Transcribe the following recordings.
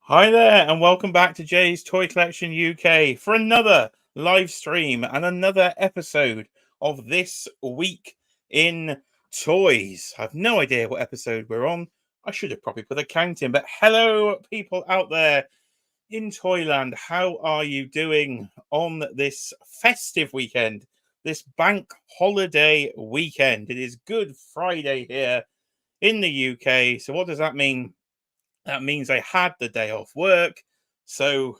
Hi there, and welcome back to Jay's Toy Collection UK for another live stream and another episode of This Week in Toys. I have no idea what episode we're on. I should have probably put a count in, but hello, people out there in Toyland. How are you doing on this festive weekend, this bank holiday weekend? It is Good Friday here in the UK. So, what does that mean? That means I had the day off work. So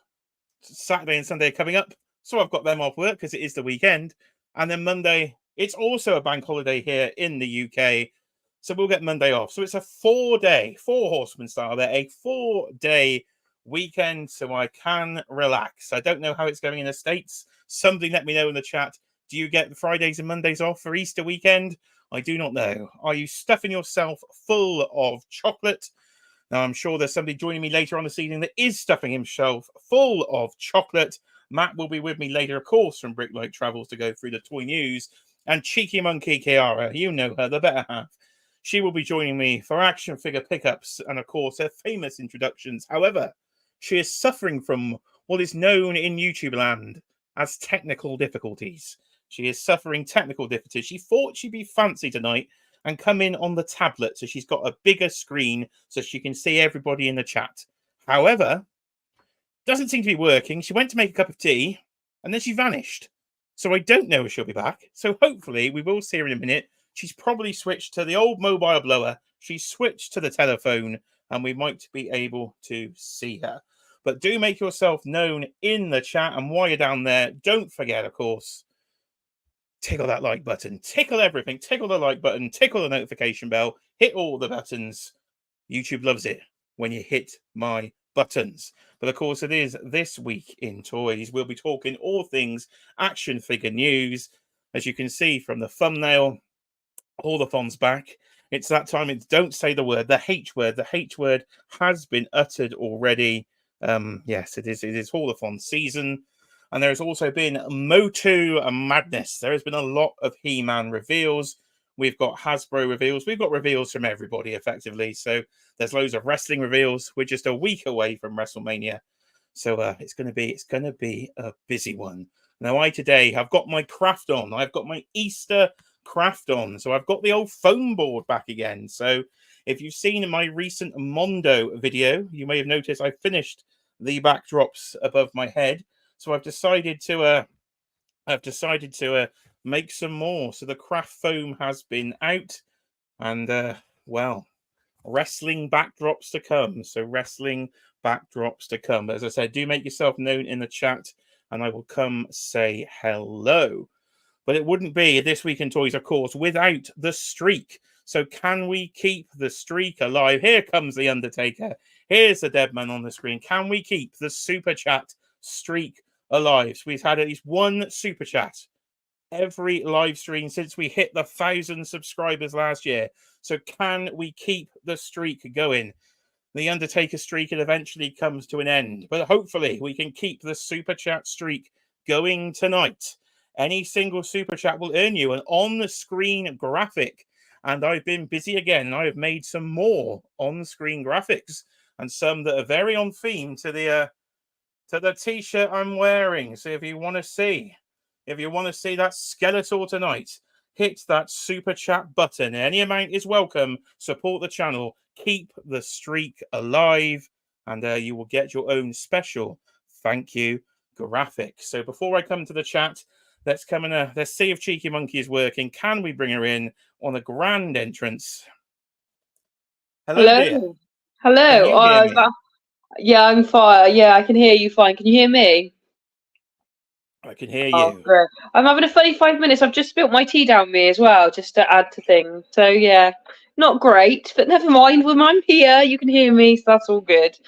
Saturday and Sunday are coming up. So I've got them off work because it is the weekend. And then Monday, it's also a bank holiday here in the UK. So we'll get Monday off. So it's a 4-day, four horsemen style there, a 4-day weekend. So I can relax. I don't know how it's going in the States. Somebody let me know in the chat. Do you get the Fridays and Mondays off for Easter weekend? I do not know. Are you stuffing yourself full of chocolate? Now, I'm sure there's somebody joining me later on this evening that is stuffing himself full of chocolate. Matt will be with me later, of course, from Bricklight Travels to go through the toy news. And Cheeky Monkey Kiara, you know her, the better half. She will be joining me for action figure pickups and, of course, her famous introductions. However, she is suffering from what is known in YouTube land as technical difficulties. She is suffering technical difficulties. She thought she'd be fancy tonight and come in on the tablet, so she's got a bigger screen so she can see everybody in the chat. However, doesn't seem to be working. She went to make a cup of tea and then she vanished. So I don't know if she'll be back. So hopefully we will see her in a minute. She's probably switched to the old mobile blower. She's switched to the telephone and we might be able to see her. But do make yourself known in the chat, and while you're down there, don't forget, of course, tickle that like button, tickle everything, tickle the like button, tickle the notification bell, hit all the buttons. YouTube loves it when you hit my buttons. But of course, it is This Week in Toys. We'll be talking all things action figure news. As you can see from the thumbnail, Haulathon's back. It's that time. It's don't say the word, the H word. The H word has been uttered already. Yes, it is. It is Haulathon season. And there has also been MOTU madness. There has been a lot of He-Man reveals. We've got Hasbro reveals. We've got reveals from everybody, effectively. So there's loads of wrestling reveals. We're just a week away from WrestleMania. So it's going to be a busy one. Now, today have got my craft on. I've got my Easter craft on. So I've got the old foam board back again. So if you've seen in my recent Mondo video, you may have noticed I finished the backdrops above my head. So I've decided to make some more. So the craft foam has been out, and well, wrestling backdrops to come. So wrestling backdrops to come. But as I said, do make yourself known in the chat, and I will come say hello. But it wouldn't be This Week in Toys, of course, without the streak. So can we keep the streak alive? Here comes the Undertaker. Here's the dead man on the screen. Can we keep the super chat streak alive? So we've had at least one super chat every live stream since we hit the 1,000 subscribers last year. So can we keep the streak going? The Undertaker streak, it eventually comes to an end, but hopefully we can keep the super chat streak going tonight. Any single super chat will earn you an on-screen graphic, and I've been busy again. I have made some more on-screen graphics, and some that are very on theme to the t-shirt I'm wearing. So if you want to see that Skeletor tonight, hit that super chat button. Any amount is welcome. Support the channel. Keep the streak alive, and you will get your own special thank you graphic. So before I come to the chat, let's see if Cheeky Monkey is working. Can we bring her in on a grand entrance? Hello, dear. Hello. Can you hear me? Yeah, I'm fine. Yeah, I can hear you fine. Can you hear me? I can hear Oh, you. great. I'm having a funny 5 minutes. I've just spilt my tea down me as well, just to add to things. So yeah, not great, but never mind. When I'm here, you can hear me, so that's all good.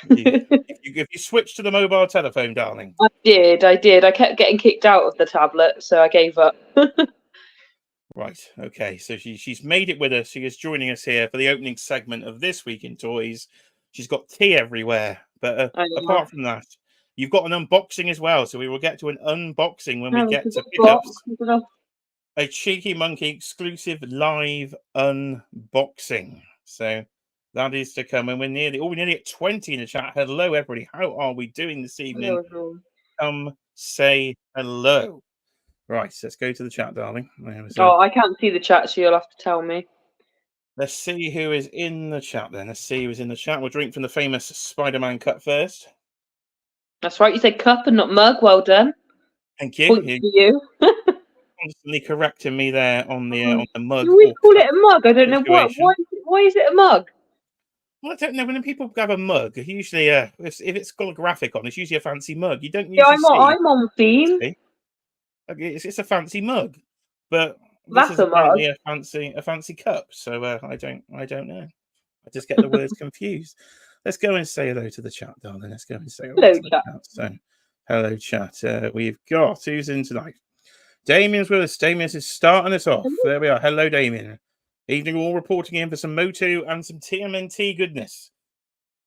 If you switch to the mobile telephone, darling. I did. I kept getting kicked out of the tablet, so I gave up. Right. Okay. So she's made it with us. She is joining us here for the opening segment of This Week in Toys. She's got tea everywhere, but apart from that, you've got an unboxing as well. So we will get to an unboxing when we get to pickups. A Cheeky Monkey exclusive live unboxing. So That is to come, and we're nearly at 20 in the chat. Hello, everybody. How are we doing this evening? Hello. Come say hello. Right, let's go to the chat, darling. Oh, I can't see the chat, so you'll have to tell me. Let's see who is in the chat then. Let's see who's in the chat. We'll drink from the famous Spider-Man cup first. That's right, you said cup and not mug. Well done. Thank you. Points to you. Constantly correcting me there on the mug. Do we or call cup it a mug? I don't know situation. why is it a mug? Well, I don't know. When people have a mug, usually if it's got a graphic on, it's usually a fancy mug. You don't Yeah, usually I'm on theme. see. It's a fancy mug, but this That's is a mug. apparently a fancy cup. So I don't know. I just get the words confused. Let's go and say hello to the chat, darling. Let's go and say hello to the chat. So, hello, chat. We've got who's in tonight. Damien's with us. Damien is starting us off. There we are. Hello, Damien. Evening, all reporting in for some MOTU and some TMNT goodness.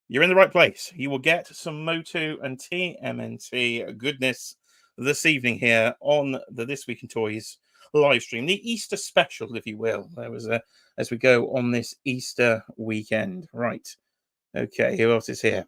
You're in the right place. You will get some MOTU and TMNT goodness this evening here on the This Week in Toys live stream, the Easter special, if you will. There was as we go on this Easter weekend. Right. Okay, who else is here?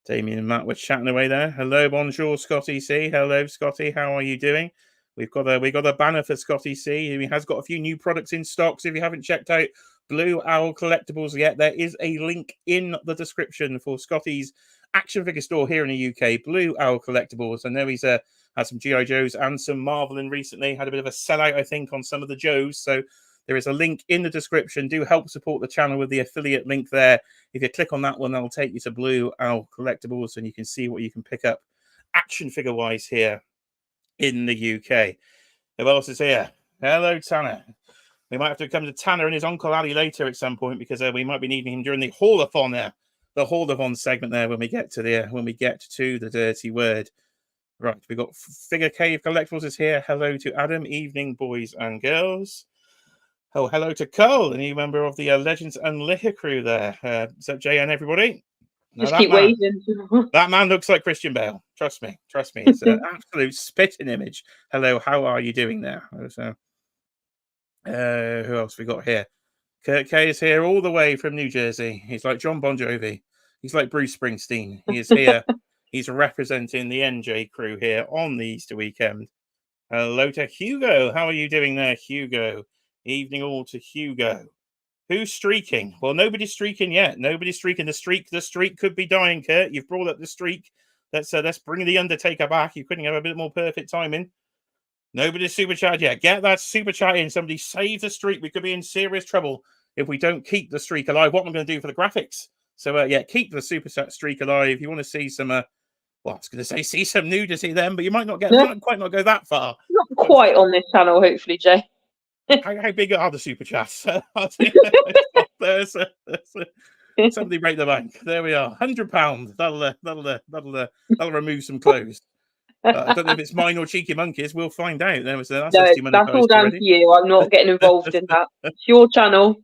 Damien and Matt were chatting away there. Hello, bonjour, Scotty C. Hello, Scotty. How are you doing? We've got a banner for Scotty C. He has got a few new products in stock. So if you haven't checked out Blue Owl Collectibles yet, there is a link in the description for Scotty's action figure store here in the UK, Blue Owl Collectibles. I know he's had some G.I. Joes and some Marvel in recently. Had a bit of a sellout, I think, on some of the Joes. So there is a link in the description. Do help support the channel with the affiliate link there. If you click on that one, that'll take you to Blue Owl Collectibles, and you can see what you can pick up action figure-wise here in the UK. Who else is here? Hello, Tanner. We might have to come to Tanner and his Uncle Ali later at some point, because we might be needing him during the Haulathon there, the Haulathon segment there when we get to the dirty word. Right, we've got Figure Cave Collectibles is here. Hello to Adam. Evening, boys and girls. Oh, hello to Cole, a new member of the Legends and Liquor crew there. What's up, Jay and everybody? Just keep waving. That man looks like Christian Bale. Trust me. It's an absolute spitting image. Hello, how are you doing there? So, who else we got here? Kurt K is here all the way from New Jersey. He's like John Bon Jovi. He's like Bruce Springsteen. He is here. He's representing the NJ crew here on the Easter weekend. Hello to Hugo. How are you doing there, Hugo? Evening all to Hugo. Who's streaking? Well, nobody's streaking yet. Nobody's streaking. The streak could be dying, Kurt. You've brought up the streak. Let's bring the Undertaker back. You couldn't have a bit more perfect timing. Nobody's super chat yet. Get that super chat in. Somebody save the streak. We could be in serious trouble if we don't keep the streak alive. What am I going to do for the graphics? So, yeah, keep the super chat streak alive. You want to see some, well, I was going to say see some nudity then, but you might not get, might quite not go that far. Not quite on this channel, hopefully, Jay. How big are the super chats? Somebody break the bank. There we are. £100. That'll remove some clothes. I don't know if it's mine or Cheeky Monkeys. We'll find out. That's all down to you. I'm not getting involved in that. It's your channel.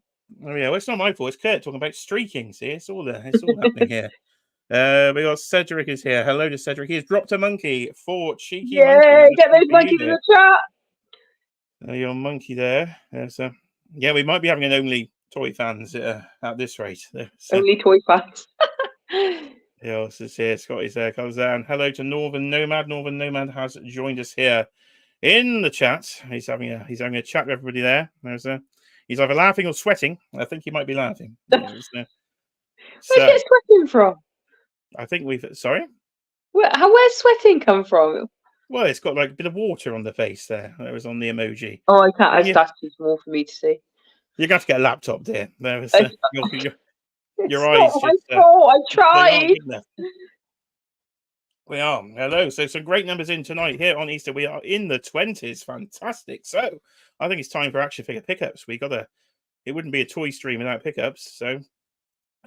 Oh yeah, well, it's not my fault. It's Kurt talking about streaking. See, it's all happening here. We got Cedric is here. Hello to Cedric. He's dropped a monkey for Cheeky Monkey. Get those monkeys in the chat. Your monkey there. So, yeah, we might be having an only toy fans at this rate. Only toy fans. Who else is here? Scotty's there. Comes down. Hello to Northern Nomad. Northern Nomad has joined us here in the chat. He's having a chat with everybody there. He's either laughing or sweating. I think he might be laughing. Where's he sweating from? I think sorry? Where's sweating come from? Well, it's got like a bit of water on the face there. That was on the emoji. Oh, I can't. That's too small for me to see. You're going to have to get a laptop, dear. There was your eyes. I tried. We are. Hello. So some great numbers in tonight here on Easter. We are in the 20s. Fantastic. So I think it's time for action figure pickups. It wouldn't be a toy stream without pickups. So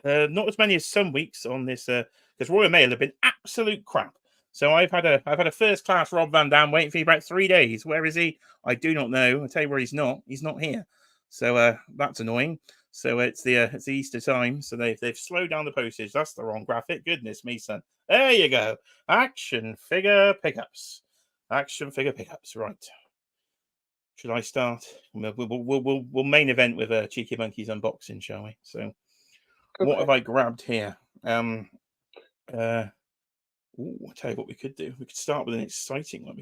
not as many as some weeks on this, because Royal Mail have been absolute crap. So I've had a first class Rob Van Dam waiting for me about 3 days. Where is he? I do not know. I'll tell you where he's not. He's not here. So that's annoying. So it's the Easter time. So they've slowed down the postage. That's the wrong graphic. Goodness me, son. There you go. Action figure pickups. Action figure pickups. Right. Should I start? We'll main event with Cheeky Monkeys unboxing, shall we? So What have Okay. I grabbed here? I'll tell you what we could do. We could start with an exciting one.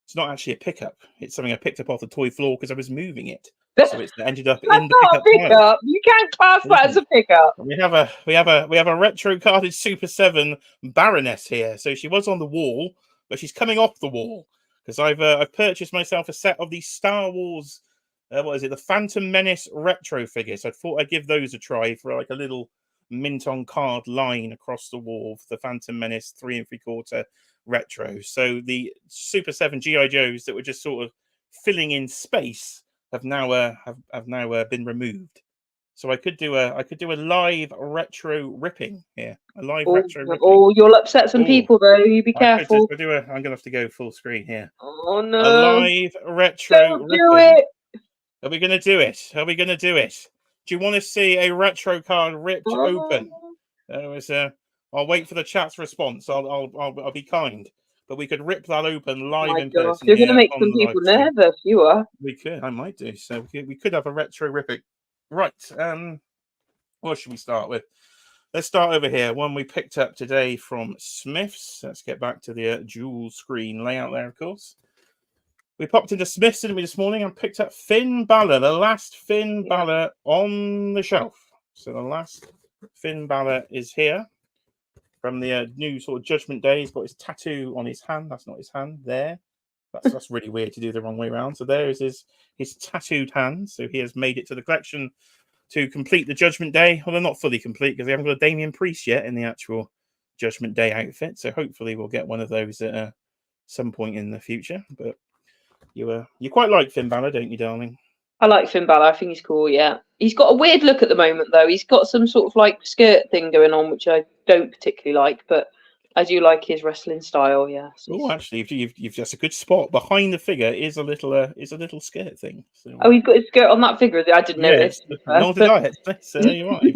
It's not actually a pickup. It's something I picked up off the toy floor because I was moving it. So it's ended up That's in the not a pickup pile. pickup. You can't class that as a pickup. We have a retro carded Super 7 Baroness here. So she was on the wall, but she's coming off the wall because I've purchased myself a set of the Star Wars. What is it? The Phantom Menace retro figures. I thought I'd give those a try for like a little mint on card line across the wall for the Phantom Menace 3 3/4 retro. So the Super 7 GI Joes that were just sort of filling in space have now been removed. So I could do a live retro ripping here. A live retro ripping. You'll upset some Oh, people though. You be careful. I'm gonna have to go full screen here. Oh A no! live retro Don't do ripping. it. Are we gonna do it? Do you want to see a retro card ripped open? I'll wait for the chat's response. I'll be kind, but we could rip that open live in person. You're gonna make on some the live people stream. nervous. You are. We could. I might do. So we could have a retro ripping. Right. What should we start with? Let's start over here. One we picked up today from Smith's. Let's get back to the dual screen layout there, of course. We popped into Smith's, didn't we, this morning, and picked up Finn Balor, the last Finn Balor on the shelf. So the last Finn Balor is here from the new sort of Judgment Day. He's got his tattoo on his hand. That's not his hand there. That's really weird to do the wrong way around. So there is his tattooed hand. So he has made it to the collection to complete the Judgment Day. Well, they're not fully complete because they haven't got a Damian Priest yet in the actual Judgment Day outfit. So hopefully we'll get one of those at some point in the future. But you quite like Finn Balor, don't you, darling? I like Finn Balor. I think he's cool. Yeah, he's got a weird look at the moment though. He's got some sort of like skirt thing going on, which I don't particularly like, but I do like his wrestling style. Yeah. Oh, actually, you've just a good spot behind the figure is a little skirt thing. So, oh, he's got his skirt on that figure. I didn't notice. Nor did I. So you're right.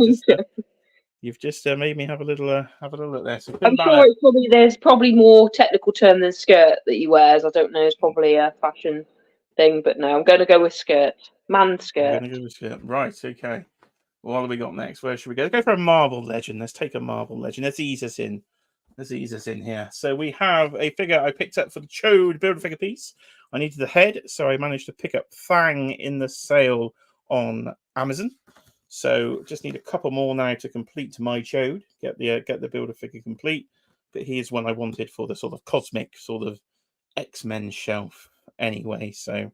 You've just made me have a little look there. So I'm sure there's probably more technical term than skirt that he wears. I don't know. It's probably a fashion thing, but no, I'm going to go with skirt. Man skirt. I'm going to go with skirt. Right. Okay. What have we got next? Where should we go? Let's go for a Marvel Legend. Let's take a Marvel Legend. Let's ease us in here. So we have a figure I picked up for the Chode Build-A-Figure piece. I needed the head, so I managed to pick up Fang in the sale on Amazon. So just need a couple more now to complete my Chode, get the Build-A-Figure complete. But here's one I wanted for the sort of cosmic sort of X-Men shelf anyway. So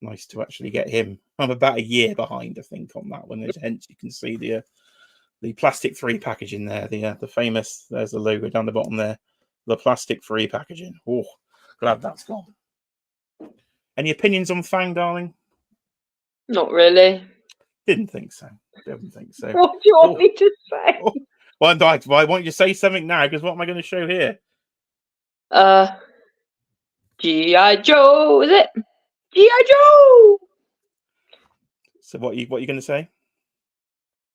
nice to actually get him. I'm about a year behind, I think, on that one. Hence you can see the plastic 3 packaging there, the famous, there's the logo down the bottom there, the plastic 3 packaging. Oh, glad that's gone. Any opinions on Fang, darling? Not really. Didn't think so. What do you want me to say? Well, I want you to say something now, because what am I going to show here? G.I. Joe, is it? G.I. Joe! So what are you going to say?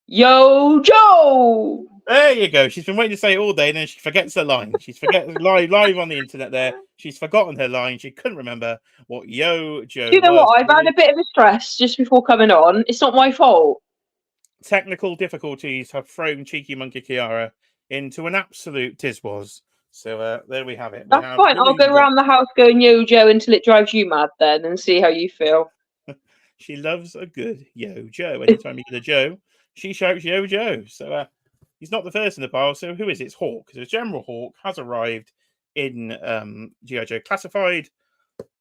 Yo, Joe! There you go. She's been waiting to say it all day, and then she forgets her line. She's forgetting live on the internet there. She's forgotten her line. She couldn't remember what Yo, Joe was. You know what? I've had a bit of a stress just before coming on. It's not my fault. Technical difficulties have thrown Cheeky Monkey Kiara into an absolute tizwas. So there we have it. That's fine. I'll go around the house going Yo, Joe until it drives you mad then and see how you feel. She loves a good Yo, Joe. Anytime you get a Joe, she shouts Yo, Joe. So he's not the first in the pile. So who is it? It's Hawk. So General Hawk has arrived in G.I. Joe Classified.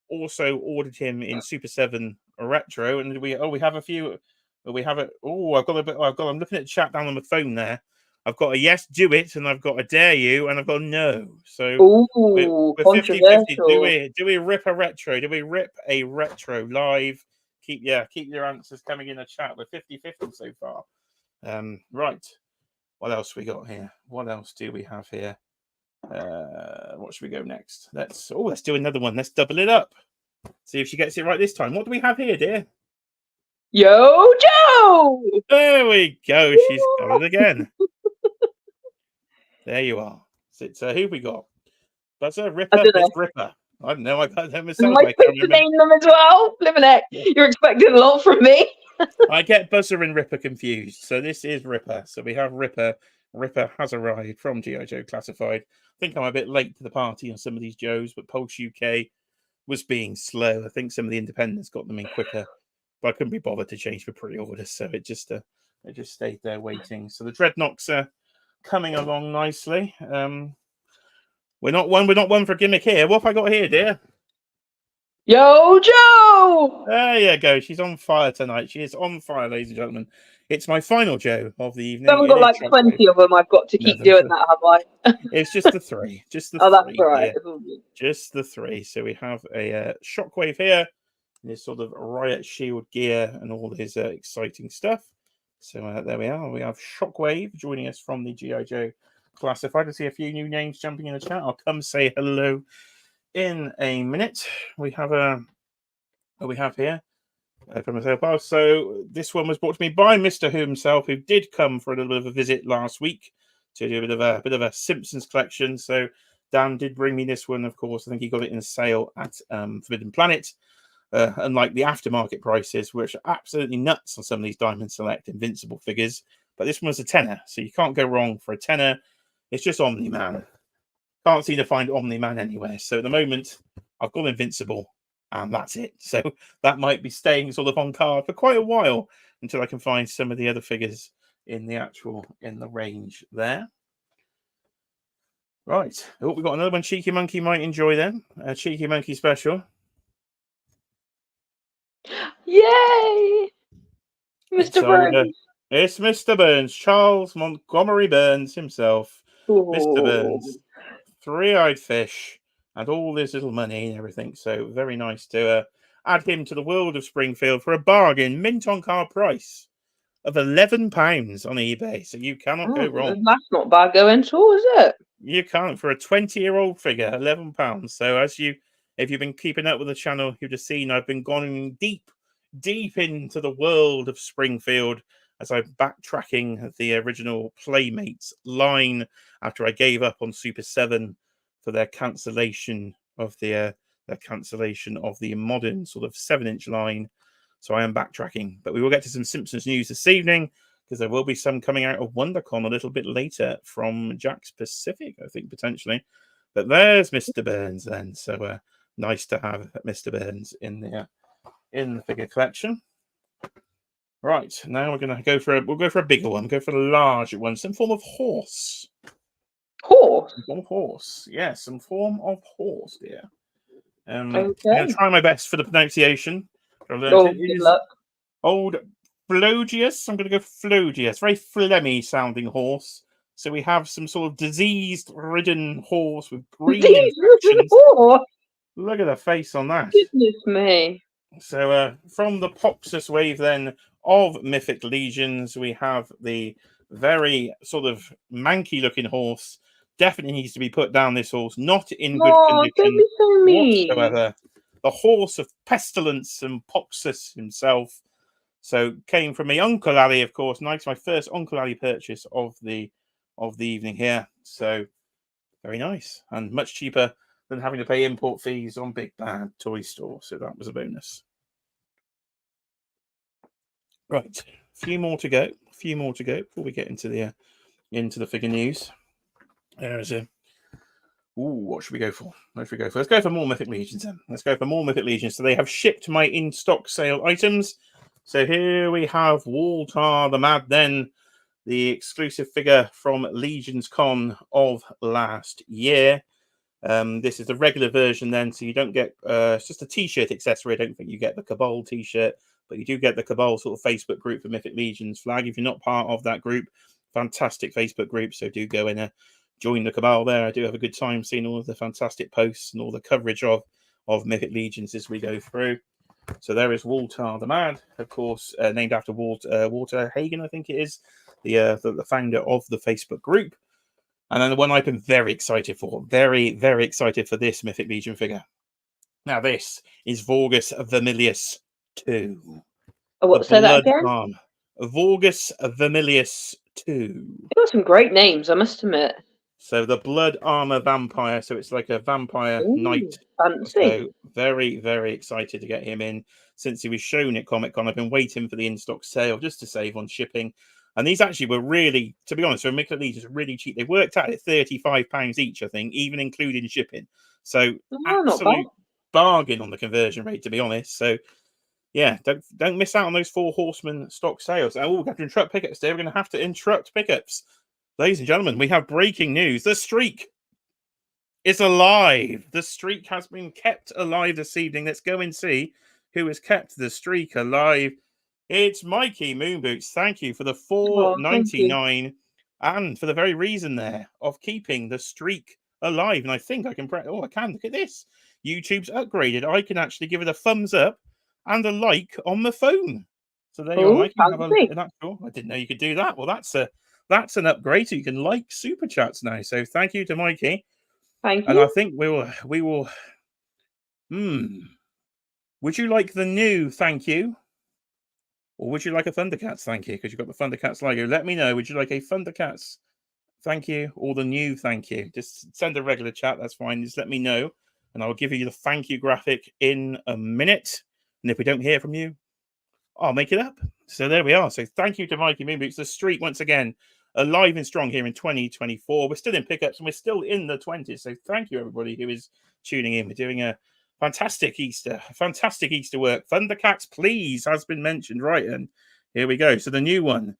Also ordered him in Super 7 Retro. And we have a few. We have it. Oh, I'm looking at the chat down on the phone there. I've got a yes, do it, and I've got a dare you, and I've got a no. So we're 50-50. Do we rip a retro? Do we rip a retro live? Keep your answers coming in the chat. We're 50-50 so far. Right. What else we got here? What else do we have here? What should we go next? Let's do another one. Let's double it up. See if she gets it right this time. What do we have here, dear? Yo, Joe! There we go. She's got it again. There you are. So who we got? That's a Ripper. Ripper. I don't know. I got them myself. I might name them as well. Flipping it. You're expecting a lot from me. I get Buzzer and Ripper confused. So this is Ripper. So we have Ripper. Ripper has arrived from G.I. Joe Classified. I think I'm a bit late to the party on some of these Joes, but Pulse UK was being slow. I think some of the independents got them in quicker, but I couldn't be bothered to change for pre-order, so it just stayed there waiting. So the Dreadnoks are coming along nicely. We're not one for a gimmick here. What have I got here, dear? Yo, Joe! There you go. She's on fire tonight. She is on fire, ladies and gentlemen. It's my final Joe of the evening. I haven't It got is like Shockwave. 20 of them. I've got to keep doing that, have I? It's just the three. Just the Oh, that's three. right. Yeah. Just the three. So we have a Shockwave here, this sort of riot shield gear and all his exciting stuff. So there we are. We have Shockwave joining us from the G.I. Joe Classified. I see a few new names jumping in the chat. I'll come say hello in a minute. We have here from myself. So this one was brought to me by Mr. Who himself, who did come for a little bit of a visit last week to do a bit of a Simpsons collection. So Dan did bring me this one, of course. I think he got it in a sale at Forbidden Planet. Unlike the aftermarket prices, which are absolutely nuts on some of these Diamond Select Invincible figures. But this one was a tenner, so you can't go wrong for a tenner. It's just Omni-Man. Can't seem to find Omni-Man anywhere. So at the moment, I've got Invincible, and that's it. So that might be staying sort of on card for quite a while until I can find some of the other figures in the range there. Right. Oh, we've got another one Cheeky Monkey might enjoy then. A Cheeky Monkey special. Yay! Mr. Burns. It's Mr. Burns, Charles Montgomery Burns himself. Ooh. Mr. Burns. Three-eyed fish and all this little money and everything. So very nice to add him to the world of Springfield for a bargain, mint on card price of £11 on eBay. So you cannot go wrong. That's not bad going at all, is it? You can't for a 20-year-old figure, £11. So if you've been keeping up with the channel, you've just seen I've been going deep into the world of Springfield as I'm backtracking the original Playmates line after I gave up on Super 7 for their cancellation of the modern sort of 7-inch line. So I am backtracking, but we will get to some Simpsons news this evening because there will be some coming out of WonderCon a little bit later from Jack's Pacific, I think, potentially. But there's Mr. Burns then. So nice to have Mr. Burns in the figure collection. Right, now we're gonna go for a bigger one, go for a larger one, some form of horse. Horse? Some form of horse. Yes, some form of horse, dear. Okay. I'm gonna try my best for the pronunciation. Good luck. Old Flogius. I'm gonna go Flogius. Very phlegmy sounding horse. So we have some sort of disease-ridden horse with green infections. Look at the face on that. Goodness me. So from the Poxus wave then of Mythic Legions, we have the very sort of manky looking horse. Definitely needs to be put down, this horse. Not in good condition don't be so mean. whatsoever. The horse of pestilence and Poxus himself. So came from my Uncle Ali, of course. Nice, my first Uncle Ali purchase of the evening here. So very nice and much cheaper than having to pay import fees on Big Bad Toy Store. So that was a bonus. Right, a few more to go before we get into the figure news. There's a what should we go for? Let's go for more Mythic Legions then. Let's go for more Mythic Legions. So they have shipped my in-stock sale items. So here we have Walter the Mad then, the exclusive figure from Legions Con of last year. This is the regular version then, so you don't get it's just a t-shirt accessory. I don't think you get the Cabal t-shirt, but you do get the Cabal sort of Facebook group for Mythic Legions flag. If you're not part of that group, fantastic Facebook group, so do go in join the Cabal there. I do have a good time seeing all of the fantastic posts and all the coverage of Mythic Legions as we go through. So there is Walter the Mad, of course, named after Walter Hagen, I think it is, the founder of the Facebook group. And then the one I've been very excited for, very, very excited for this Mythic Legion figure. Now this is Vorgus Vermilius 2. Oh, what? Say that again? Vorgus Vermilius 2. It got some great names, I must admit. So the blood armor vampire. So it's like a vampire knight. Fancy. So very, very excited to get him in. Since he was shown at Comic-Con, I've been waiting for the in-stock sale just to save on shipping. And these actually were really, to be honest, for Mick Leeds is really cheap. They worked out at £35 each, I think, even including shipping. So absolute bargain on the conversion rate, to be honest. So yeah, don't miss out on those 4 Horsemen stock sales. Oh, we have to interrupt pickups there. We're going to have to interrupt pickups. Ladies and gentlemen, we have breaking news. The streak is alive. The streak has been kept alive this evening. Let's go and see who has kept the streak alive. It's Mikey Moonboots. Thank you for the $4.99 and for the very reason there of keeping the streak alive. And I think I can I can. Look at this. YouTube's upgraded. I can actually give it a thumbs up and a like on the phone. So there you are, Mikey. I didn't know you could do that. Well, that's an upgrade. So you can like super chats now. So thank you to Mikey. Thank you. And I think we will. Would you like the new thank you? Or would you like a Thundercats thank you? Because you've got the Thundercats logo. Let me know. Would you like a Thundercats thank you or the new thank you? Just send a regular chat. That's fine. Just let me know. And I'll give you the thank you graphic in a minute. And if we don't hear from you, I'll make it up. So there we are. So thank you to Mikey Moonboots. The streak, once again, alive and strong here in 2024. We're still in pickups and we're still in the 20s. So thank you, everybody who is tuning in. We're doing a fantastic Easter work. Thundercats, please, has been mentioned. Right, and here we go. So the new one.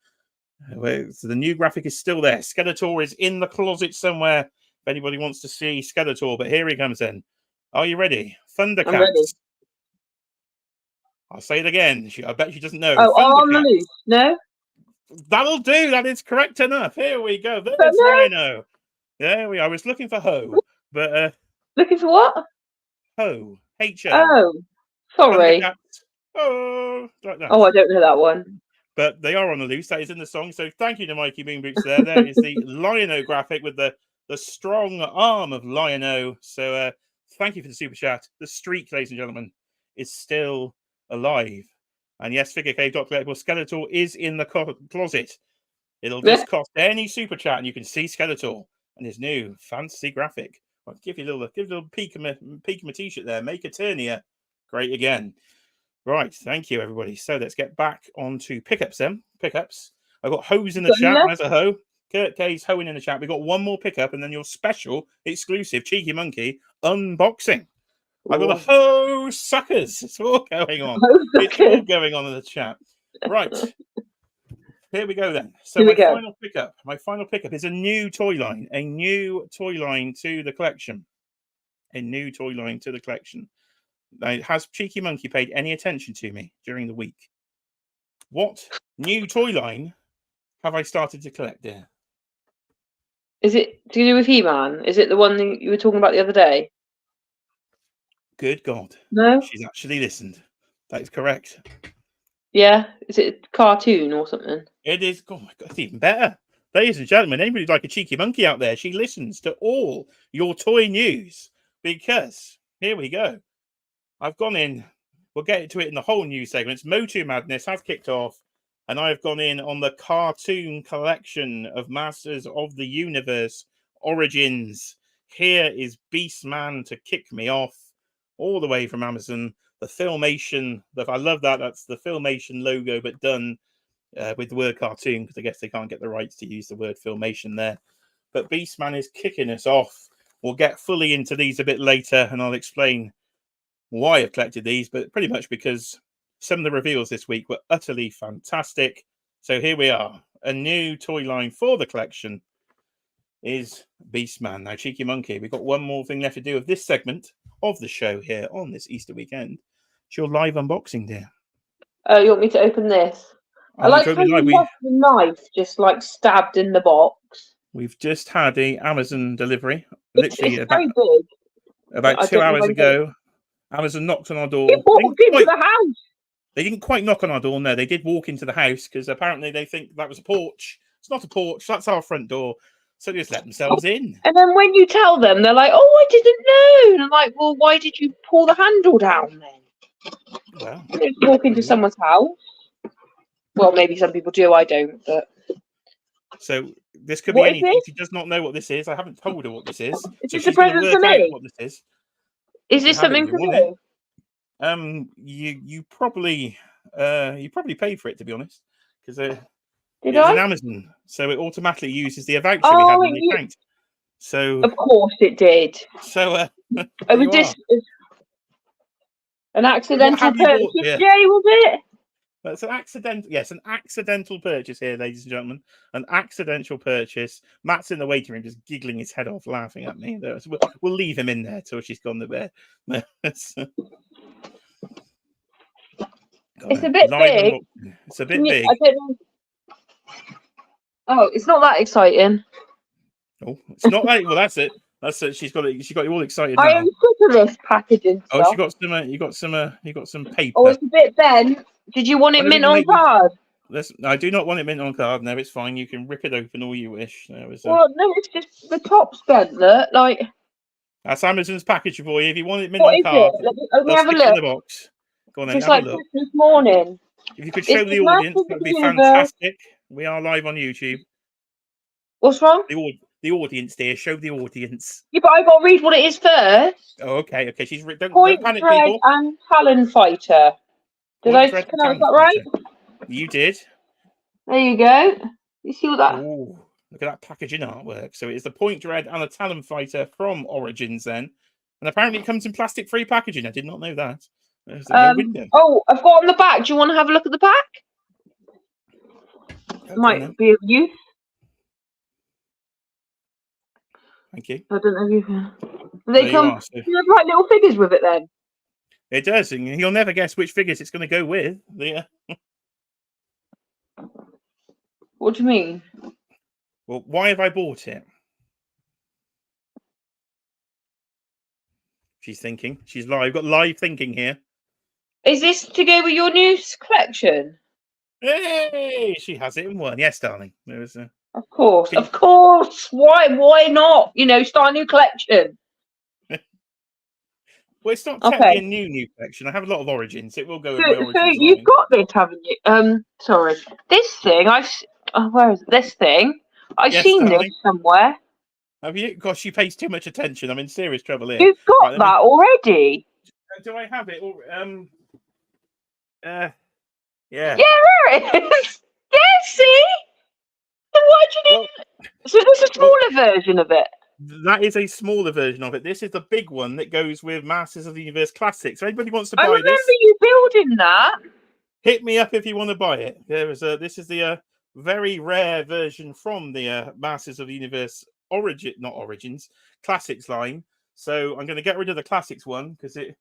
So the new graphic is still there. Skeletor is in the closet somewhere if anybody wants to see Skeletor. But here he comes in. Are you ready? Thundercats. I'm ready. I'll say it again. I bet she doesn't know. Oh, on the loose. No? That'll do. That is correct enough. Here we go. There's Rhino. There we are. I was looking for Ho. But looking for what? Ho. H-O. Oh, sorry. Oh, like that. Oh, I don't know that one. But they are on the loose. That is in the song. So thank you to Mikey Moonboots there. There is the Lion-O graphic with the strong arm of Lion-O. So thank you for the super chat. The streak, ladies and gentlemen, is still alive. And yes, FigureCave.collectible Skeletor is in the closet. It'll just cost any super chat, and you can see Skeletor and his new fancy graphic. I'll give you a little peek of my t-shirt there. Make Eternia great again. Right, thank you, everybody. So let's get back onto pickups then. Pickups. I've got Hoes in the chat. There's a Ho. Kurt K's hoeing in the chat. We've got one more pickup, and then your special, exclusive, Cheeky Monkey unboxing. I've got the Ho Suckers. It's all going on. It's all going on in the chat. Right. Here we go then. So my final pickup is a new toy line. A new toy line to the collection. A new toy line to the collection. Now, has Cheeky Monkey paid any attention to me during the week? What new toy line have I started to collect, dear? Is it to do with He-Man? Is it the one that you were talking about the other day? Good God. No? She's actually listened. That is correct. Yeah? Is it a cartoon or something? It is. Oh my God, it's even better. Ladies and gentlemen, anybody like a Cheeky Monkey out there, she listens to all your toy news. Because, here we go. I've gone in. We'll get to it in the whole news segments. MOTU Madness has kicked off. And I've gone in on the cartoon collection of Masters of the Universe Origins. Here is Beastman to kick me off. All the way from Amazon. The Filmation. I love that. That's the Filmation logo, but done with the word cartoon, because I guess they can't get the rights to use the word Filmation there. But Beastman is kicking us off. We'll get fully into these a bit later, and I'll explain why I've collected these, but pretty much because some of the reveals this week were utterly fantastic. So here we are. A new toy line for the collection is Beastman. Now, Cheeky Monkey, we've got one more thing left to do of this segment of the show here on this Easter weekend. It's your live unboxing, dear. Oh, you want me to open this? I like how you left the knife just like stabbed in the box. We've just had a Amazon delivery. It's very big. About 2 hours ago, Amazon knocked on our door. They walked into the house. They didn't quite knock on our door, no. They did walk into the house because apparently they think that was a porch. It's not a porch. That's our front door. So they just let themselves in. And then when you tell them, they're like, oh, I didn't know. And I'm like, well, why did you pull the handle down then? Well, you just walk into someone's house. Well, maybe some people do. I don't. But so This could be What is anything. this? She does not know what this is. I haven't told her what this is. Is So this a she's going to present for work out me? what this is. Is You this can have it something if you for want me? it. You probably paid for it, to be honest, because Did it was I? an Amazon, so it automatically uses the voucher we had Oh, on the account. So of course it did. there Oh, was you this are. an What accidental have you purchase, bought here? Jay, was it? That's an accidental. Yes, an accidental purchase here, ladies and gentlemen. An accidental purchase. Matt's in the waiting room, just giggling his head off, laughing at me. We'll leave him in there till she's gone to bed. It's a bit big. It's a bit big. I don't know. Oh, it's not that exciting. Oh, it's not like. Well, that's it. That's it. She got you all excited I now. am sick of this packaging stuff. Oh, you got some paper. Oh, it's a bit bent. Did you want it mint on card? I do not want it mint on card. No, it's fine. You can rip it open all you wish. Well, no, it's just the top's bent. Look, like. That's Amazon's package for you. If you want it mint What on is card, it? Let me have a stick it in look. the box. Go on then, Just have like a look. Christmas morning. If you could show the audience, that would be fantastic. We are live on YouTube. What's wrong? The audience, dear. Show the audience. Yeah, but I've got to read what it is first. Oh, okay. Okay, don't panic, Dread people. and Talon Fighter. Did I pronounce that right? You did. There you go. You see what that? Oh, look at that packaging artwork. So it is the Point Dread and a Talon Fighter from Origins then. And apparently it comes in plastic-free packaging. I did not know that. There's no window. Oh, I've got on the back. Do you want to have a look at the back? Might be of use. Thank you. I don't know if you can. They there come. You, are, so. You have like little figures with it then. It does, and you'll never guess which figures it's going to go with. What do you mean? Well, why have I bought it? She's thinking. She's live. Got live thinking here. Is this to go with your new collection? Hey, she has it in one. Yes, darling. There was a. Of course, of course. Why not? You know, start a new collection. Well, it's not technically a new collection. I have a lot of Origins. It will go with my Origins. So you've got this, haven't you? Sorry. This thing, where is it? This thing? I've seen this somewhere. Have you? Gosh, she pays too much attention. I'm in serious trouble here. You've got that already. Do I have it? Yeah. Yeah, there it is. Yeah, see? Why do you need? So there's a smaller version of it. That is a smaller version of it. This is the big one that goes with Masters of the Universe Classics. So anybody wants to buy this? I remember you building that. Hit me up if you want to buy it. This is the very rare version from the Masters of the Universe Origins Classics line. So I'm going to get rid of the Classics one because it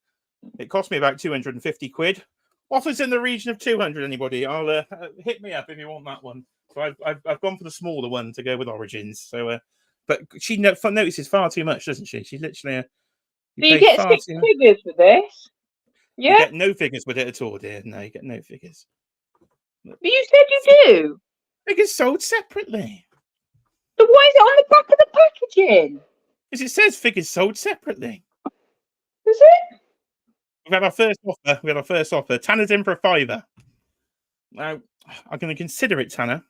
cost me about 250 quid. Offers in the region of 200. Anybody? I'll hit me up if you want that one. So I've gone for the smaller one to go with Origins. So, but she notices far too much, doesn't she? She's literally you get 6 figures with this. Yeah. You get no figures with it at all, dear. No, you get no figures. But you said you do. Figures sold separately. So why is it on the back of the packaging? Because it says figures sold separately. Is it? We had our first offer. Tanner's in for a £5. Now, I'm going to consider it, Tanner.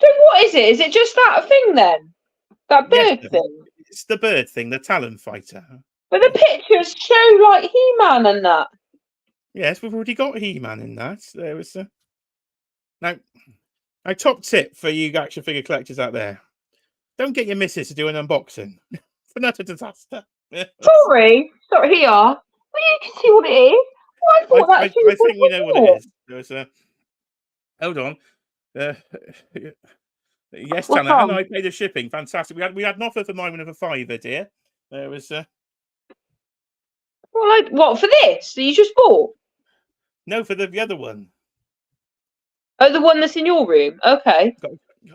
So what is it? Is it just that thing then? That bird thing? It's the bird thing, the Talon Fighter. But the pictures show like He-Man and that. Yes, we've already got He-Man in that. There was Now, top tip for you action figure collectors out there. Don't get your missus to do an unboxing. It's another disaster. Sorry, here. Well, you can see what it is. Well, I think we know what it is. There was hold on. Yes, Tanner, how do I pay the shipping? Fantastic. We had an offer for mine of a £5, dear. There was Well, what for this? So you just bought? No, for the other one. Oh, the one that's in your room. Okay.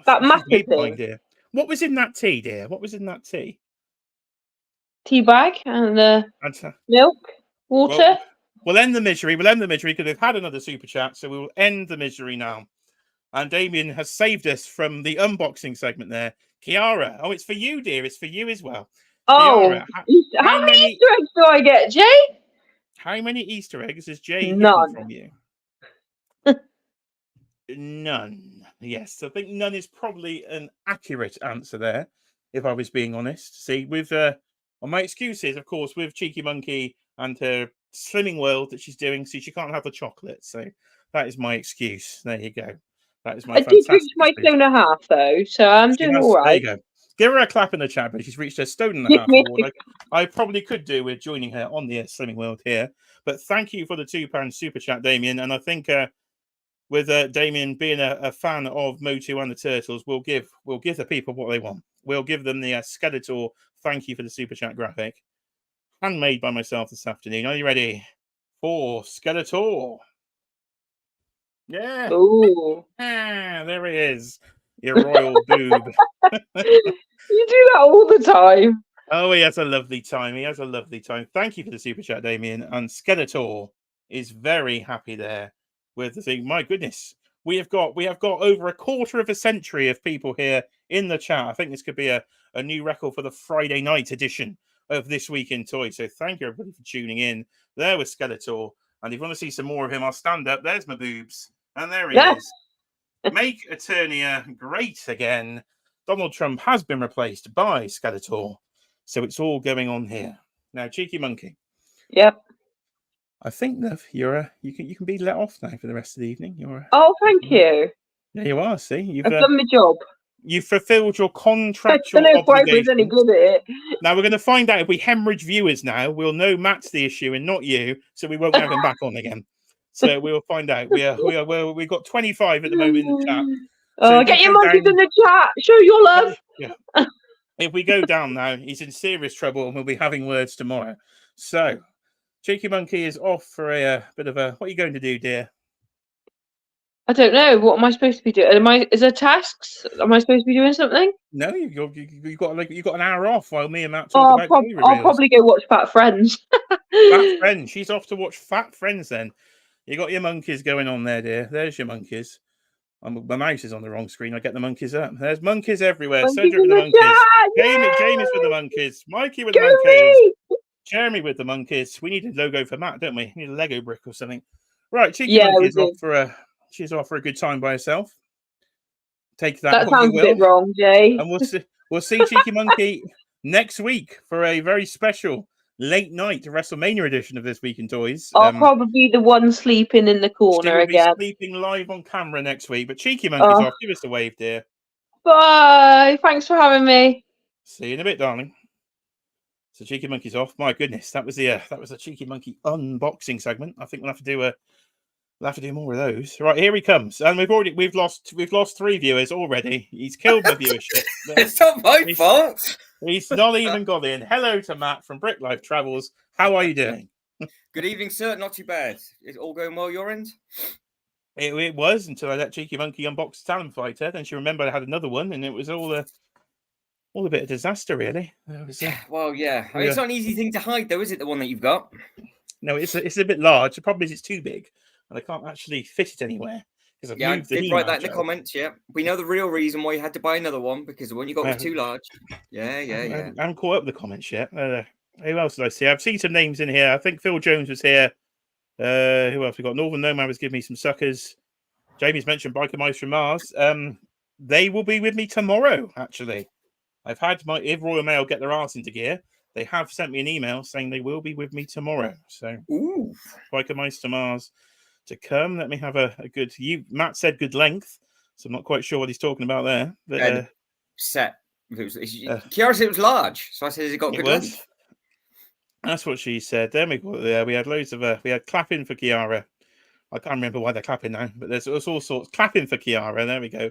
That massive thing. Dear. What was in that tea, dear? What was in that tea? Tea bag and milk, water. We'll end the misery. Because we've had another super chat, so we will end the misery now. And Damien has saved us from the unboxing segment there. Kiara, it's for you, dear. It's for you as well. Oh, Kiara, how many Easter eggs do I get, Jay? How many Easter eggs has Jay gotten from you? None. Yes, I think none is probably an accurate answer there, if I was being honest. See, with well, my excuses, of course, with Cheeky Monkey and her slimming world that she's doing, see, she can't have the chocolate. So that is my excuse. There you go. That is my I did reach fantastic my excuse. 1.5 though, so I'm She doing has, all there you right. go. Give her a clap in the chat, but she's reached a stone and a half award. I probably could do with joining her on the Slimming World here. But thank you for the £2 super chat, Damien. And I think with Damien being a fan of MOTU and the Turtles, we'll give the people what they want. We'll give them the Skeletor. Thank you for the super chat graphic, handmade by myself this afternoon. Are you ready for Skeletor? Yeah. Ooh. There he is. Your royal boob. You do that all the time. Oh, he has a lovely time. He has a lovely time. Thank you for the super chat, Damien. And Skeletor is very happy there with the thing. My goodness, we have got over a quarter of a century of people here in the chat. I think this could be a new record for the Friday night edition of This Week in Toys. So thank you everybody for tuning in. There was Skeletor, and if you want to see some more of him, I'll stand up. There's my boobs, and there he is. Make Eternia great again. Donald Trump has been replaced by Skeletor. So it's all going on here. Now, Cheeky Monkey. Yep. I think that you can be let off now for the rest of the evening. Thank you. There you are. See, I've done my job. You've fulfilled your I contractual don't know if I obligations. was any good at it. Now we're going to find out if we hemorrhage viewers. Now we'll know Matt's the issue and not you, so we won't have him back on again. So we will find out. We've got 25 at the moment in the chat. So get your monkeys in the chat. Show your love. Yeah. If we go down now, he's in serious trouble, and we'll be having words tomorrow. So, Cheeky Monkey is off for a bit of a. What are you going to do, dear? I don't know. What am I supposed to be doing? Is there tasks? Am I supposed to be doing something? No, you got an hour off while me and Matt talk about toy reveals. I'll probably go watch Fat Friends. Fat Friends. She's off to watch Fat Friends. Then you got your monkeys going on there, dear. There's your monkeys. My mouse is on the wrong screen. I get the monkeys up. There's monkeys everywhere. Monkeys Cedric with the monkeys. Jamie's with the monkeys. Mikey with the monkeys. Jeremy with the monkeys. We need a logo for Matt, don't we? We need a Lego brick or something. Right, Cheeky Monkey's off for a. She's off for a good time by herself. Take that. That sounds a bit wrong, Jay. And we'll see Cheeky Monkey next week for a very special late night WrestleMania edition of This Week in Toys. I'll probably be the one sleeping in the corner again. Sleeping live on camera next week. But Cheeky Monkey's off. Give us a wave, dear. Bye. Thanks for having me. See you in a bit, darling. So Cheeky Monkey's off. My goodness, that was a Cheeky Monkey unboxing segment. I think we'll have to do more of those. Right, here he comes, and we've lost 3 viewers already. He's killed my viewership. It's not my fault. He's not even got in. Hello to Matt from Brick Life Travels. How are you doing? Good evening, sir. Not too bad. Is it all going well your end? It was until I let Cheeky Monkey unbox Talon Fighter. Then she remembered I had another one, and it was all a bit of disaster, really. Well, yeah. I mean, it's not an easy thing to hide, though, is it? The one that you've got? No, it's a bit large. The problem is it's too big, and I can't actually fit it anywhere. Yeah, I did write that in the comments. Yeah, we know the real reason why you had to buy another one, because the one you got was too large. Yeah. I haven't caught up with the comments yet. Who else did I see? I've seen some names in here. I think Phil Jones was here. Who else we got? Northern Nomad was giving me some suckers. Jamie's mentioned Biker Mice from Mars. They will be with me tomorrow, actually. I've had if Royal Mail get their arse into gear, they have sent me an email saying they will be with me tomorrow. So, Biker Mice to Mars to come. Let me have a good. Matt said good length, so I'm not quite sure what he's talking about there. But set. Kiara said it was large, so I said it got good length. That's what she said. Then we had loads of we had clapping for Kiara. I can't remember why they're clapping now, but there's all sorts clapping for Kiara. There we go.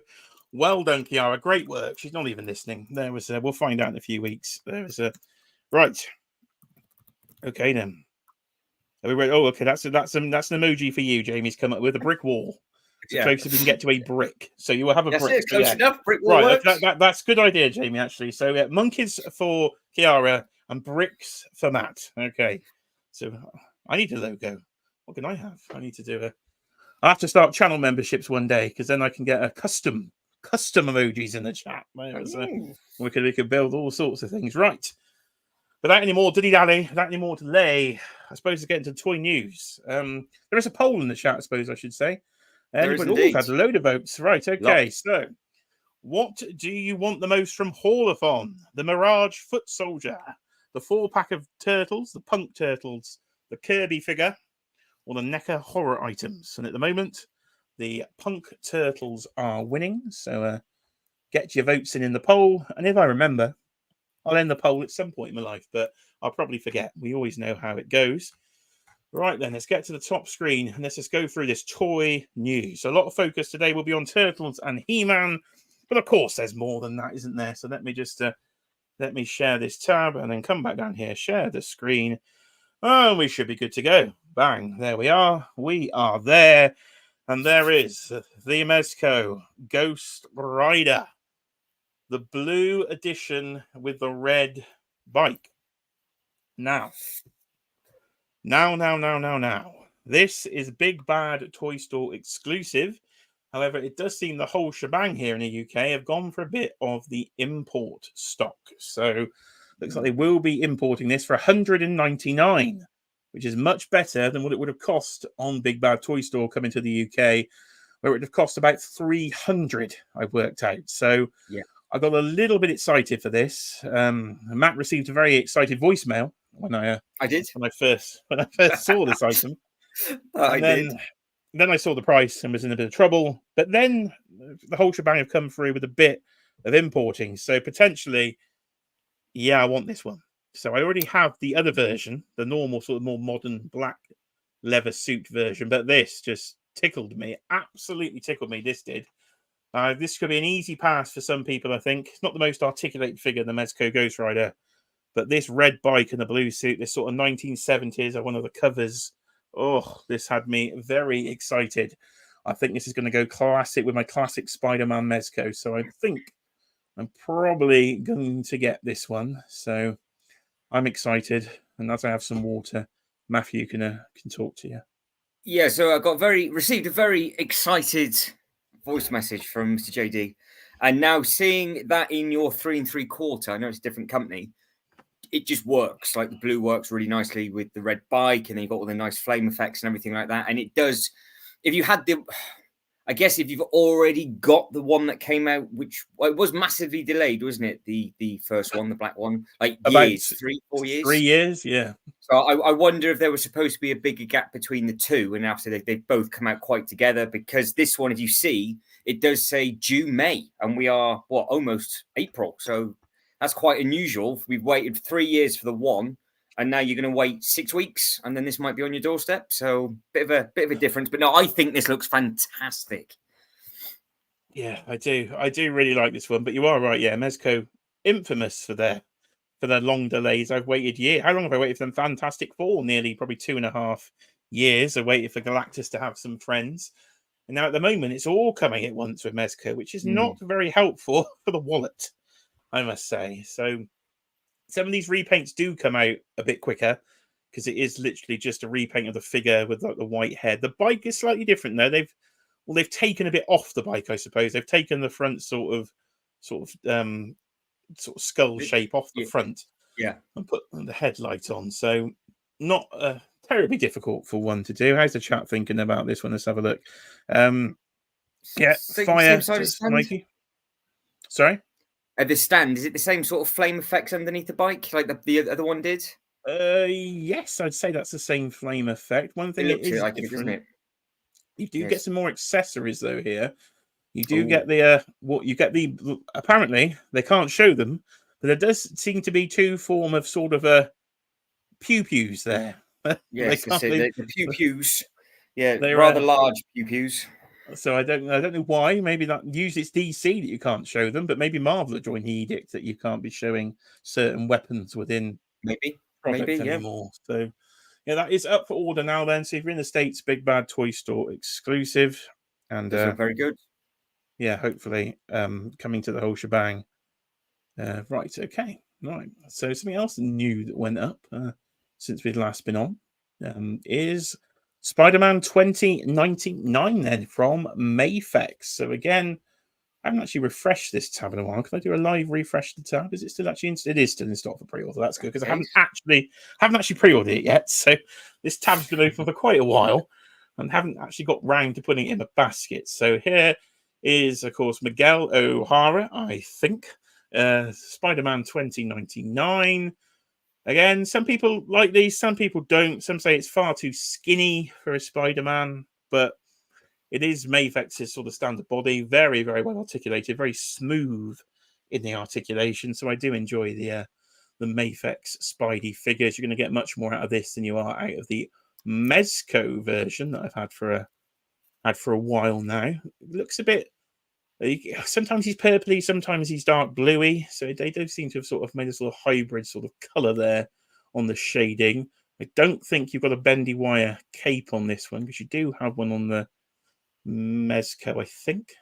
Well done, Kiara. Great work. She's not even listening. There was. We'll find out in a few weeks. There was right. Okay then. Oh, okay. That's an emoji for you, Jamie's come up with a brick wall. It's close as we can get to a brick. So you will have a brick. Close enough. Brick wall right. That's a good idea, Jamie. Actually, so monkeys for Kiara and bricks for Matt. Okay. So I need a logo. What can I have? I need to do I have to start channel memberships one day because then I can get a custom emojis in the chat. We could build all sorts of things. Right. Without any more dilly-dally, without any more delay, I suppose to get into toy news. There is a poll in the chat, I suppose I should say. Anybody? Oh, we've had a load of votes. Right, okay. So, what do you want the most from Haulathon? The Mirage Foot Soldier, the 4-pack of turtles, the Punk Turtles, the Kirby figure, or the NECA horror items? And at the moment, the Punk Turtles are winning. So, get your votes in the poll. And if I remember, I'll end the poll at some point in my life, but I'll probably forget. We always know how it goes. Right then, let's get to the top screen and let's just go through this toy news. So a lot of focus today will be on Turtles and He-Man, but of course there's more than that, isn't there? So let me just let me share this tab and then come back down here, share the screen. Oh, we should be good to go. Bang, there we are. We are there. And there is the Mezco Ghost Rider, the blue edition with the red bike. Now. This is Big Bad Toy Store exclusive. However, it does seem the whole shebang here in the UK have gone for a bit of the import stock. So looks like they will be importing this for $199, which is much better than what it would have cost on Big Bad Toy Store coming to the UK, where it would have cost about $300, I worked out. So yeah, I got a little bit excited for this. Matt received a very excited voicemail when I first saw this item. Then I saw the price and was in a bit of trouble. But then the whole shebang have come through with a bit of importing. So potentially, yeah, I want this one. So I already have the other version, the normal sort of more modern black leather suit version. But this just tickled me, absolutely tickled me. This did. This could be an easy pass for some people, I think. It's not the most articulated figure, the Mezco Ghost Rider. But this red bike and the blue suit, this sort of 1970s, one of the covers. Oh, this had me very excited. I think this is going to go classic with my classic Spider-Man Mezco. So I think I'm probably going to get this one. So I'm excited. And as I have some water, Matthew can talk to you. Yeah, so I received a very excited voice message from Mr. JD. And now seeing that in your 3 3/4, I know it's a different company, it just works. Like the blue works really nicely with the red bike, and then you've got all the nice flame effects and everything like that. And it does, if you had I guess if you've already got the one that came out, which it was massively delayed, wasn't it? The first one, the black one, like about years, 3-4 years. 3 years, yeah. So I wonder if there was supposed to be a bigger gap between the two, and after they both come out quite together, because this one, if you see, it does say due May, and we are almost April. So that's quite unusual. We've waited 3 years for the one, and now you're going to wait 6 weeks, and then this might be on your doorstep. So bit of a difference. But no, I think this looks fantastic. Yeah, I do. I do really like this one. But you are right. Yeah, Mezco, infamous for their long delays. I've waited years. How long have I waited for them? Fantastic Four? Nearly probably 2.5 years. I waited for Galactus to have some friends. And now at the moment, it's all coming at once with Mezco, which is not very helpful for the wallet, I must say. So some of these repaints do come out a bit quicker because it is literally just a repaint of the figure with like the white head. The bike is slightly different though. They've taken a bit off the bike, I suppose. They've taken the front sort of skull shape off the front, and put the headlight on. So not terribly difficult for one to do. How's the chat thinking about this one? Let's have a look. Fire, Mikey. Sorry. The stand, is it the same sort of flame effects underneath the bike like the other one did? Yes, I'd say that's the same flame effect. One thing it is like different. It, you do get some more accessories though here. You do get the apparently they can't show them, but there does seem to be two form of sort of pew-pews there. Yes, the pew-pews. Yeah, they're rather large pew-pews. So I don't know why. Maybe that usually it's DC that you can't show them, but maybe Marvel are joined the edict that you can't be showing certain weapons within product anymore. So yeah, that is up for order now then. So if you're in the States, Big Bad Toy Store exclusive. And very good. Yeah, hopefully coming to the whole shebang. Right, okay. Right. So something else new that went up since we'd last been on is Spider-Man 2099 then from Mayfex. So again, I haven't actually refreshed this tab in a while. Can I do a live refresh the tab? Is it still actually it is still in stock for pre-order. That's good because I haven't actually pre-ordered it yet. So this tab's been open for quite a while. and haven't actually got round to putting it in a basket. So here is, of course, Miguel O'Hara, I think, Spider-Man 2099. Again, some people like these, some people don't. Some say it's far too skinny for a Spider-Man, but it is Mafex's sort of standard body, very, very well articulated, very smooth in the articulation. So I do enjoy the Mafex Spidey figures. You're going to get much more out of this than you are out of the Mezco version that I've had for a while now. It looks a bit. Sometimes he's purpley, sometimes he's dark bluey. So they do seem to have sort of made a sort of hybrid sort of color there on the shading. I don't think you've got a bendy wire cape on this one, because you do have one on the Mezco, I think.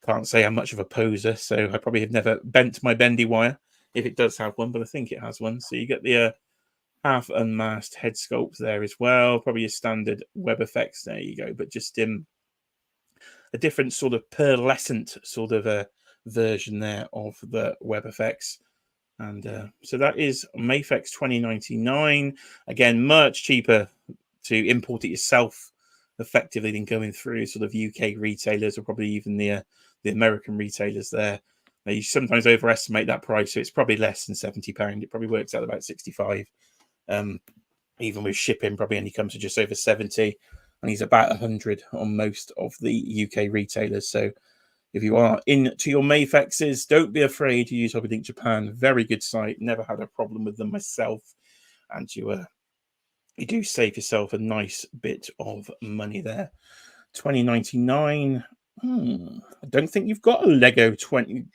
Can't say I'm much of a poser, so I probably have never bent my bendy wire if it does have one, but I think it has one. So you get the half unmasked head sculpt there as well. Probably a standard web effects. There you go, but just a different sort of pearlescent sort of a version there of the web effects. And so that is Mafex 2099. Again, much cheaper to import it yourself effectively than going through sort of UK retailers, or probably even the American retailers there. You sometimes overestimate that price, so it's probably less than £70. It probably works out about 65. Even with shipping, probably only comes to just over 70, and he's about 100 on most of the UK retailers. So if you are into your Mafexes, don't be afraid to use Hobbydink Japan. Very good site. Never had a problem with them myself, and you do save yourself a nice bit of money there. 2099. I don't think you've got a Lego 20.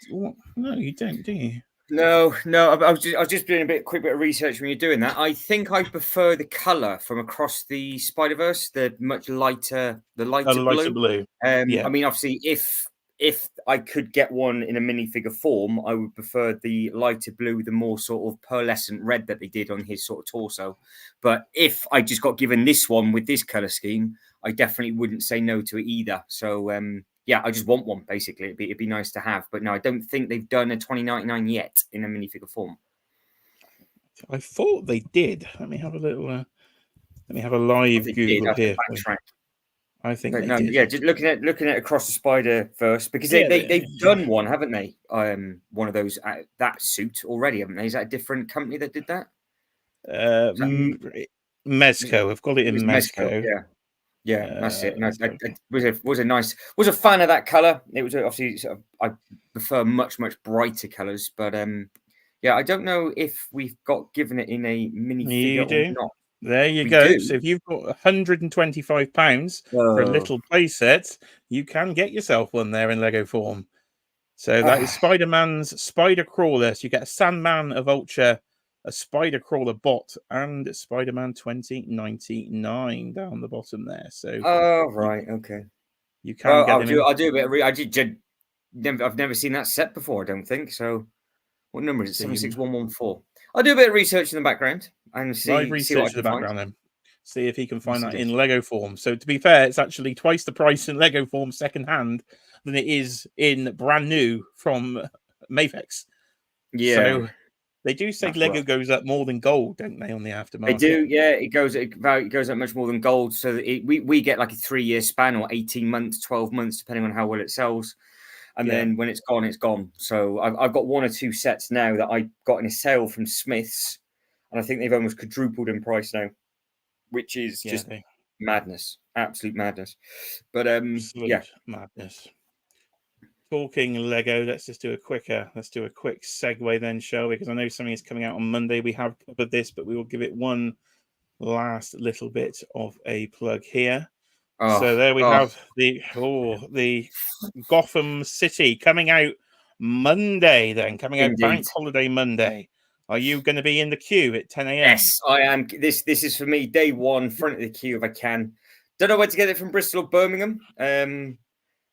No, you don't, do you? No. I was just doing a quick bit of research when you're doing that. I think I prefer the color from Across the Spider-Verse, the much lighter, lighter blue. Yeah. I mean, obviously, if I could get one in a minifigure form, I would prefer the lighter blue, the more sort of pearlescent red that they did on his sort of torso. But if I just got given this one with this color scheme, I definitely wouldn't say no to it either. So yeah, I just want one, basically. It'd be nice to have. But no, I don't think they've done a 2099 yet in a minifigure form. I thought they did. Let me have a little. Let me have a live Google here. I think they did. Yeah, just looking at Across the Spider-Verse, because they've done one, haven't they? One of those that suit already, haven't they? Is that a different company that did that? Mezco. I've got it in Mezco. Yeah, that's it. And I was a fan of that color. It was obviously I prefer much brighter colors, but yeah, I don't know if we've got given it in a minifigure or not. There you go. So if you've got £125 for a little playset, you can get yourself one there in Lego form. So that is Spider-Man's Spider Crawler. So you get a Sandman, a Vulture, a Spider Crawler bot, and Spider-Man 2099 down the bottom there. So right, okay. You can get him. I'll do a bit of I've never seen that set before, I don't think. So what number is it? 76114. I'll do a bit of research in the background and see what I can find. Then. See if he can find that in Lego form. So to be fair, it's actually twice the price in Lego form second hand than it is in brand new from Mafex. Yeah. So they do say Lego goes up more than gold, don't they, on the aftermarket? They do, yeah. It goes up much more than gold. So we get like a 3-year span, or 18 months, 12 months, depending on how well it sells. And then when it's gone, it's gone. So I've got 1 or 2 sets now that I got in a sale from Smith's, and I think they've almost quadrupled in price now, which is just madness, absolute madness. But madness. Talking Lego, let's do a quick segue then, shall we? Because I know something is coming out on Monday. We have covered this, but we will give it one last little bit of a plug here. So there we have the Gotham City coming out Monday. Then coming out Bank Holiday Monday. Are you going to be in the queue at 10 a.m? Yes, I am. This is for me, day one, front of the queue if I can. Don't know where to get it from, Bristol or Birmingham.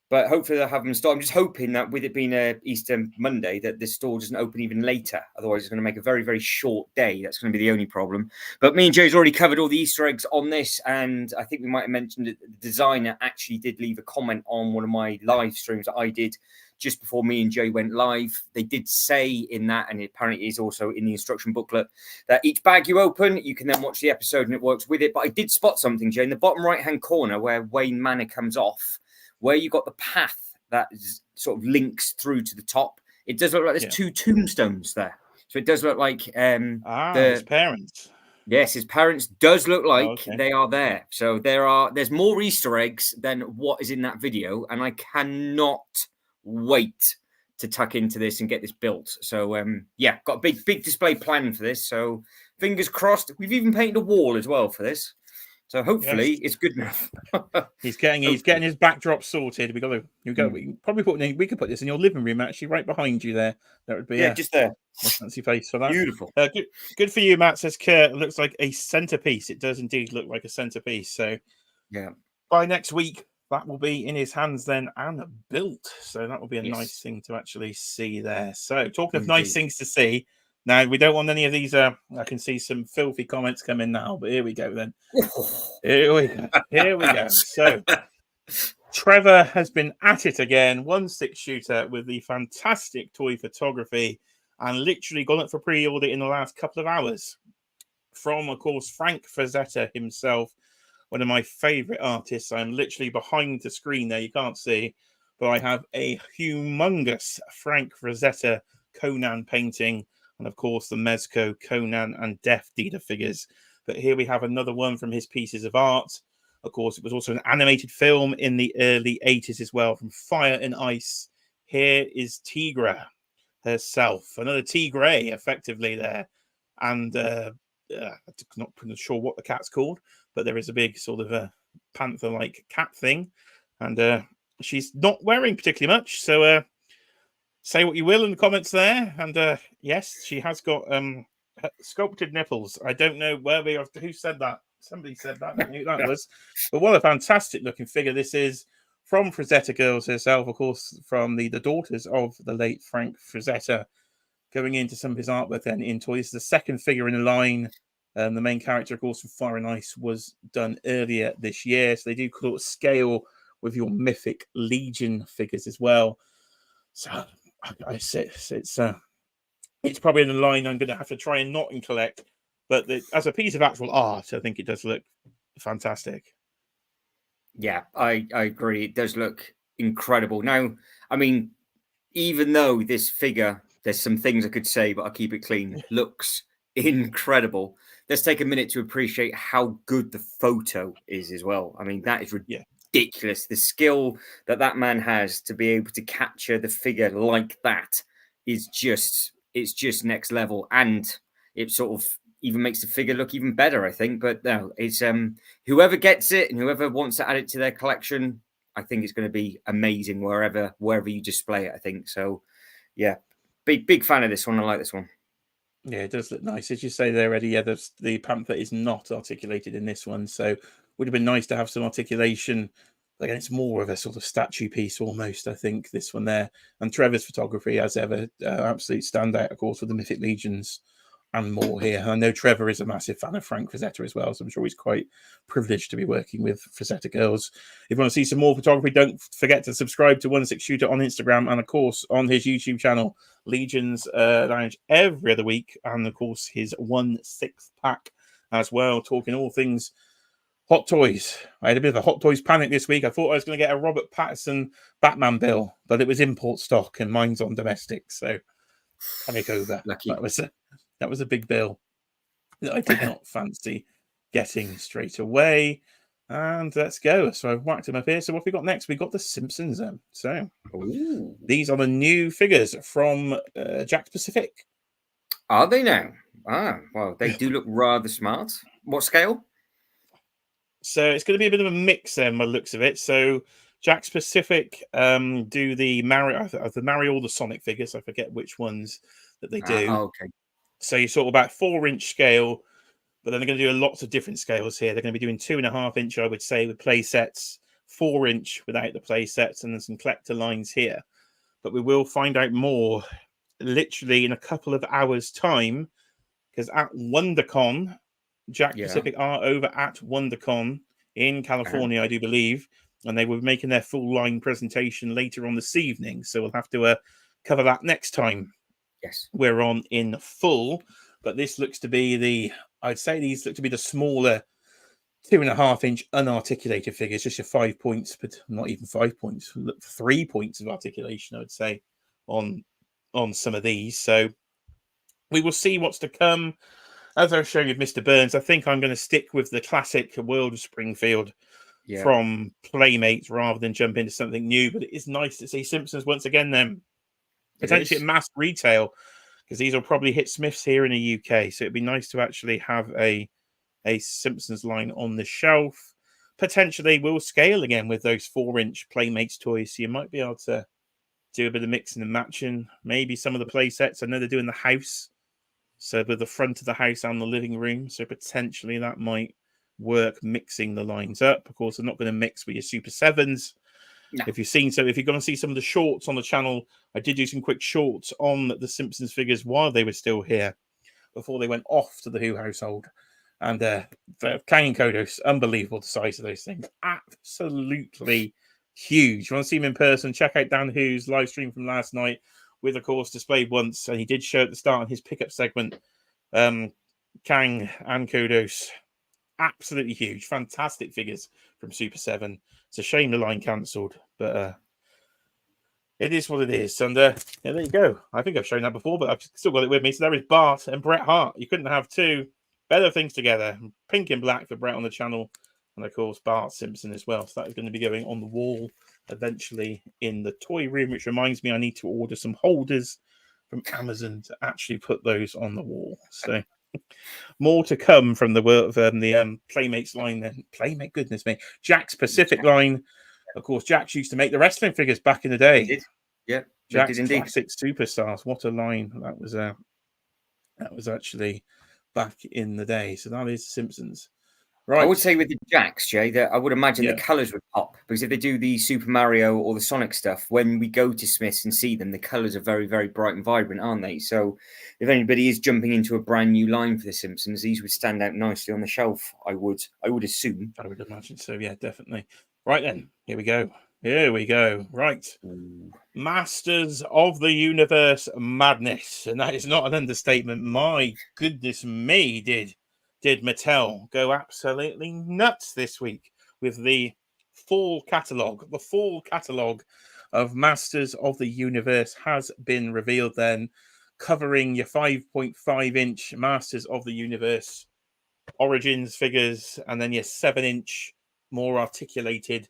But hopefully they'll have them in store. I'm just hoping that with it being a Easter Monday, that this store doesn't open even later. Otherwise, it's going to make a very, very short day. That's going to be the only problem. But me and Joe's already covered all the Easter eggs on this, and I think we might have mentioned that the designer actually did leave a comment on one of my live streams that I did just before me and Jay went live. They did say in that, and it apparently is also in the instruction booklet, that each bag you open, you can then watch the episode and it works with it. But I did spot something, Jay, in the bottom right-hand corner where Wayne Manor comes off, where you got the path that sort of links through to the top. It does look like there's two tombstones there. So it does look like his parents. Yes, his parents does look like they are there. So there's more Easter eggs than what is in that video, and I cannot wait to tuck into this and get this built. So got a big display planned for this. So fingers crossed. We've even painted a wall as well for this. So hopefully it's good enough. He's getting his backdrop sorted. We could put this in your living room, actually, right behind you there. That would be just there. A fancy face for that. Beautiful. Good for you, Matt. Says Kurt. It looks like a centerpiece. It does indeed look like a centerpiece. So by next week, that will be in his hands then and built. So that will be a nice thing to actually see there. So talking of nice things to see. Now, we don't want any of these. I can see some filthy comments come in now, but here we go then. Here we go. So, Trevor has been at it again. 1/6 shooter with the fantastic toy photography and literally gone up for pre-order in the last couple of hours. From, of course, Frank Frazetta himself, one of my favourite artists. I'm literally behind the screen there. You can't see, but I have a humongous Frank Frazetta Conan painting. And of course, the Mezco, Conan, and Def Dealer figures. But here we have another one from his pieces of art. Of course, it was also an animated film in the early 80s as well, from Fire and Ice. Here is Tigra herself, another Tigray, effectively there. And I'm not sure what the cat's called, but there is a big sort of a panther-like cat thing. And she's not wearing particularly much, so... say what you will in the comments there. And yes, she has got sculpted nipples. I don't know who said that. Somebody said that. I knew that was. But what a fantastic looking figure this is from Frazetta Girls herself, of course, from the daughters of the late Frank Frazetta, going into some of his artwork then in toys. The second figure in the line. The main character, of course, from Fire and Ice was done earlier this year. So they do sort of scale with your Mythic Legion figures as well. So it's probably in the line I'm going to have to try and not collect, but as a piece of actual art, I think it does look fantastic. Yeah, I agree. It does look incredible. Now, I mean, even though this figure, there's some things I could say, but I'll keep it clean, looks incredible. Let's take a minute to appreciate how good the photo is as well. I mean, that is ridiculous. The skill that man has to be able to capture the figure like that is just next level, and it sort of even makes the figure look even better, I think. But no, it's whoever gets it and whoever wants to add it to their collection, I think it's going to be amazing wherever you display it, I think. So yeah, big fan of this one. I like this one. Yeah, it does look nice. As you say there, Eddie, the panther is not articulated in this one, so would have been nice to have some articulation. Again, it's more of a sort of statue piece almost, I think, this one there. And Trevor's photography, as ever, absolute standout, of course, with the Mythic Legions and more here. I know Trevor is a massive fan of Frank Frazetta as well, so I'm sure he's quite privileged to be working with Frazetta Girls. If you want to see some more photography, don't forget to subscribe to 1/6 Shooter on Instagram and, of course, on his YouTube channel, Legions Lounge, every other week. And, of course, his 1/6 pack as well, talking all things Hot Toys. I had a bit of a Hot Toys panic this week. I thought I was going to get a Robert Pattinson Batman bill, but it was import stock and mine's on domestic, so panic over. Lucky. That was a big bill that I did not fancy getting straight away. And let's go. So I've whacked him up here. So what have we got next? We got the Simpsons then. So these are the new figures from Jack's Pacific. Are they now? Ah, well, they do look rather smart. What scale? So it's going to be a bit of a mix then, by the looks of it. So Jack's Pacific do the Mario, the Sonic figures. I forget which ones that they do. Okay. So you're sort of about 4-inch scale, but then they're going to do lots of different scales here. They're going to be doing 2.5-inch, I would say, with play sets, 4-inch without the play sets, and there's some collector lines here. But we will find out more literally in a couple of hours' time, because at WonderCon, Jack Pacific are over at WonderCon in California, I do believe, and they were making their full line presentation later on this evening. So we'll have to cover that next time. Yes, we're on in full. But this looks to be I'd say these look to be the smaller 2.5-inch unarticulated figures, just your 5 points, but not even 5 points, 3 points of articulation, I would say, on some of these. So we will see what's to come. As I was showing with Mr. Burns, I think I'm going to stick with the classic World of Springfield from Playmates rather than jump into something new. But it is nice to see Simpsons once again then potentially at mass retail, because these will probably hit Smiths here in the UK. So it'd be nice to actually have a Simpsons line on the shelf. Potentially we'll scale again with those 4-inch Playmates toys. So you might be able to do a bit of mixing and matching. Maybe some of the play sets. I know they're doing the house. So with the front of the house and the living room. So potentially that might work, mixing the lines up. Of course, I'm not going to mix with your Super 7s. No. If you're going to see some of the shorts on the channel, I did do some quick shorts on the Simpsons figures while they were still here, before they went off to the Who household. And Kang and Kodos, unbelievable the size of those things. Absolutely huge. You want to see him in person, check out Dan Who's live stream from last night, with, of course, displayed once. And he did show at the start of his pickup segment, Kang and Kodos. Absolutely huge. Fantastic figures from Super 7. It's a shame the line cancelled, but it is what it is. And there you go. I think I've shown that before, but I've still got it with me. So there is Bart and Bret Hart. You couldn't have two better things together. Pink and black for Bret on the channel, and of course Bart Simpson as well. So that is going to be going on the wall eventually in the toy room, which reminds me I need to order some holders from Amazon to actually put those on the wall. So more to come from the world of the Playmates line. Then Playmate, goodness me, Jack's Pacific line. Of course, Jack's used to make the wrestling figures back in the day. He did. Yeah, Jack's Classic Superstars. What a line that was! That was actually back in the day. So that is Simpsons. Right. I would say with the Jacks, Jay, that I would imagine the colours would pop, because if they do the Super Mario or the Sonic stuff, when we go to Smiths and see them, the colours are very, very bright and vibrant, aren't they? So if anybody is jumping into a brand new line for the Simpsons, these would stand out nicely on the shelf. I would assume. I would imagine so. Yeah, definitely. Right then, here we go. Right. Ooh. Masters of the Universe madness, and that is not an understatement. My goodness me, did Mattel go absolutely nuts this week with the full catalogue. The full catalogue of Masters of the Universe has been revealed then, covering your 5.5-inch Masters of the Universe Origins figures, and then your 7-inch more articulated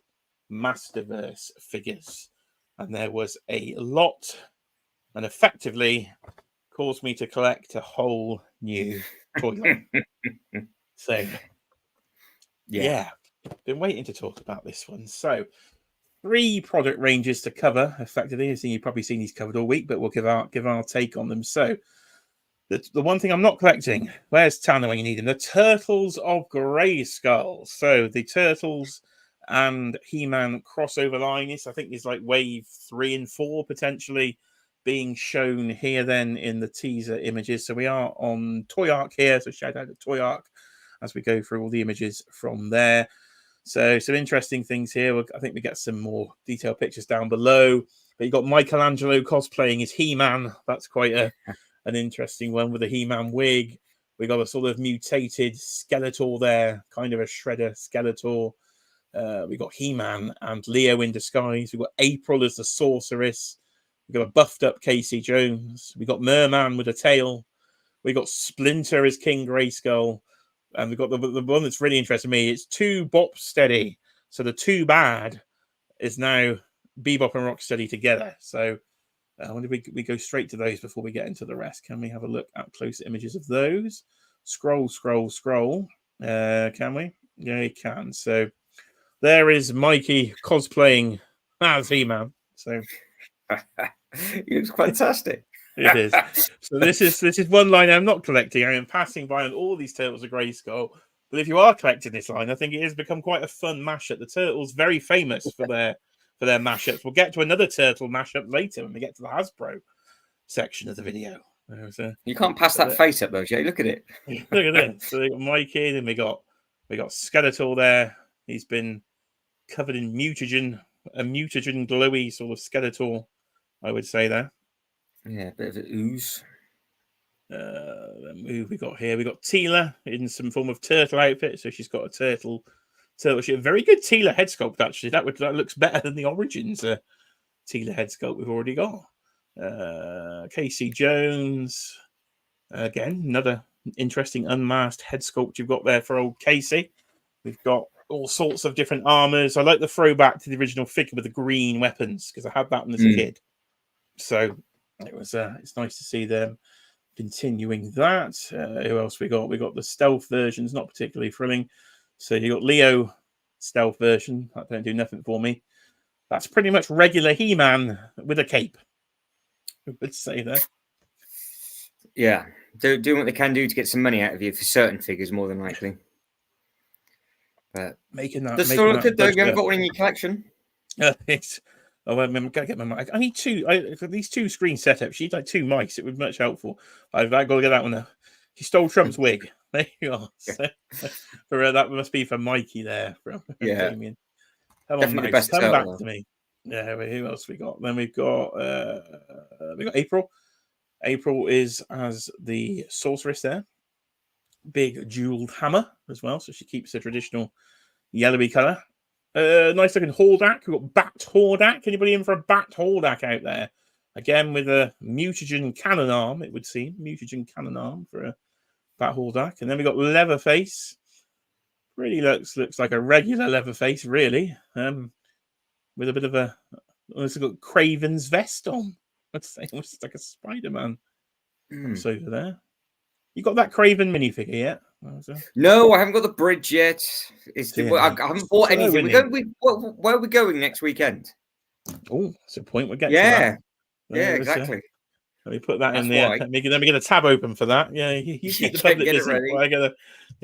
Masterverse figures. And there was a lot, and effectively caused me to collect a whole new toy line. So yeah, been waiting to talk about this one. So 3 product ranges to cover effectively. I think you've probably seen these covered all week, but we'll give our take on them. So the one thing I'm not collecting, where's Tanner when you need him? The Turtles of Grayskull. So the Turtles and He-Man crossover line is, I think, is like wave 3 and 4 potentially being shown here then in the teaser images. So we are on Toy Arc here, so shout out to Toy Arc as we go through all the images from there. So some interesting things here. I think we get some more detailed pictures down below. But you've got Michelangelo cosplaying as He-Man. That's quite an interesting one with a He-Man wig. We got a sort of mutated Skeletor there, kind of a Shredder Skeletor. We got He-Man and Leo in disguise. We've got April as the sorceress. We've got a buffed up Casey Jones. We got Merman with a tail. We got Splinter as King Grayskull. And we've got the one that's really interesting me. It's 2 Bop Steady. So the 2 bad is now Bebop and Rocksteady together. So I wonder if we go straight to those before we get into the rest. Can we have a look at closer images of those? Scroll. Can we? Yeah, you can. So there is Mikey cosplaying as He-Man. So he looks fantastic. It is. So this is one line I'm not collecting. I am passing by on all these Turtles of Grayskull. But if you are collecting this line, I think it has become quite a fun mashup. The Turtles very famous for their mashups. We'll get to another Turtle mashup later when we get to the Hasbro section of the video. You can't pass that face up though, Jay. Look at it. Look at this. So we got Mikey, and we got Skeletor there. He's been covered in mutagen, a mutagen glowy sort of Skeletor, I would say there. Yeah, a bit of an ooze. Who we got here? We got Teela in some form of turtle outfit, so she's got a turtle shape. Very good Teela head sculpt actually. That looks better than the Origins Teela head sculpt we've already got. Casey Jones, again another interesting unmasked head sculpt you've got there for old Casey. We've got all sorts of different armors. I like the throwback to the original figure with the green weapons because I had that one as a kid. So it was it's nice to see them continuing that. Who else we got? We got the stealth versions, not particularly thrilling. So you got Leo stealth version. That don't do nothing for me. That's pretty much regular He-Man with a cape. I would say that. Yeah, doing what they can do to get some money out of you for certain figures, more than likely. But making that. Does still look good though. You haven't got one in your collection. I'm gotta get my mic. I need two. These two screen setups. You need like two mics. It would be much helpful. I've got to get that one. He stole Trump's wig. There you are. So, that must be for Mikey there. From Damien. Come on, Mike. Come back to me. Yeah. Who else we got? Then we've got April. April is as the sorceress there. Big jeweled hammer as well, so she keeps the traditional yellowy color. Nice looking Hordak. We've got Bat Hordak. Anybody in for a Bat Hordak out there? Again with a mutagen cannon arm, it would seem. Mutagen cannon arm for a Bat Hordak. And then we got Leatherface. Really looks like a regular Leatherface, really. With a bit of a it's got Craven's vest on. I'd say it's like a Spider-Man. So over there. You got that Craven minifigure yet? No, I haven't got the bridge yet. I haven't bought anything. Where are we going next weekend? Oh, that's a point. We'll get to that. Yeah, exactly. Let me put that in there. Let me get a tab open for that. Yeah, you keep the public busy. I get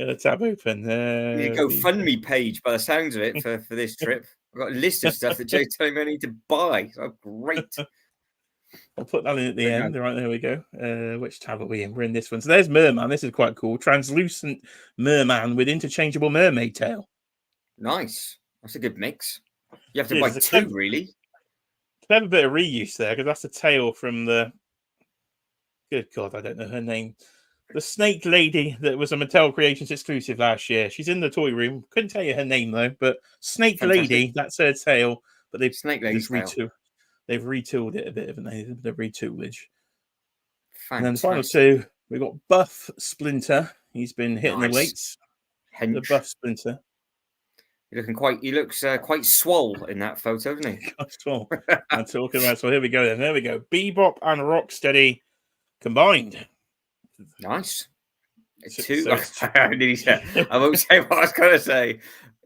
a tab open. You go GoFundMe page by the sounds of it for this trip. I've got a list of stuff that Jay's telling me I need to buy. Oh, great. I'll put that in at the end. Right, there we go. Which tab are we in? We're in this one. So there's Merman. This is quite cool. Translucent Merman with interchangeable mermaid tail. Nice. That's a good mix. You have to buy two, really. Clever bit of reuse there, because that's the tail from the... Good God, I don't know her name. The snake lady that was a Mattel Creations exclusive last year. She's in the toy room. Couldn't tell you her name, though. But Snake Lady, that's her tail. But they've Snake Lady's tail. They've retooled it a bit, haven't they? The retoolage. Fantastic. And then the final two, we've got Buff Splinter. He's been hitting the weights. The Buff Splinter. He looks quite swole in that photo, doesn't he? Swole. I'm talking about. So here we go then. There we go. Bebop and Rocksteady combined. Nice. I won't say what I was going to say.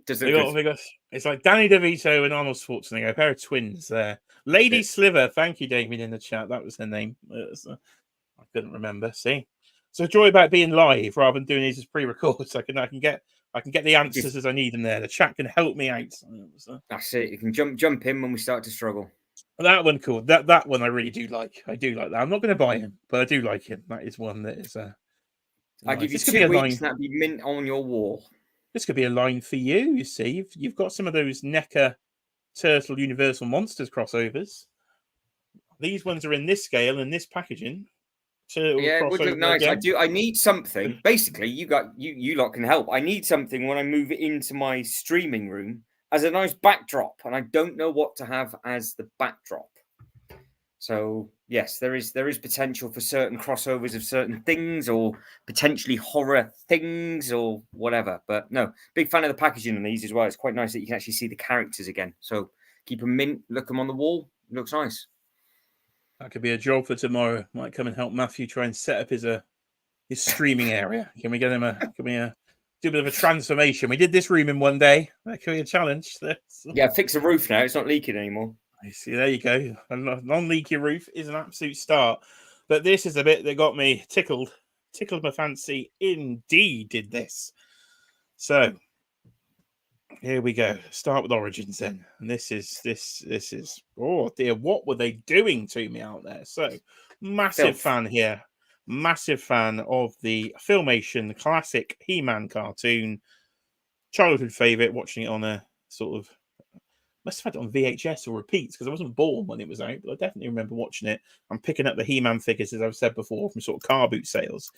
It's like Danny DeVito and Arnold Schwarzenegger, a pair of twins there. Lady Sliver, thank you, Damien, in the chat. That was her name. I couldn't remember. See, so joy about being live rather than doing these as pre-records. I can get the answers as I need them there. The chat can help me out. That's it. You can jump in when we start to struggle. That one, cool. That one I really do like. I do like that. I'm not going to buy him, but I do like him. That is one that is. I'll give you 2 weeks, and that'll be mint on your wall. This could be a line for you. You see, you've got some of those NECA Turtle Universal Monsters crossovers. These ones are in this scale and this packaging. Yeah, it would look nice. Again. I need something. Basically, you lot can help. I need something when I move it into my streaming room as a nice backdrop, and I don't know what to have as the backdrop. So yes, there is potential for certain crossovers of certain things, or potentially horror things, or whatever. But no, big fan of the packaging on these as well. It's quite nice that you can actually see the characters again. So keep them mint, look them on the wall. It looks nice. That could be a job for tomorrow. Might come and help Matthew try and set up his streaming area. Can we get him do a bit of a transformation? We did this room in one day. That could be a challenge. Yeah, fix the roof now. It's not leaking anymore. I see. There you go. A non-leaky roof is an absolute start. But this is a bit that got me tickled my fancy. Indeed, did this. So here we go. Start with Origins then. And this is oh dear, what were they doing to me out there? So massive fan here. Massive fan of the Filmation classic He-Man cartoon. Childhood favorite, watching it on a sort of, must have had it on VHS or repeats because I wasn't born when it was out, but I definitely remember watching it. I'm picking up the He-Man figures, as I've said before, from sort of car boot sales.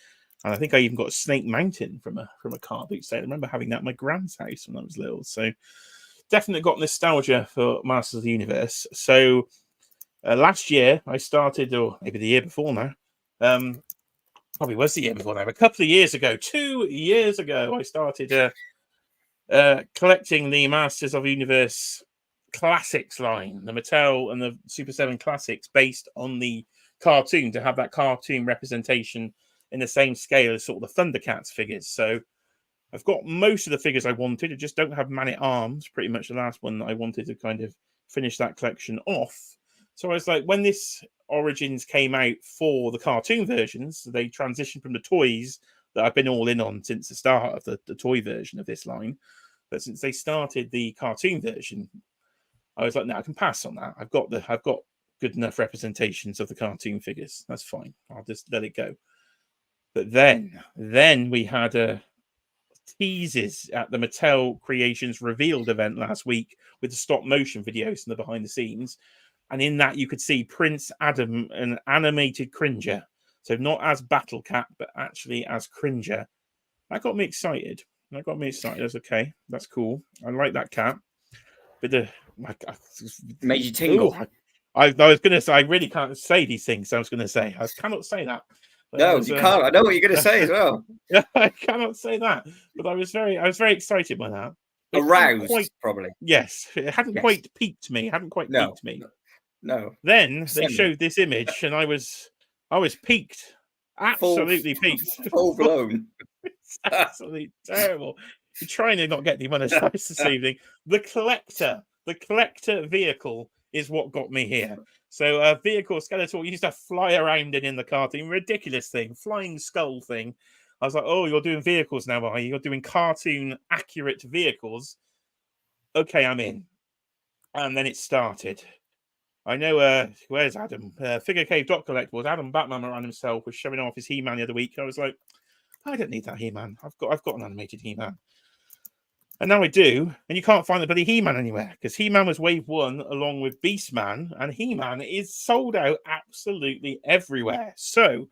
And I think I even got a Snake Mountain from a car boot sale. I remember having that at my grand's house when I was little. So definitely got nostalgia for Masters of the Universe. So last year I started, or maybe the year before now, probably was the year before now, but a couple of years ago, 2 years ago, I started collecting the Masters of the Universe Classics line, the Mattel and the Super 7 Classics, based on the cartoon, to have that cartoon representation in the same scale as sort of the Thundercats figures. So I've got most of the figures I wanted. I just don't have Man-at-Arms, pretty much the last one that I wanted to kind of finish that collection off. So I was like, when this Origins came out for the cartoon versions, they transitioned from the toys that I've been all in on since the start of the toy version of this line. But since they started the cartoon version, I was like, no, I can pass on that. I've got good enough representations of the cartoon figures. That's fine. I'll just let it go. But then we had teases at the Mattel Creations Revealed event last week with the stop motion videos and the behind the scenes. And in that, you could see Prince Adam, an animated Cringer. So not as Battle Cat, but actually as Cringer. That got me excited. I was okay. That's cool. I like that cat. But made you tingle. I was going to say, I really can't say these things. I cannot say that. No, you can't. I know what you're going to say as well. Yeah, I cannot say that. But I was very excited by that. Aroused, probably. Yes, it hadn't quite piqued me. No. Then they showed this image, and I was piqued. Absolutely piqued. Full blown. It's absolutely terrible. You're trying to not get demonetized this evening. The collector vehicle is what got me here. So a vehicle Skeletor used to fly around in the cartoon. Ridiculous thing. Flying skull thing. I was like, oh, you're doing vehicles now, are you? You're doing cartoon accurate vehicles. Okay, I'm in. And then it started. I know, where's Adam? Figure Cave Collectibles. Adam Batman around himself was showing off his He-Man the other week. I was like, I don't need that He-Man. I've got an animated He-Man. And now I do, and you can't find the bloody He-Man anywhere, because He-Man was wave 1 along with Beastman, and He-Man is sold out absolutely everywhere. So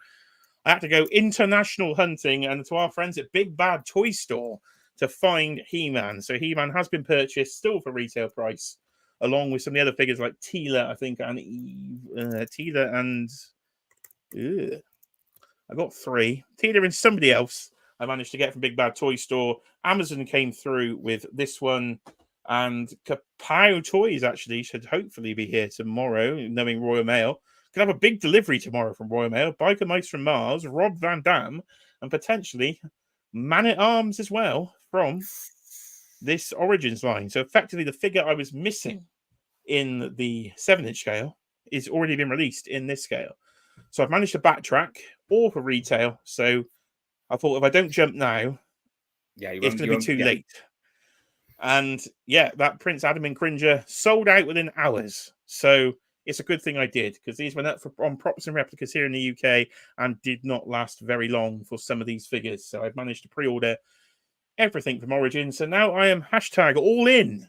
I had to go international hunting and to our friends at Big Bad Toy Store to find He-Man. So He-Man has been purchased, still for retail price, along with some of the other figures like Teela, I think, and Teela and... I got 3. Teela and somebody else I managed to get from Big Bad Toy Store. Amazon came through with this one, and Kapow Toys actually should hopefully be here tomorrow, knowing Royal Mail. Could have a big delivery tomorrow from Royal Mail. Biker Mice from Mars, Rob Van Dam, and potentially Man-at-Arms as well from this Origins line. So effectively, the figure I was missing in the 7-inch scale is already been released in this scale. So I've managed to backtrack, all for retail. So I thought if I don't jump now, it's going to be too late. And yeah, that Prince Adam and Cringer sold out within hours. So it's a good thing I did, because these went up on props and replicas here in the UK and did not last very long for some of these figures. So I've managed to pre-order everything from Origin. So now I am hashtag all in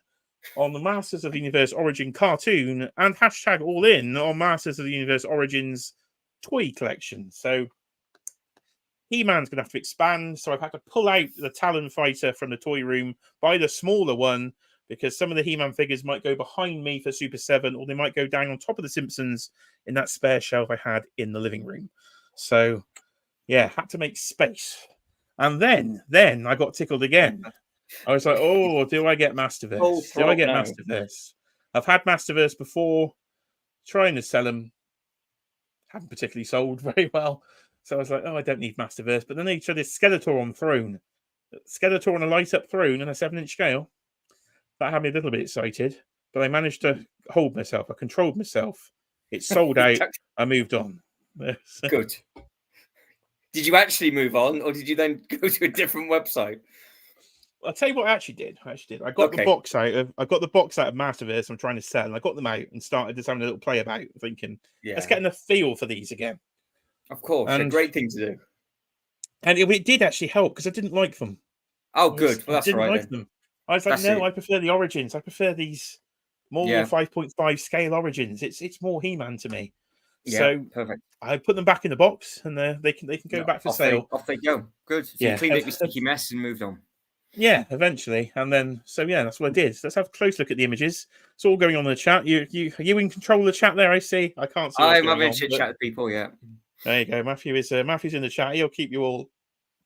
on the Masters of the Universe Origin cartoon and hashtag all in on Masters of the Universe Origins toy collection. So He-Man's going to have to expand, so I've had to pull out the Talon Fighter from the toy room, buy the smaller one, because some of the He-Man figures might go behind me for Super 7, or they might go down on top of the Simpsons in that spare shelf I had in the living room. So, yeah, had to make space. And then I got tickled again. I was like, oh, do I get Masterverse? Do I get Masterverse? I've had Masterverse before, trying to sell them. Haven't particularly sold very well. So I was like, oh, I don't need Masterverse. But then they showed this Skeletor on throne. Skeletor on a light-up throne on a 7-inch scale. That had me a little bit excited. But I managed to hold myself. I controlled myself. It sold out. I moved on. Good. Did you actually move on, or did you then go to a different website? I'll tell you what I actually did. I got the box out of Masterverse. I'm trying to sell, and I got them out and started just having a little play about, thinking, let's get a feel for these again. Of course, a great thing to do. And it did actually help because I didn't like them. Oh, good. Well, I didn't like them. I was like, no, I prefer the Origins. I prefer these more 5.5 scale Origins. It's more He-Man to me. Yeah, so perfect. I put them back in the box, and they can go back for sale. Off they go. Good. So you cleaned up your sticky mess and moved on. Yeah, eventually, and then that's what I did. So let's have a close look at the images. It's all going on in the chat. Are you in control of the chat there? I see. I can't see. I'm having a chit chat with people. Yeah. There you go. Matthew's in the chat. He'll keep you all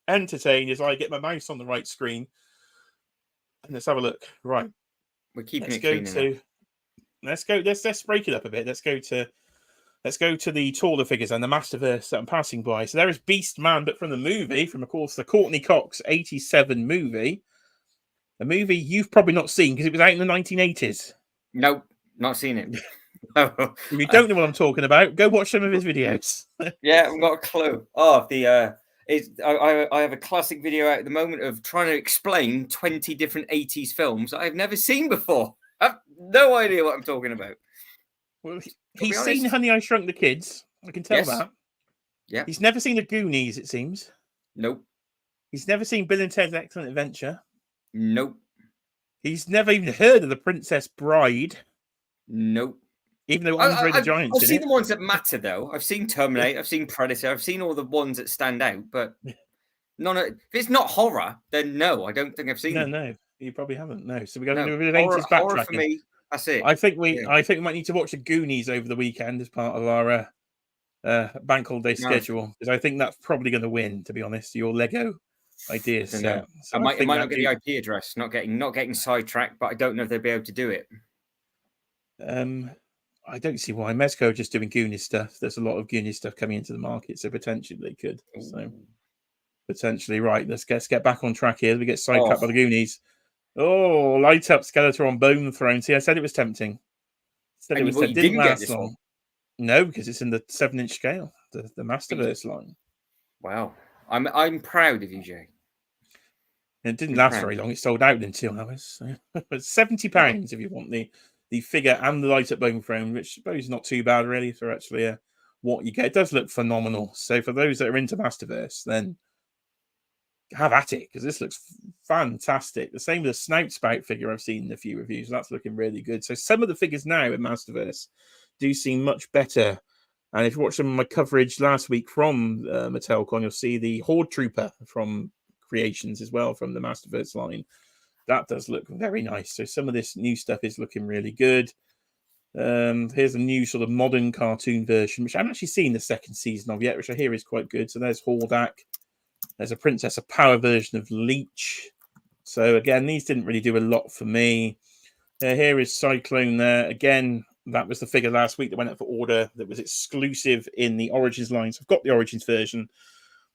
entertained as I get my mouse on the right screen. And let's have a look. Right, we're keeping it clean. Let's break it up a bit. Let's go to the taller figures and the Masterverse that I'm passing by. So there is Beast Man, but from the movie, from of course the Courtney Cox '87 movie, a movie you've probably not seen because it was out in the 1980s. Nope, not seen it. If you don't know what I'm talking about, go watch some of his videos. Yeah, I've got a clue. I have a classic video out at the moment of trying to explain 20 different 80s films that I've never seen before. I have no idea what I'm talking about. Well, he's seen Honey, I Shrunk the Kids. I can tell that. Yeah. He's never seen the Goonies, it seems. Nope. He's never seen Bill and Ted's Excellent Adventure. Nope. He's never even heard of The Princess Bride. Nope. Even though Andre the Giant's I've seen the ones that matter, though. I've seen Terminator, I've seen Predator, I've seen all the ones that stand out, but none of, if it's not horror, then no, I don't think I've seen it. No, you probably haven't. No. So we're going to do a bit of 80s backtracking. Horror for me, that's it. I think we might need to watch the Goonies over the weekend as part of our bank holiday schedule, because I think that's probably going to win, to be honest, your Lego ideas. So I might not get the IP address, not getting sidetracked, but I don't know if they'll be able to do it. I don't see why. Mezco are just doing Goonies stuff. There's a lot of Goonies stuff coming into the market, so potentially they could. So potentially, right. Let's get back on track here. We get sidetracked by the Goonies. Oh, light up Skeletor on Bone Throne. See, I said it was tempting. It didn't last long. No, because it's in the 7-inch scale, the Masterverse line. Wow, I'm proud of you, Jay. It didn't last very long. It sold out in 2 hours. So. £70 if you want the figure and the light up Bone Throne, which I suppose is not too bad really for actually what you get. It does look phenomenal. So for those that are into Masterverse, then have at it, because this looks fantastic. The same with the Snout Spout figure I've seen in a few reviews. That's looking really good. So some of the figures now in Masterverse do seem much better. And if you watch some of my coverage last week from MattelCon, you'll see the Horde Trooper from Creations as well from the Masterverse line. That does look very nice. So some of this new stuff is looking really good. Here's a new sort of modern cartoon version, which I haven't actually seen the second season of yet, which I hear is quite good. So there's Hordak. There's a Princess of Power version of Leech. So again, these didn't really do a lot for me. Here is Cyclone there. Again, that was the figure last week that went up for order that was exclusive in the Origins line. So I've got the Origins version.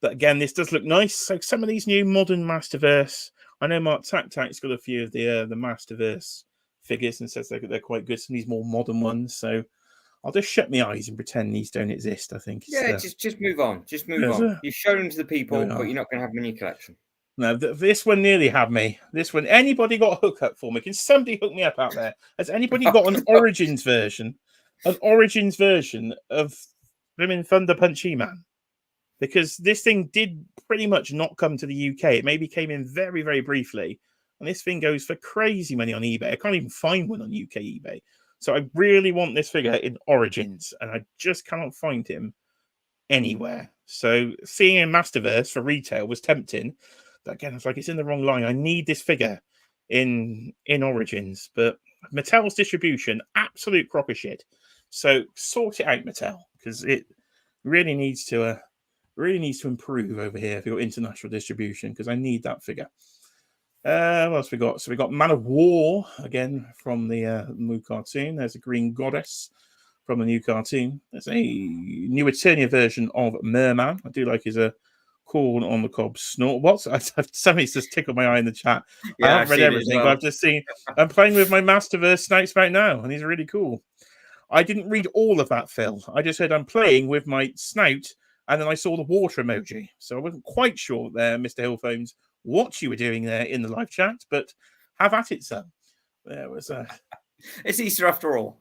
But again, this does look nice. So some of these new modern Masterverse, I know Mark Tactac's got a few of the Masterverse figures and says they're quite good. Some of these more modern ones. So I'll just shut my eyes and pretend these don't exist. I think. Just move on. Just move on. You've shown them to the people, but you're not going to have them in your collection. No, this one nearly had me. This one, anybody got a hookup for me? Can somebody hook me up out there? Has anybody got an Origins version? An Origins version of Blimmin' Thunder Punch He-Man? Because this thing did pretty much not come to the UK. It maybe came in very, very briefly. And this thing goes for crazy money on eBay. I can't even find one on UK eBay. So I really want this figure in Origins. And I just cannot find him anywhere. So seeing him in Masterverse for retail was tempting. But again, it's like it's in the wrong line. I need this figure in Origins. But Mattel's distribution, absolute crock of shit. So sort it out, Mattel. Because it really needs to... improve over here for your international distribution, because I need that figure. What else we got? So we got Man of War again from the new cartoon. There's a Green Goddess from the new cartoon. There's a new Eternia version of Merman. I do like his corn on the cob snort. What? Somebody's just tickled my eye in the chat. I haven't read everything, but I've just seen. I'm playing with my Masterverse Snout Spout now, and he's really cool. I didn't read all of that, Phil. I just said I'm playing with my snout. And then I saw the water emoji. So I wasn't quite sure there, Mr. Hillphones, what you were doing there in the live chat, but have at it, son. There was a. It's Easter after all.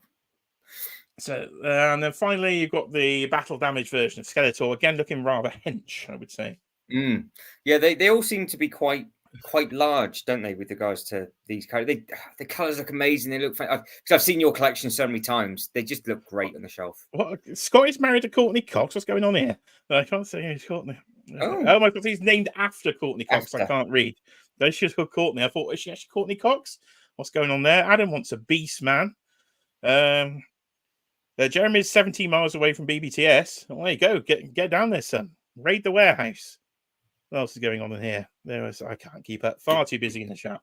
So, and then finally, you've got the battle damage version of Skeletor, again looking rather hench, I would say. Yeah, they all seem to be quite large, don't they, with regards to these characters? The colours look amazing. They look because I've seen your collection so many times. They just look great on the shelf. What? Scott is married to Courtney Cox. What's going on here? I can't say it's Courtney. Oh my God, he's named after Courtney Cox. I can't read. They should call Courtney. I thought, is she actually Courtney Cox? What's going on there? Adam wants a beast man. Jeremy's 17 miles away from BBTS. Oh, there you go. Get down there, son. Raid the warehouse. What else is going on in here? I can't keep up. Far too busy in the chat.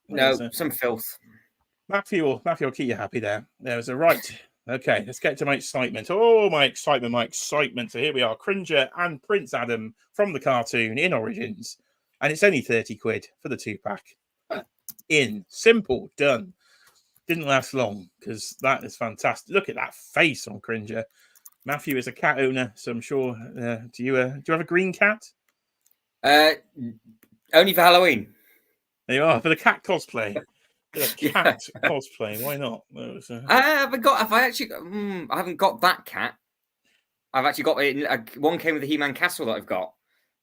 Some filth. Matthew will keep you happy there. There's a right. Okay, let's get to my excitement. Oh, my excitement. So here we are. Cringer and Prince Adam from the cartoon in Origins. And it's only 30 quid for the 2-pack. Simple, done. Didn't last long because that is fantastic. Look at that face on Cringer. Matthew is a cat owner, so I'm sure. Do you have a green cat? Only for Halloween. There you are for the cat cosplay. Cat cosplay. Why not? I haven't got that cat. I've actually got it. One came with the He-Man castle that I've got.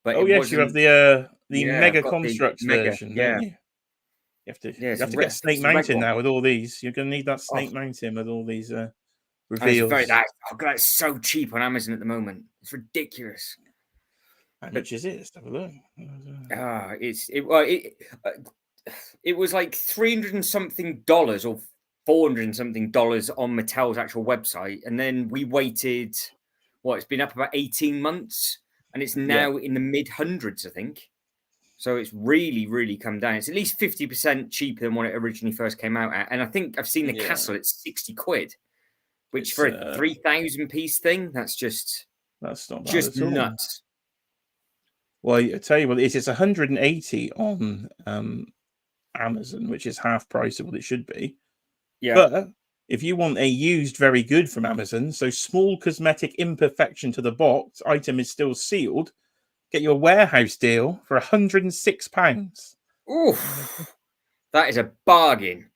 But yes, you have the Mega Constructs version. Yeah. You have to get Snake Mountain now with all these. You're going to need that Snake Mountain with all these reveals. That's so cheap on Amazon at the moment. It's ridiculous. How much is it? Let's have a look. It was like $300 and something or $400 and something on Mattel's actual website, and then we waited. It's been up about 18 months, and it's now in the mid hundreds, I think. So it's really, really come down. It's at least 50% cheaper than what it originally first came out at. And I think I've seen the castle, it's 60 quid, which for a 3,000 piece thing, that's not just nuts. Well, I tell you what, it is 180 on Amazon, which is half price of what it should be. Yeah. But if you want a used very good from Amazon, so small cosmetic imperfection to the box, item is still sealed, get your warehouse deal for £106. Oof. That is a bargain.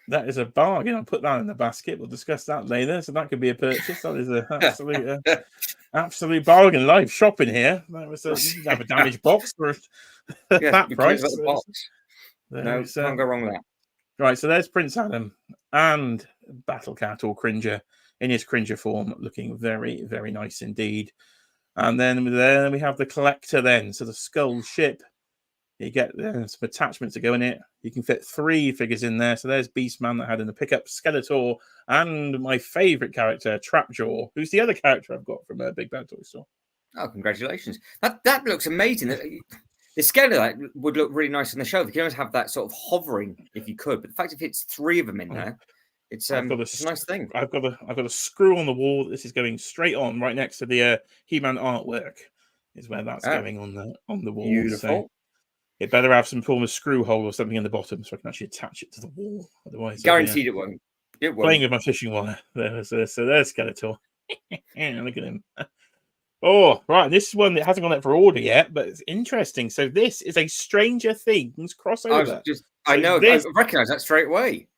That is a bargain. I'll put that in the basket. We'll discuss that later. So that could be a purchase. That is an absolute bargain. Live shopping here. That was you didn't have a damaged box for that price. No, can't go wrong with that. Right, so there's Prince Adam and Battle Cat or Cringer in his Cringer form, looking very, very nice indeed. And then there we have the collector then. So the skull ship. You get some attachments to go in it. You can fit 3 figures in there. So there's Beastman that had in the pickup, Skeletor, and my favourite character, Trapjaw, who's the other character I've got from Big Bad Toy Store. Oh, congratulations. That looks amazing. The scale of that would look really nice on the shelf. You can always have that sort of hovering if you could. But the fact if it's 3 of them in there, it's a nice thing. I've got a screw on the wall. This is going straight on right next to the He-Man artwork. Is where that's going on the wall. Beautiful. So it better have some form of screw hole or something in the bottom so I can actually attach it to the wall. Otherwise, guaranteed it won't. It won't. Playing with my fishing wire. So there's Skeletor. Look at him. Oh, right. This is one that hasn't gone out for order yet, but it's interesting. So this is a Stranger Things crossover. I recognize that straight away.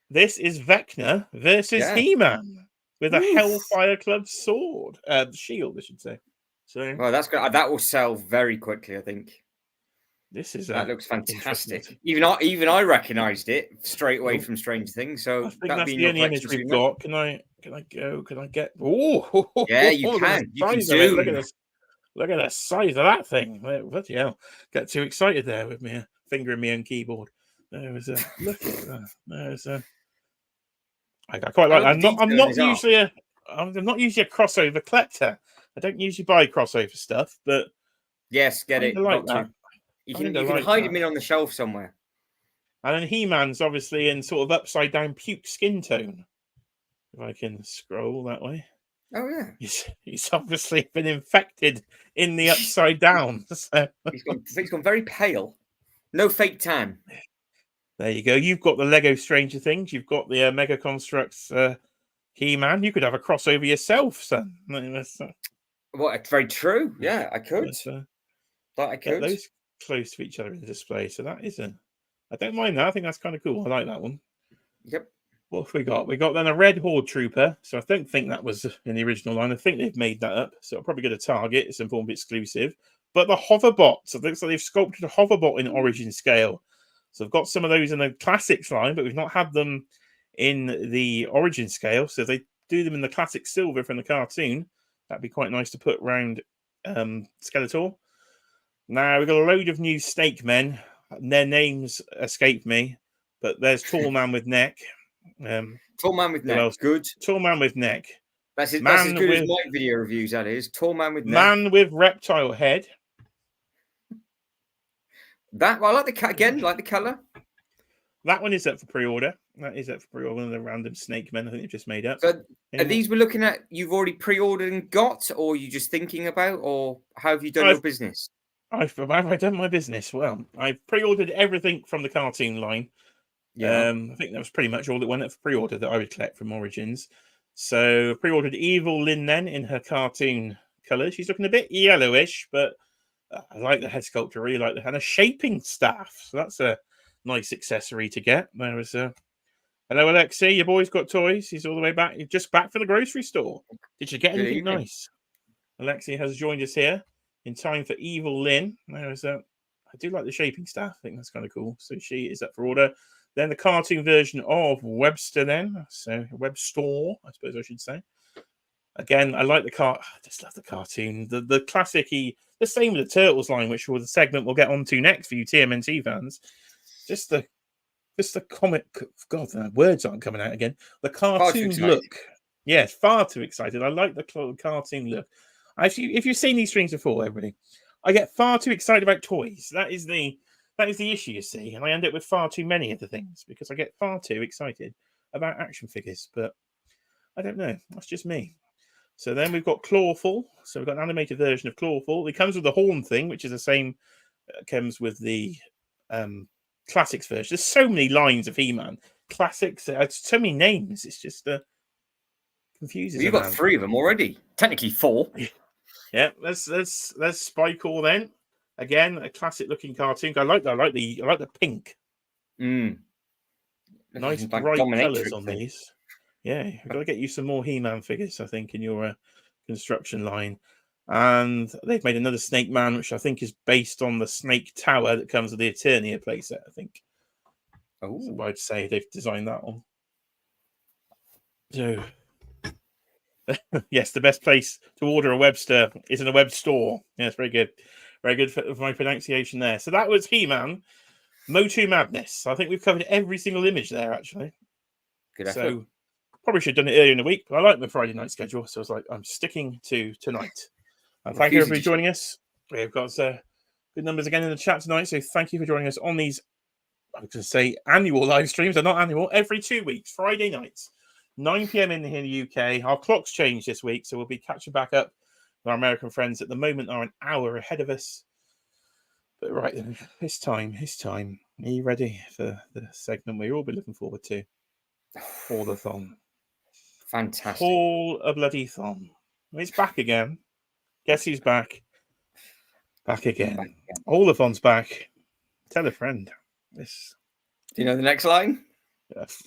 This is Vecna versus He-Man with a Hellfire Club sword, shield, I should say. So, well, that's good. That will sell very quickly, I think. That looks fantastic. Even I recognised it straight away from Stranger Things. So I think that's the only image we've got. Can I go? Can I get? Oh, yeah, you can. You can zoom. Look at this. Look at the size of that thing. Bloody hell! Get too excited there with me fingering my own keyboard. There was a look at that. There's a. I quite like. I'm not usually a crossover collector. I don't usually buy crossover stuff, but yes, get it. Like that. You can hide him in on the shelf somewhere. And then He-Man's obviously in sort of upside down puke skin tone. If I can scroll that way. Oh yeah. He's obviously been infected in the upside down. So. He's gone very pale. No fake tan. There you go. You've got the Lego Stranger Things. You've got the Mega Constructs He-Man. You could have a crossover yourself, son. Well, it's very true. Yeah, I could. I could. close to each other in the display. So that is I don't mind that. I think that's kind of cool. I like that one. Yep. What have we got? We got then a red Horde Trooper. So I don't think that was in the original line. I think they've made that up. So it'll probably get a Target. It's informed exclusive. But the Hoverbot. So it looks like they've sculpted a Hoverbot in Origin scale. So I've got some of those in the Classics line, but we've not had them in the Origin scale. So if they do them in the Classic Silver from the cartoon, that'd be quite nice to put around Skeletor. Now we've got a load of new Snake Men. Their names escape me, but there's Tall Man with Neck. Tall Man with Neck. Good. Tall Man with Neck. That's as good as my video reviews, that is. Tall Man with Neck. Man with Reptile Head. That, well, I like the colour. That one is up for pre-order. That is up for pre-order. One of the random Snake Men I think they've just made up. So are these we're looking at, you've already pre-ordered and got, or are you just thinking about, or how have you done your business? Have I done my business? Well, I've pre-ordered everything from the cartoon line. Yeah. I think that was pretty much all that went up for pre-order that I would collect from Origins. So pre-ordered Evil Lynn then in her cartoon colours. She's looking a bit yellowish, but I like the head sculpture. I really like the and a shaping staff. So that's a nice accessory to get. There was hello Alexi, your boy's got toys. He's all the way back. He's just back from the grocery store. Did you get anything nice? Alexi has joined us here in time for Evil Lynn. There is I do like the shaping staff. I think that's kind of cool. So she is up for order. Then the cartoon version of Webster then. So Webstore, I suppose I should say. Again, I like the I just love the cartoon. The classic-y, the same with the Turtles line, which was the segment we'll get onto next for you TMNT fans. Just the comic. God, the words aren't coming out again. The cartoon look. Yes, far too excited. I like the cartoon look. If you've seen these streams before, everybody, I get far too excited about toys. That is the issue, you see, and I end up with far too many of the things because I get far too excited about action figures. But I don't know. That's just me. So then we've got Clawful. So we've got an animated version of Clawful. It comes with the horn thing, which is the same. Comes with the Classics version. There's so many lines of He-Man. Classics. So many names. It's just confuses. Well, you've got 3 of them already. Technically 4. Yeah. Let's Spike-All then. Again, a classic-looking cartoon. I like that. I like the pink. Nice bright colours on these. Yeah, we've got to get you some more He-Man figures, I think, in your construction line. And they've made another Snake Man, which I think is based on the Snake Tower that comes with the Eternia playset, I think. Oh, so I'd say they've designed that one. So, yes, the best place to order a Webster is in a web store. Yes, very good. Very good for my pronunciation there. So that was He-Man, MOTU Madness. I think we've covered every single image there, actually. Good effort. So probably should have done it earlier in the week, but I like the Friday night schedule, so I was like, I'm sticking to tonight. And thank you for joining us. We've got good numbers again in the chat tonight, so thank you for joining us on these, I was going to say annual live streams. They're not annual, every 2 weeks, Friday nights, 9 p.m. in the UK. Our clocks changed this week, so we'll be catching back up. Our American friends at the moment are an hour ahead of us. But right then, it's time. Are you ready for the segment we'll all be looking forward to? Haulathon. Fantastic. Haul-a-bloody-thon. It's back again. Guess who's back? Back again. Haulathon's back. Tell a friend. Do you know the next line? Yes.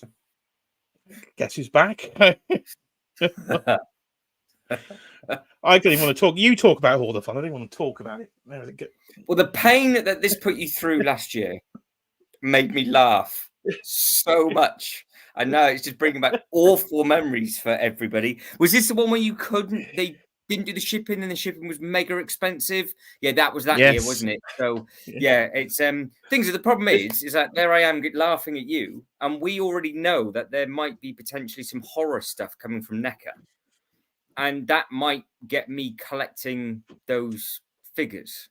Guess who's back? I don't even want to talk. You talk about Haulathon. I don't want to talk about it. Well, the pain that this put you through last year made me laugh so much. I know it's just bringing back awful memories for everybody. Was this the one where they didn't do the shipping and the shipping was mega expensive? Yeah, that was that year, wasn't it? So yeah, it's things. The problem is that there I am laughing at you, and we already know that there might be potentially some horror stuff coming from NECA. And that might get me collecting those figures.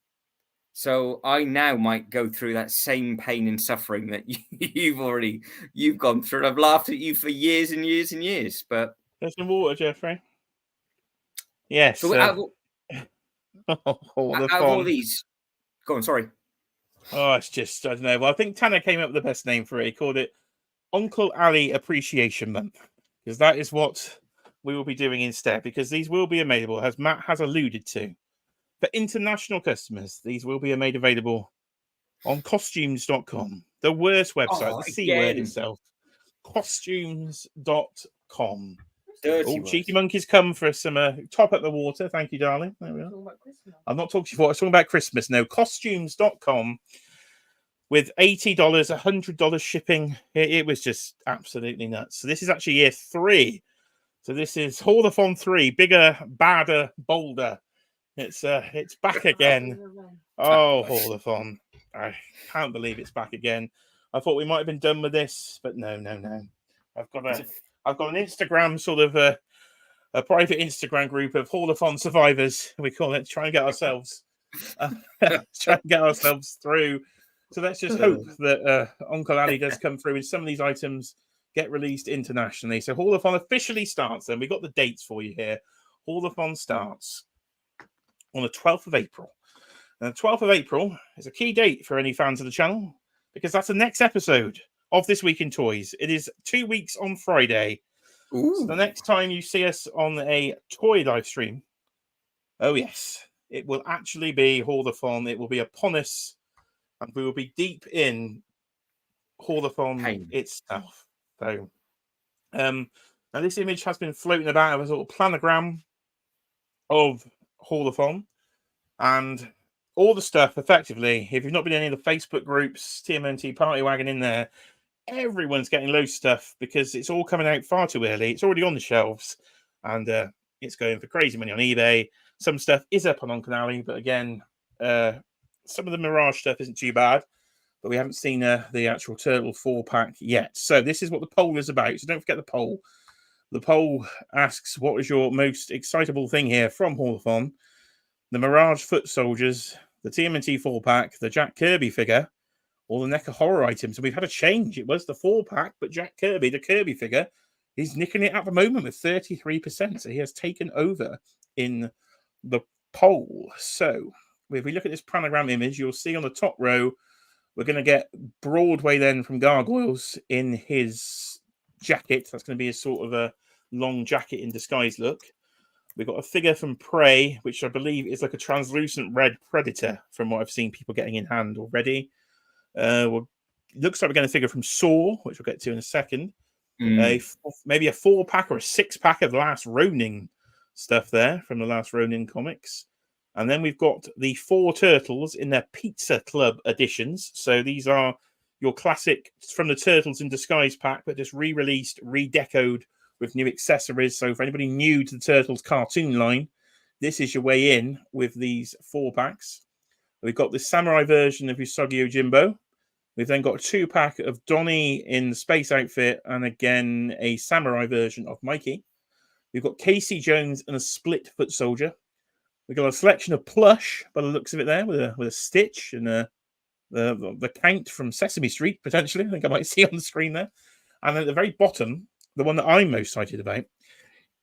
So I now might go through that same pain and suffering that you've gone through. And I've laughed at you for years and years and years. But there's some water, Jeffrey. Yes. So out of all these, go on. Sorry. Oh, it's just I don't know. Well, I think Tanner came up with the best name for it. He called it Uncle Ali Appreciation Month, because that is what we will be doing instead, because these will be available, as Matt has alluded to, for international customers. These will be made available on costumes.com. The worst website, the C word again. itself. Costumes.com. Dirty Oh, cheeky words. monkeys come for some top up the water. Thank you, darling. There we are. I'm not talking about. I'm talking about Christmas. No, costumes.com with $80, $100 shipping. It was just absolutely nuts. So this is actually year 3. So this is Haulathon 3, bigger, badder, bolder. It's back again. Oh, Haulathon. I can't believe it's back again. I thought we might have been done with this, but no. I've got an Instagram sort of a private Instagram group of Haulathon survivors, we call it, try and get ourselves through. So let's just hope that Uncle Ali does come through and some of these items get released internationally. So Haulathon officially starts, and we've got the dates for you here. Haulathon starts on the 12th of April. And the 12th of April is a key date for any fans of the channel because that's the next episode of This Week in Toys. It is 2 weeks on Friday. Ooh. So the next time you see us on a toy live stream, oh yes, it will actually be Haulathon. It will be upon us, and we will be deep in Haulathon itself. So, now this image has been floating about of a sort of planogram of Haulathon, and all the stuff. Effectively, if you've not been in any of the Facebook groups, TMNT Party Wagon in there, everyone's getting loads of stuff because it's all coming out far too early. It's already on the shelves, and it's going for crazy money on eBay. Some stuff is up on Uncle Ali, but again, some of the Mirage stuff isn't too bad. But we haven't seen the actual Turtle 4-pack yet. So this is what the poll is about. So don't forget the poll. The poll asks, what was your most excitable thing here from Haulathon? The Mirage Foot Soldiers, the TMNT 4-pack, the Jack Kirby figure, or the NECA horror items. And we've had a change. It was the 4-pack, but Jack Kirby, the Kirby figure, is nicking it at the moment with 33%. So he has taken over in the poll. So if we look at this planogram image, you'll see on the top row, we're going to get Broadway then from Gargoyles in his jacket. That's going to be a sort of a long jacket in disguise look. We've got a figure from Prey, which I believe is like a translucent red predator from what I've seen people getting in hand already. Looks like we're getting a figure from Saw, which we'll get to in a second. Maybe a 4-pack or a 6-pack of the Last Ronin stuff there from the Last Ronin comics. And then we've got the 4 Turtles in their Pizza Club editions. So these are your classic from the Turtles in Disguise pack, but just re-released, re-decoed with new accessories. So for anybody new to the Turtles cartoon line, this is your way in with these 4-packs. We've got the samurai version of Usagi Yojimbo. We've then got a 2-pack of Donnie in the space outfit, and again, a samurai version of Mikey. We've got Casey Jones and a split foot soldier. We've got a selection of plush, by the looks of it there, with a Stitch and the Count from Sesame Street, potentially. I think I might see on the screen there. And at the very bottom, the one that I'm most excited about,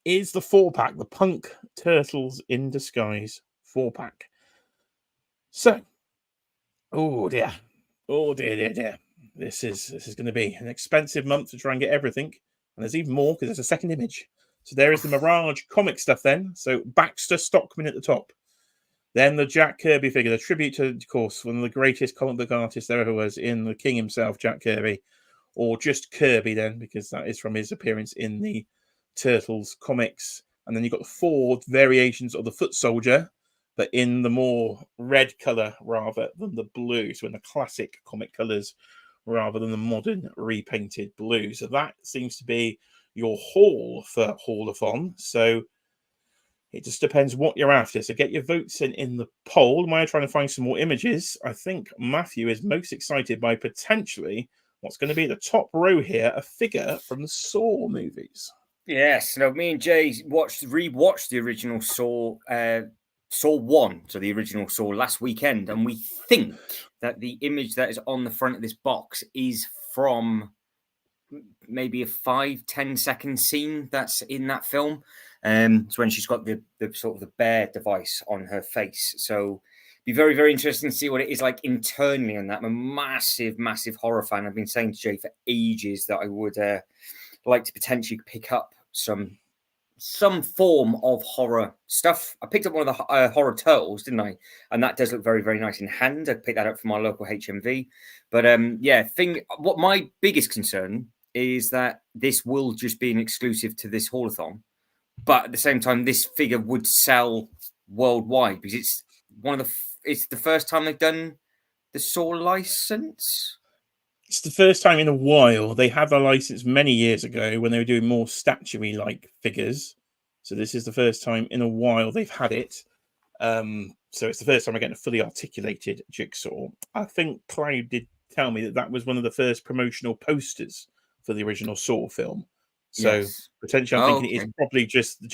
is the 4-pack, the Punk Turtles in Disguise 4-pack. So, oh dear. This is going to be an expensive month to try and get everything. And there's even more because there's a second image. So there is the Mirage comic stuff then. So Baxter Stockman at the top. Then the Jack Kirby figure, the tribute to, of course, one of the greatest comic book artists there ever was in the King himself, Jack Kirby. Or just Kirby then, because that is from his appearance in the Turtles comics. And then you've got the 4 variations of the Foot Soldier, but in the more red colour rather than the blue. So in the classic comic colours rather than the modern repainted blue. So that seems to be your haul for Haulathon. So it just depends what you're after. So get your votes in the poll. While I'm trying to find some more images, I think Matthew is most excited by potentially what's going to be at the top row here, a figure from the Saw movies. Yes. No, me and Jay rewatched the original Saw 1, so the original Saw last weekend, and we think that the image that is on the front of this box is from maybe a 5-10 second scene that's in that film. It's when she's got the sort of the bear device on her face. So be very, very interesting to see what it is like internally on that. I'm a massive horror fan. I've been saying to Jay for ages that I would like to potentially pick up some some form of horror stuff. I picked up one of the horror turtles, didn't I? And that does look very, very nice in hand. I picked that up from our local HMV. But yeah, what my biggest concern is that this will just be an exclusive to this haulathon. But at the same time, this figure would sell worldwide because it's the first time they've done the Saw license. It's the first time in a while. They had the license many years ago when they were doing more statuary-like figures. So this is the first time in a while they've had it. So it's the first time we're getting a fully articulated Jigsaw. I think Cloud did tell me that was one of the first promotional posters for the original Saw film. So Yes. potentially, I'm thinking it is probably just the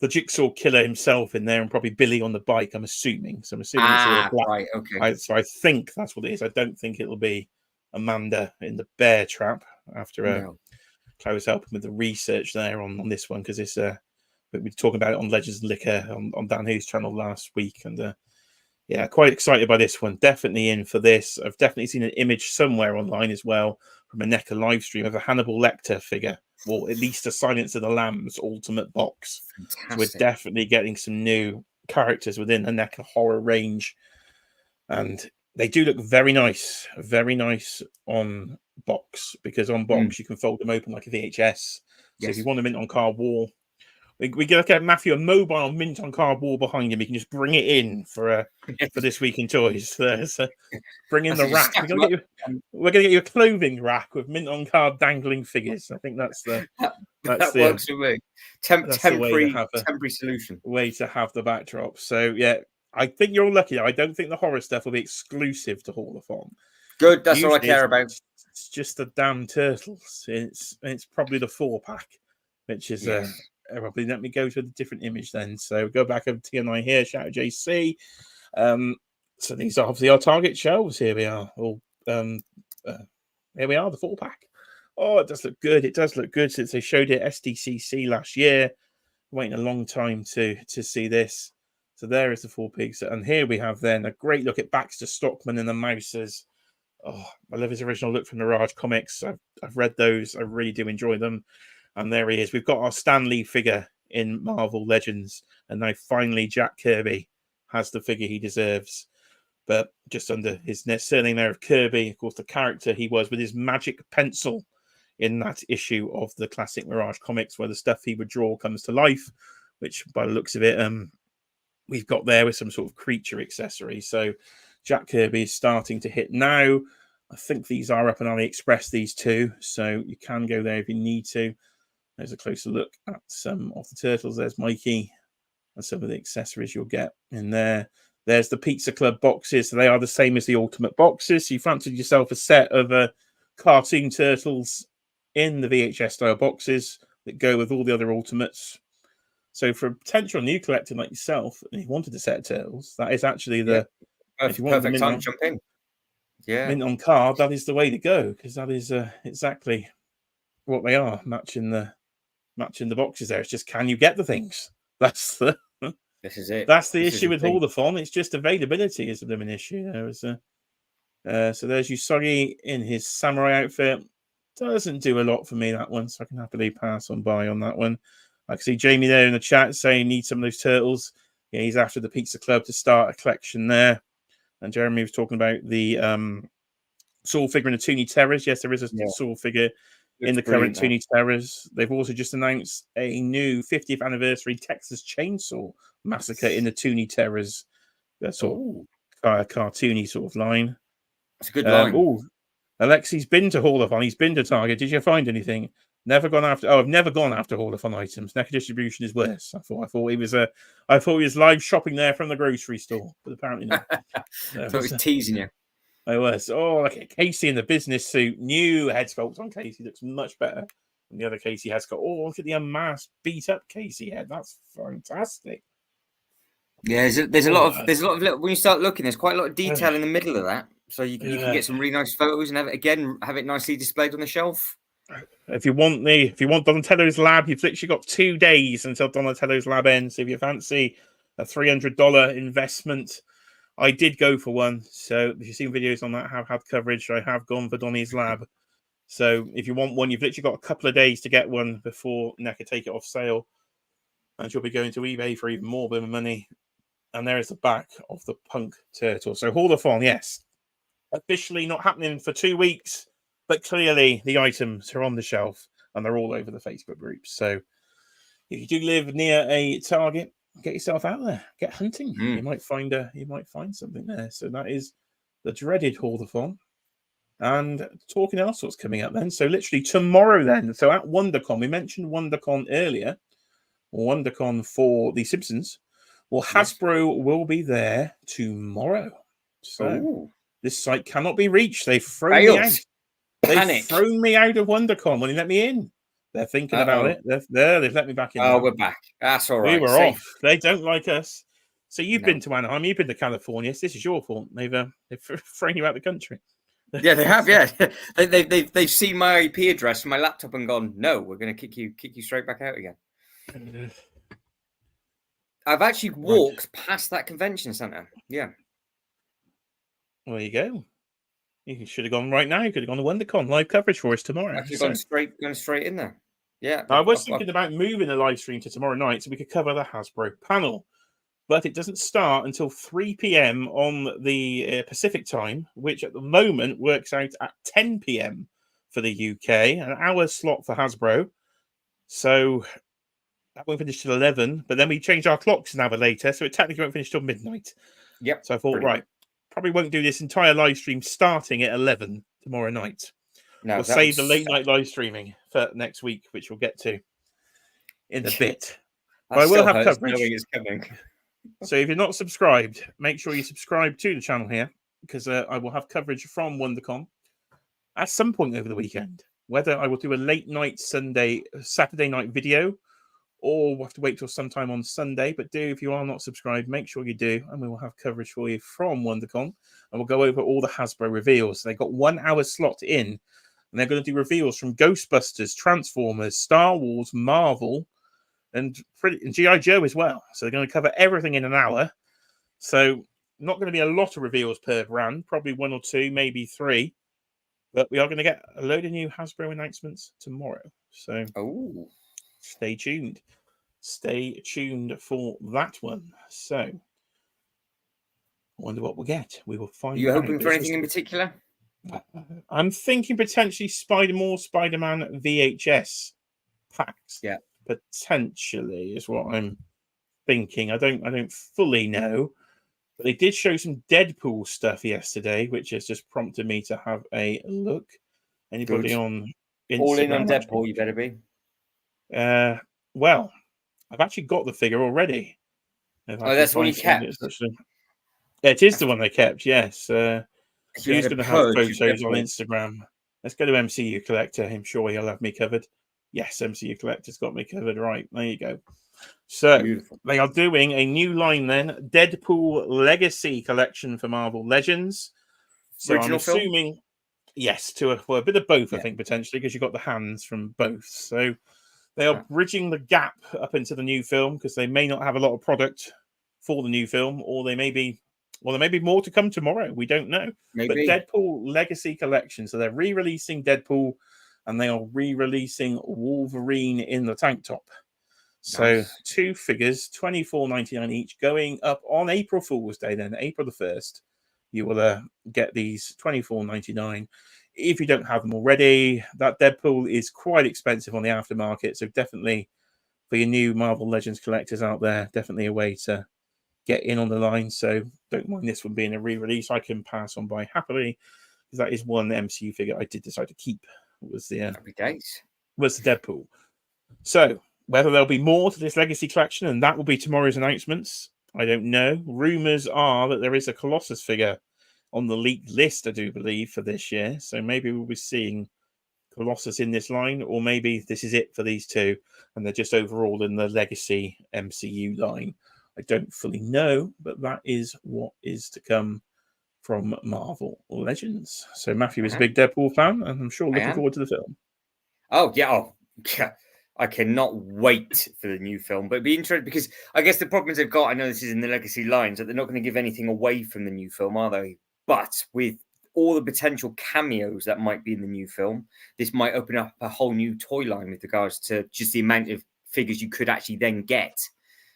Jigsaw killer himself in there, and probably Billy on the bike. I'm assuming. So I'm assuming it's a black. Right. Okay. So I think that's what it is. I don't think it'll be Amanda in the bear trap after Chloe's helping with the research there on this one, because it's we were talking about it on Legends of Liquor on Dan Hughes' channel last week, and yeah, quite excited by this one. Definitely in for this. I've definitely seen an image somewhere online as well from a NECA live stream of a Hannibal Lecter figure, or at least a Silence of the Lambs ultimate box. Fantastic. So we're definitely getting some new characters within the NECA horror range, and they do look very nice on box, because on box you can fold them open like a VHS. So if you want them mint on card wall, we can look at Matthew, a mobile mint on card wall behind him. You can just bring it in for this week in toys. So bring in the rack. We're gonna get you a clothing rack with mint on card dangling figures. I think that's the that works for me. Temporary solution. Way to have the backdrop. So yeah, I think you're lucky. I don't think the horror stuff will be exclusive to Haulathon. Good, that's all I care about. It's just the damn turtles. It's probably the 4-pack, which is probably. Let me go to a different image then. So go back over TNI here. Shout out JC. So these are obviously our target shelves. Here we are. All here we are, the 4-pack. Oh, it does look good. It does look good since they showed it SDCC last year. Waiting a long time to see this. So there is the 4 pigs, and here we have then a great look at Baxter Stockman and the Mousers. Oh, I love his original look from Mirage Comics. I've read those. I really do enjoy them. And there he is. We've got our Stan Lee figure in Marvel Legends, and now finally Jack Kirby has the figure he deserves. But just under his surname there of Kirby, of course, the character he was with his magic pencil in that issue of the classic Mirage Comics, where the stuff he would draw comes to life, which by the looks of it, we've got there with some sort of creature accessory. So Jack Kirby is starting to hit now. I think these are up on AliExpress, these two, so you can go there if you need to. There's a closer look at some of the turtles. There's Mikey and some of the accessories you'll get in there. There's the Pizza Club boxes. So they are the same as the Ultimate boxes. So you fancied yourself a set of cartoon turtles in the VHS style boxes that go with all the other Ultimates. So for a potential new collector like yourself, and you wanted a set of turtles, that is actually if you want perfect time to jump in. Yeah, mint on card, that is the way to go, because that is exactly what they are, matching the boxes there. It's just, can you get the things? This is it. That's the issue with Haulathon. It's just availability is a bit of an issue. So there's Usagi in his samurai outfit. Doesn't do a lot for me, that one, so I can happily pass on by on that one. I can see Jamie there in the chat saying need some of those turtles. Yeah, he's after the Pizza Club to start a collection there. And Jeremy was talking about the Saw figure in the Toony Terrors. Yes, there is a Saw figure in the current Toony Terrors. They've also just announced a new 50th anniversary Texas Chainsaw Massacre in the Toony Terrors. That sort of cartoony sort of line. It's a good line. Alexi's been to Haulathon. He's been to Target. Did you find anything? Never gone after. Oh, I've never gone after Haulathon items. NECA distribution is worse. I thought he was live shopping there from the grocery store, but apparently not. I thought he was teasing you. I was. Oh, look at Casey in the business suit. New head sculpt on Casey. Looks much better than the other Casey head sculpt. Oh, look at the unmasked, beat up Casey head. That's fantastic. Yeah, there's a lot of little, when you start looking, there's quite a lot of detail in the middle of that. So you can get some really nice photos and have it nicely displayed on the shelf. If you want Donatello's Lab, you've literally got 2 days until Donatello's Lab ends. If you fancy a $300 investment, I did go for one. So if you've seen videos on that, have had coverage. I have gone for Donnie's Lab. So if you want one, you've literally got a couple of days to get one before NECA take it off sale. and you'll be going to eBay for even more than money. And there is the back of the Punk Turtle. So Haulathon, yes, officially not happening for 2 weeks, but clearly the items are on the shelf and they're all over the Facebook groups. So if you do live near a Target, get yourself out there, get hunting. You might find something there. So that is the dreaded Haulathon. And talking else what's coming up then. So literally tomorrow then. So at WonderCon, we mentioned WonderCon earlier. WonderCon for The Simpsons. Well, Hasbro will be there tomorrow. So this site cannot be reached. They've thrown me out. They've thrown me out of WonderCon when they let me in. They're thinking about it. They've let me back in. Oh, we're back. That's all right. We were off. They don't like us. So you've been to Anaheim. You've been to California. So this is your fault. They've thrown you out of the country. Yeah, they have. Yeah, they've seen my IP address and my laptop and gone, no, we're going to kick you straight back out again. I've actually walked past that convention center. Yeah. Well, there you go. You should have gone right now. You could have gone to WonderCon live coverage for us tomorrow. Actually, gone straight in there. Yeah. I was thinking about moving the live stream to tomorrow night so we could cover the Hasbro panel, but it doesn't start until 3 p.m. on the Pacific time, which at the moment works out at 10 p.m. for the UK, an hour slot for Hasbro. So that won't finish till 11, but then we changed our clocks an hour later, so it technically won't finish till midnight. Yep. So I thought, probably won't do this entire live stream starting at 11 tomorrow night. No, we'll save the late night live streaming for next week, which we'll get to in a bit. But I will have coverage. It's coming. So if you're not subscribed, make sure you subscribe to the channel here, because I will have coverage from WonderCon at some point over the weekend. Whether I will do a late night Saturday night video, or we'll have to wait till sometime on Sunday. But if you are not subscribed, make sure you do, and we will have coverage for you from WonderCon, and we'll go over all the Hasbro reveals. They've got 1 hour slot in, and they're going to do reveals from Ghostbusters, Transformers, Star Wars, Marvel, and G.I. Joe as well. So they're going to cover everything in an hour. So not going to be a lot of reveals per brand, probably 1 or 2, maybe 3. But we are going to get a load of new Hasbro announcements tomorrow. So stay tuned. Stay tuned for that one. So I wonder what we'll get. We will find out. Are you hoping for anything in particular? I'm thinking potentially Spider-Man VHS packs. Yeah. Potentially is what I'm thinking. I don't fully know, but they did show some Deadpool stuff yesterday, which has just prompted me to have a look. Anybody on Instagram? All in on Deadpool, you better be. Well, I've actually got the figure already. That's the one you kept. It is the one they kept. Yes. He's going to have photos on Instagram. Let's go to MCU Collector. I'm sure he'll have me covered. Yes, MCU Collector's got me covered. Right, there you go. So beautiful. They are doing a new line then, Deadpool Legacy Collection for Marvel Legends. So original I'm assuming, film? Yes, to a bit of both, I think, potentially, because you've got the hands from both. So they are bridging the gap up into the new film, because they may not have a lot of product for the new film, or they may be, there may be more to come tomorrow. We don't know. Maybe. But Deadpool Legacy Collection. So they're re-releasing Deadpool, and they are re-releasing Wolverine in the tank top. So 2 figures, $24.99 each, going up on April Fool's Day then, April the 1st. You will get these $24.99. If you don't have them already, that Deadpool is quite expensive on the aftermarket. So definitely, for your new Marvel Legends collectors out there, definitely a way to get in on the line. So don't mind this one being a re-release. I can pass on by happily, because that is one MCU figure I did decide to keep. Was the Deadpool. So whether there'll be more to this Legacy collection, and that will be tomorrow's announcements, I don't know. Rumors are that there is a Colossus figure on the leaked list, I do believe, for this year. So maybe we'll be seeing Colossus in this line, or maybe this is it for these two, and they're just overall in the Legacy MCU line. I don't fully know, but that is what is to come from Marvel Legends. So Matthew is a big Deadpool fan, and I'm sure looking forward to the film. Oh, yeah. I cannot wait for the new film, but it'd be interesting, because I guess the problems they've got, I know this is in the Legacy lines, that they're not going to give anything away from the new film, are they? But with all the potential cameos that might be in the new film, this might open up a whole new toy line with regards to just the amount of figures you could actually then get.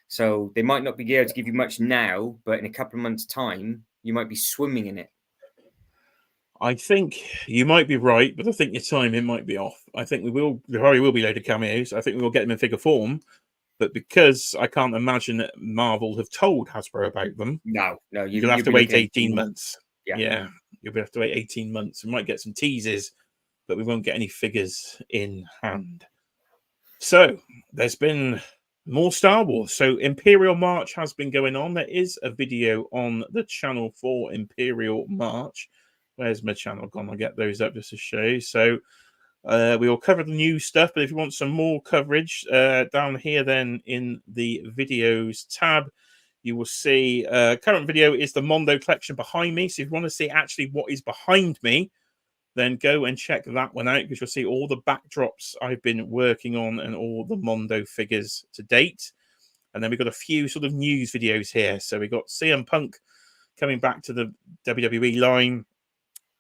So they might not be able to give you much now, but in a couple of months' time, you might be swimming in it. I think you might be right, but I think your timing might be off. I think there probably will be a load of cameos. I think we will get them in figure form, but because I can't imagine that Marvel have told Hasbro about them, No, you'll have to wait 18 looking- months. Yeah, you'll have to wait 18 months. We might get some teasers, but we won't get any figures in hand. So there's been more Star Wars. So Imperial March has been going on. There is a video on the channel for Imperial March. Where's my channel gone? I'll get those up just to show you. So we will cover the new stuff, but if you want some more coverage, down here then in the videos tab, you will see current video is the Mondo collection behind me. So if you want to see actually what is behind me, then go and check that one out, because you'll see all the backdrops I've been working on and all the Mondo figures to date. And then we've got a few sort of news videos here. So we've got CM Punk coming back to the WWE line,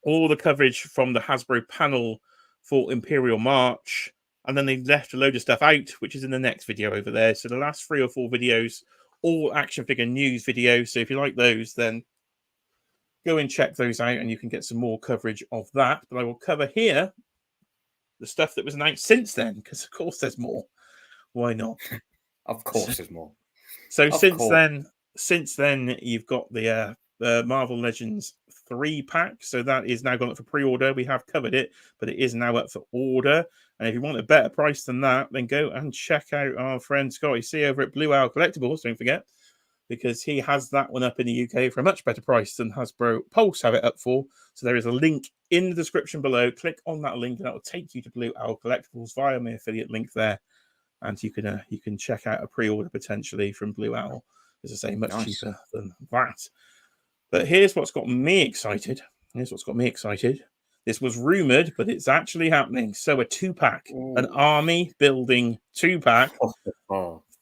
all the coverage from the Hasbro panel for Imperial March, and then they left a load of stuff out, which is in the next video over there. So the last 3 or 4 videos, all action figure news videos. So if you like those, then go and check those out, and you can get some more coverage of that. But I will cover here the stuff that was announced since then, because of course there's more. Why not? Of course, there's more. So since then, you've got the Marvel Legends 3-pack. So that is now gone up for pre-order. We have covered it, but it is now up for order. And if you want a better price than that, then go and check out our friend Scotty C over at Blue Owl Collectibles. Don't forget, because he has that one up in the UK for a much better price than Hasbro Pulse have it up for. So there is a link in the description below. Click on that link, and that will take you to Blue Owl Collectibles via my affiliate link there. And you can check out a pre-order potentially from Blue Owl. As I say, much cheaper than that. But here's what's got me excited. This was rumored, but it's actually happening. So a 2-pack, an army building 2-pack,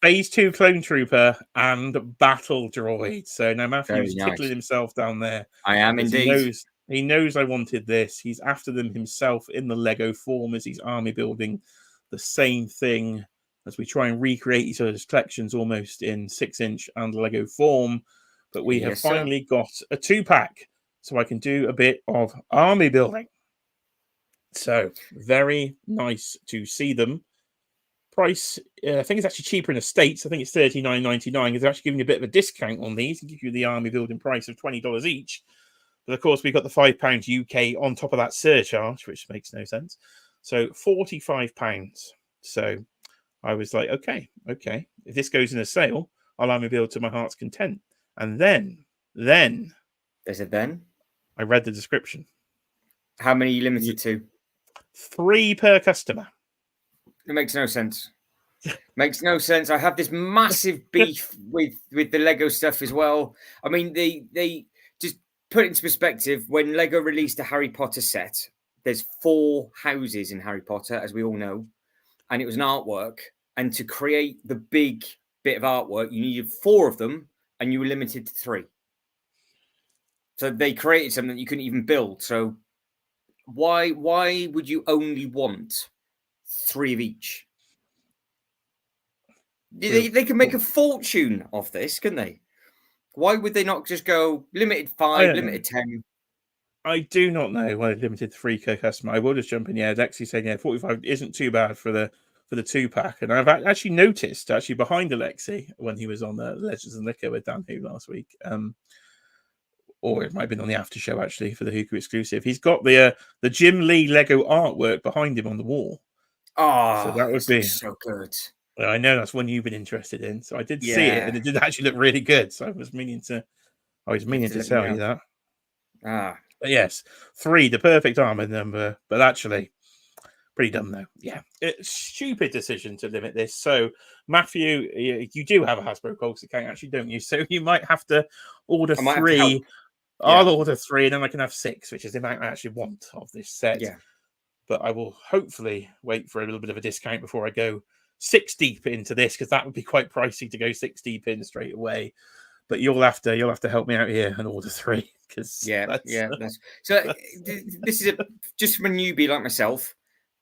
Phase 2 Clone Trooper and Battle Droid. So now Matthew's tickling himself down there. I am indeed. He knows I wanted this. He's after them himself in the Lego form as he's army building the same thing, as we try and recreate each other's collections almost in 6-inch and Lego form. But we have finally got a 2-pack, so I can do a bit of army building. So very nice to see them. Price, I think it's actually cheaper in the States. I think it's $39.99, because they're actually giving you a bit of a discount on these and give you the army building price of $20 each. But of course, we've got the £5 UK on top of that surcharge, which makes no sense. So £45. So I was like, okay. If this goes in a sale, I'll army build to my heart's content. And then There's a then. I read the description. How many are you limited to? 3 per customer. It makes no sense. Makes no sense. I have this massive beef with the Lego stuff as well. I mean, they just put it into perspective. When Lego released a Harry Potter set, there's 4 houses in Harry Potter, as we all know, and it was an artwork. And to create the big bit of artwork, you needed 4 of them, and you were limited to 3. So they created something that you couldn't even build. So why would you only want 3 of each? They can make a fortune off this, couldn't they? Why would they not just go limited 5, limited 10? I do not know why limited 3 per customer. I will just jump in. Yeah, Lexi saying 45 isn't too bad for the 2-pack, and I've actually noticed behind Alexi when he was on the Legends and Liquor with Dan Hu last week, or it might have been on the after show actually for the Huku exclusive. He's got the Jim Lee Lego artwork behind him on the wall. Oh, so that would be so good. Well, I know that's one you've been interested in, so I did see it, and it did actually look really good. So I was meaning to tell you that. But yes, 3, the perfect armor number, but actually pretty dumb though. Yeah, it's stupid decision to limit this. So Matthew, you do have a Hasbro Pulse account, actually, don't you? So you might have to order 3. I'll order 3, and then I can have 6, which is the amount I actually want of this set. Yeah. But I will hopefully wait for a little bit of a discount before I go 6 deep into this, because that would be quite pricey to go 6 deep in straight away. But you'll have to help me out here and order 3, because that's... So this is just from a newbie like myself.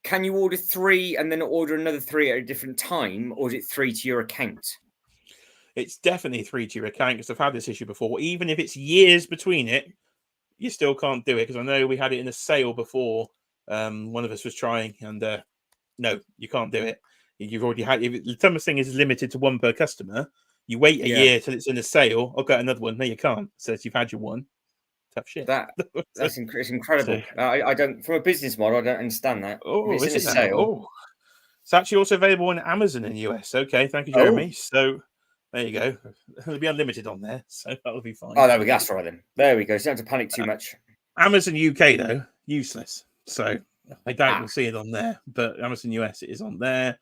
can you order 3 and then order another 3 at a different time, or is it 3 to your account? It's definitely 3 to your account because I've had this issue before. Even if it's years between it, you still can't do it because I know we had it in a sale before. One of us was trying, and no, you can't do it. You've already had. If the Thomas thing is limited to 1 per customer, you wait a year till it's in a sale. I'll get another one. No, you can't. Says you've had your one. Tough shit. It's incredible. I don't, from a business model, I don't understand that. Oh, if it's is in a it now? sale. Oh, it's actually also available on Amazon in the US. Okay, thank you, Jeremy. So there you go. It'll be unlimited on there, so that'll be fine. Oh, there we go. That's right then. There we go. So you don't have to panic too much. Amazon UK though, useless. So I doubt you'll see it on there, but Amazon US it is on there.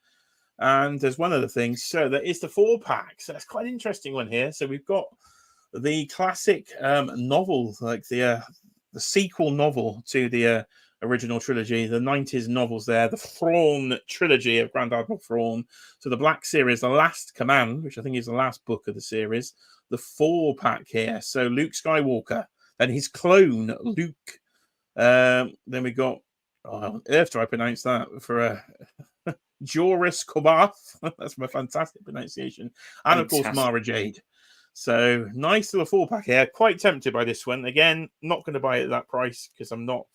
And there's one other thing. So there is the 4-pack. So that's quite an interesting one here. So we've got the classic novel, like the sequel novel to the original trilogy, the 90s novels there, the Thrawn trilogy of Grand Admiral Thrawn. So the Black Series, The Last Command, which I think is the last book of the series, the 4-pack here. So Luke Skywalker and his clone, Luke. Then we got, on earth do I pronounce that? For Joris Kobath. That's my fantastic pronunciation. And of course, Mara Jade. So nice little 4-pack here. Quite tempted by this one. Again, not going to buy it at that price because I'm not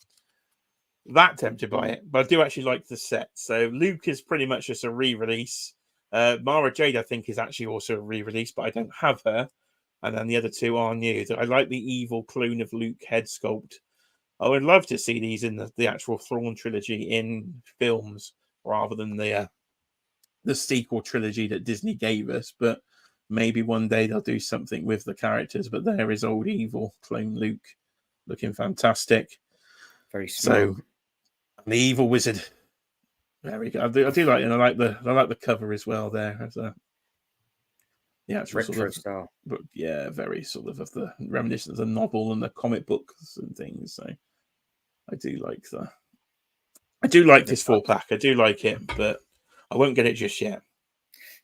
that tempted by it, but I do actually like the set. So Luke is pretty much just a re-release. Mara Jade, I think, is actually also a re-release, but I don't have her. And then the other 2 are new. I like the evil clone of Luke head sculpt. I would love to see these in the actual Thrawn trilogy in films rather than the sequel trilogy that Disney gave us. But maybe one day they'll do something with the characters. But there is old evil clone Luke looking fantastic. Very smart. So the evil wizard. There we go. I do like, and I like the cover as well. There as a actual retro sort of style. But yeah, very sort of the reminiscent of the novel and the comic books and things. So I do like that. I do like this 4-pack. I do like it, but I won't get it just yet.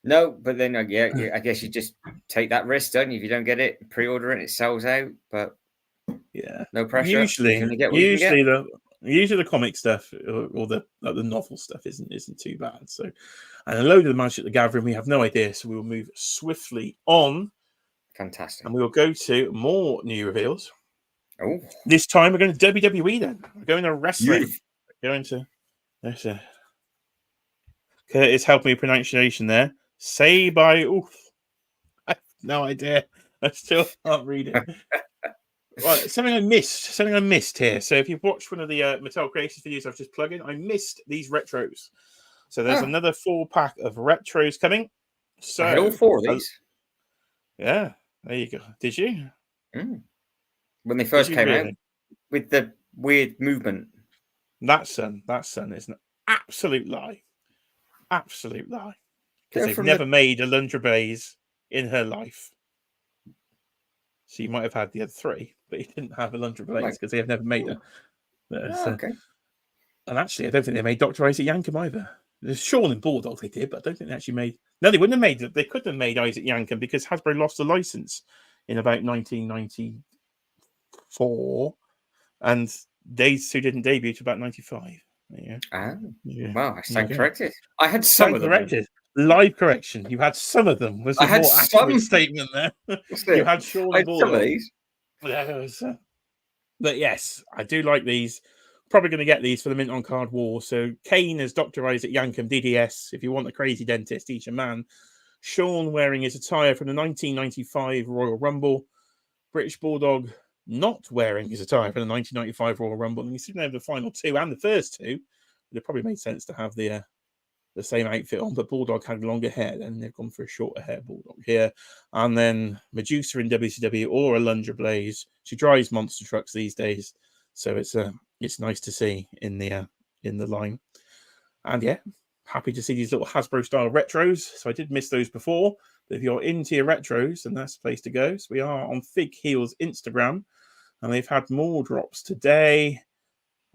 No, but then I guess you just take that risk, don't you? If you don't get it, pre-order it, it sells out. But yeah, no pressure. Usually the comic stuff or the novel stuff isn't too bad. So, and a load of the Magic at the Gathering, we have no idea. So we will move swiftly on. Fantastic. And we will go to more new reveals. Oh, this time we're going to WWE. Then we're going to wrestling. We're going to. There's a. Curtis helped me pronunciation there. Say by oof. I have no idea. I still can't read it. Right, something I missed here. So if you've watched one of the Mattel Creations videos I've just plugged in, I missed these retros. So there's another 4-pack of retros coming. So I had all 4 of these. Yeah, there you go. Did you? When they first came out with the weird movement. That son is an absolute lie. Absolute lie. Because they've never made a Lundra Bays in her life. So you might have had the other 3, but you didn't have a Lundra Blaze because they have never made her. Okay. And actually, I don't think they made Dr. Isaac Yankem either. There's Sean and Bulldog they did, but I don't think they actually made. No, they wouldn't have made it. They couldn't have made Isaac Yankem because Hasbro lost the license in about 1994, and these 2 didn't debut to about 95. Yeah. Wow, I stand corrected. I had some of them. Corrected. Live correction. You had some of them. Was a more accurate statement there. You had Sean and Bulldog. Some of these. But yes, I do like these. Probably going to get these for the Mint on Card War. So Kane as Dr. Isaac Yankem, DDS. If you want a crazy dentist, each a man. Sean wearing his attire from the 1995 Royal Rumble. British Bulldog not wearing his attire for the 1995 Royal Rumble. And you see over the final 2 and the first 2. It probably made sense to have the same outfit on, but Bulldog had longer hair. Then they've gone for a shorter hair Bulldog here. And then Medusa in WCW or Alundra Blaze. She drives monster trucks these days, so it's nice to see in the line. And yeah, happy to see these little Hasbro style retros. So I did miss those before, but if you're into your retros, then that's the place to go. So we are on Fig Heels Instagram, and they've had more drops today.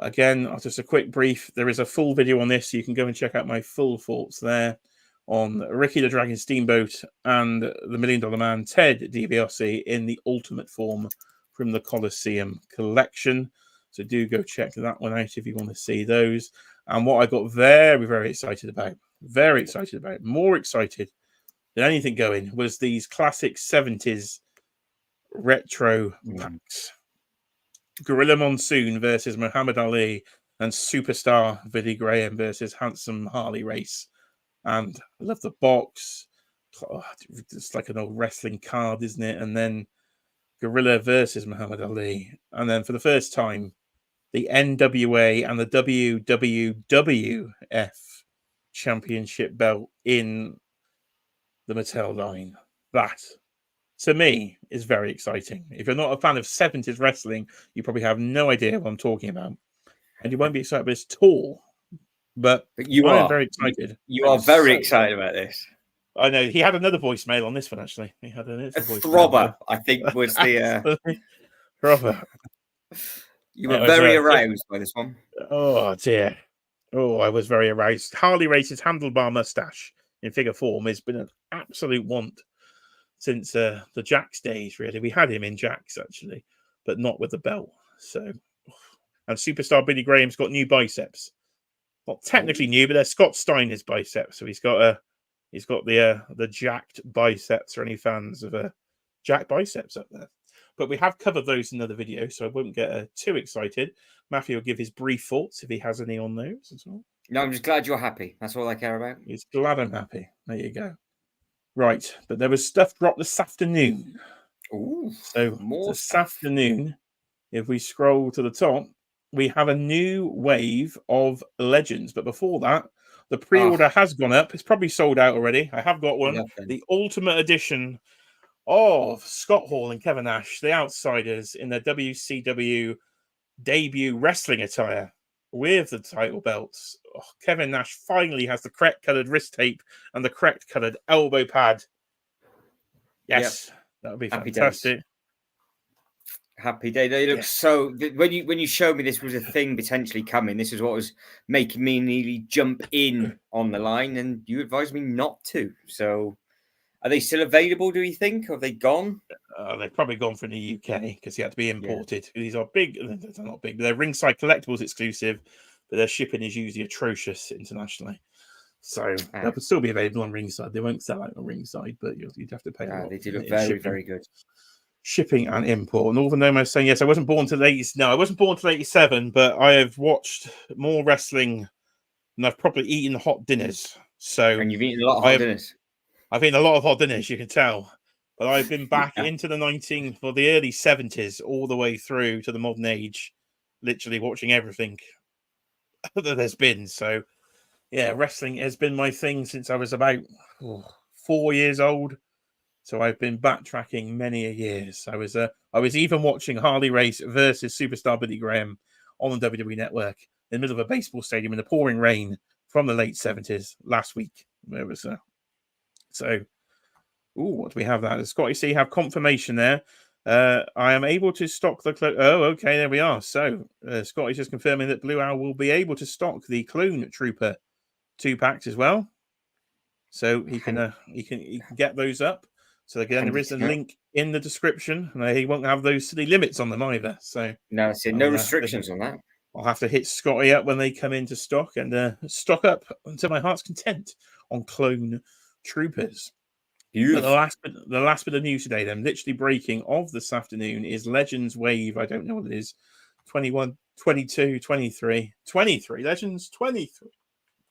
Again, just a quick brief. There is a full video on this, so you can go and check out my full thoughts there on Ricky the Dragon Steamboat and the $1 Million Man, Ted DiBiase, in the ultimate form from the Coliseum collection. So do go check that one out if you want to see those. And what I got very, very excited about, more excited than anything going, was these classic 70s retro packs. Gorilla Monsoon versus Muhammad Ali and Superstar Billy Graham versus Handsome Harley Race. And I love the box. Oh, it's like an old wrestling card, isn't it? And then Gorilla versus Muhammad Ali. And then for the first time, the NWA and the WWF championship belt in the Mattel line. That, to me, is very exciting. If you're not a fan of 70s wrestling, you probably have no idea what I'm talking about. And you won't be excited about this at all. But you I am are very excited. You are very excited about this. I know. He had another voicemail on this one, actually. He had a throbber, I think, was the... Throbber. You were very aroused by this one. Oh, dear. Oh, I was very aroused. Harley Race's handlebar mustache in figure form has been an absolute want since the Jax days, really. We had him in Jax, actually, but not with the belt. So, and Superstar Billy Graham's got new biceps. Not technically new, but they're Scott Steiner's biceps. So he's got the jacked biceps for any fans of jacked biceps up there. But we have covered those in another video, so I won't get too excited. Matthew will give his brief thoughts if he has any on those as well. No, I'm just glad you're happy. That's all I care about. He's glad I'm happy. There you go. Right, but there was stuff dropped this afternoon. Ooh, so this afternoon, if we scroll to the top, we have a new wave of Legends. But before that, the pre-order has gone up. It's probably sold out already. I have got one. Nothing. The Ultimate Edition of Scott Hall and Kevin Nash, the Outsiders, in their WCW debut wrestling attire with the title belts. Oh, Kevin Nash finally has the correct coloured wrist tape and the correct coloured elbow pad. Yes, that would be Happy fantastic. Days. Happy day. They look so. When you showed me this was a thing potentially coming, this is what was making me nearly jump in on the line, and you advised me not to. So, are they still available? Do you think? Or have they gone? They've probably gone from the UK because he had to be imported. These are big. They're not big. They're Ringside Collectibles exclusive, but their shipping is usually atrocious internationally. So they'll still be available on Ringside. They won't sell out on Ringside, but you'd have to pay. They do look very, very good. Shipping and import. Northern Noma is saying, yes, I wasn't born till 80s. No, I wasn't born till 87, but I have watched more wrestling than I've probably eaten hot dinners. So, and you've eaten a lot of hot dinners. I've eaten a lot of hot dinners, you can tell. But I've been back into the the early 70s, all the way through to the modern age, literally watching everything that there's been. So, yeah, wrestling has been my thing since I was about 4 years old. So I've been backtracking many a years. I was even watching Harley Race versus Superstar Billy Graham on the WWE Network in the middle of a baseball stadium in the pouring rain from the late 70s last week. There was so. What do we have? That Scotty C have confirmation there. I am able to stock the clone. Oh, okay, there we are. So Scotty's just confirming that Blue Owl will be able to stock the Clone Trooper 2-packs as well. So he can get those up. So again, there is a link in the description. He won't have those silly limits on them either. So no restrictions on that. I'll have to hit Scotty up when they come into stock and stock up until my heart's content on Clone Troopers. But the last bit of news today, then, literally breaking of this afternoon, is Legends Wave. I don't know what it is. 21, 22, 23. 23. Legends 23.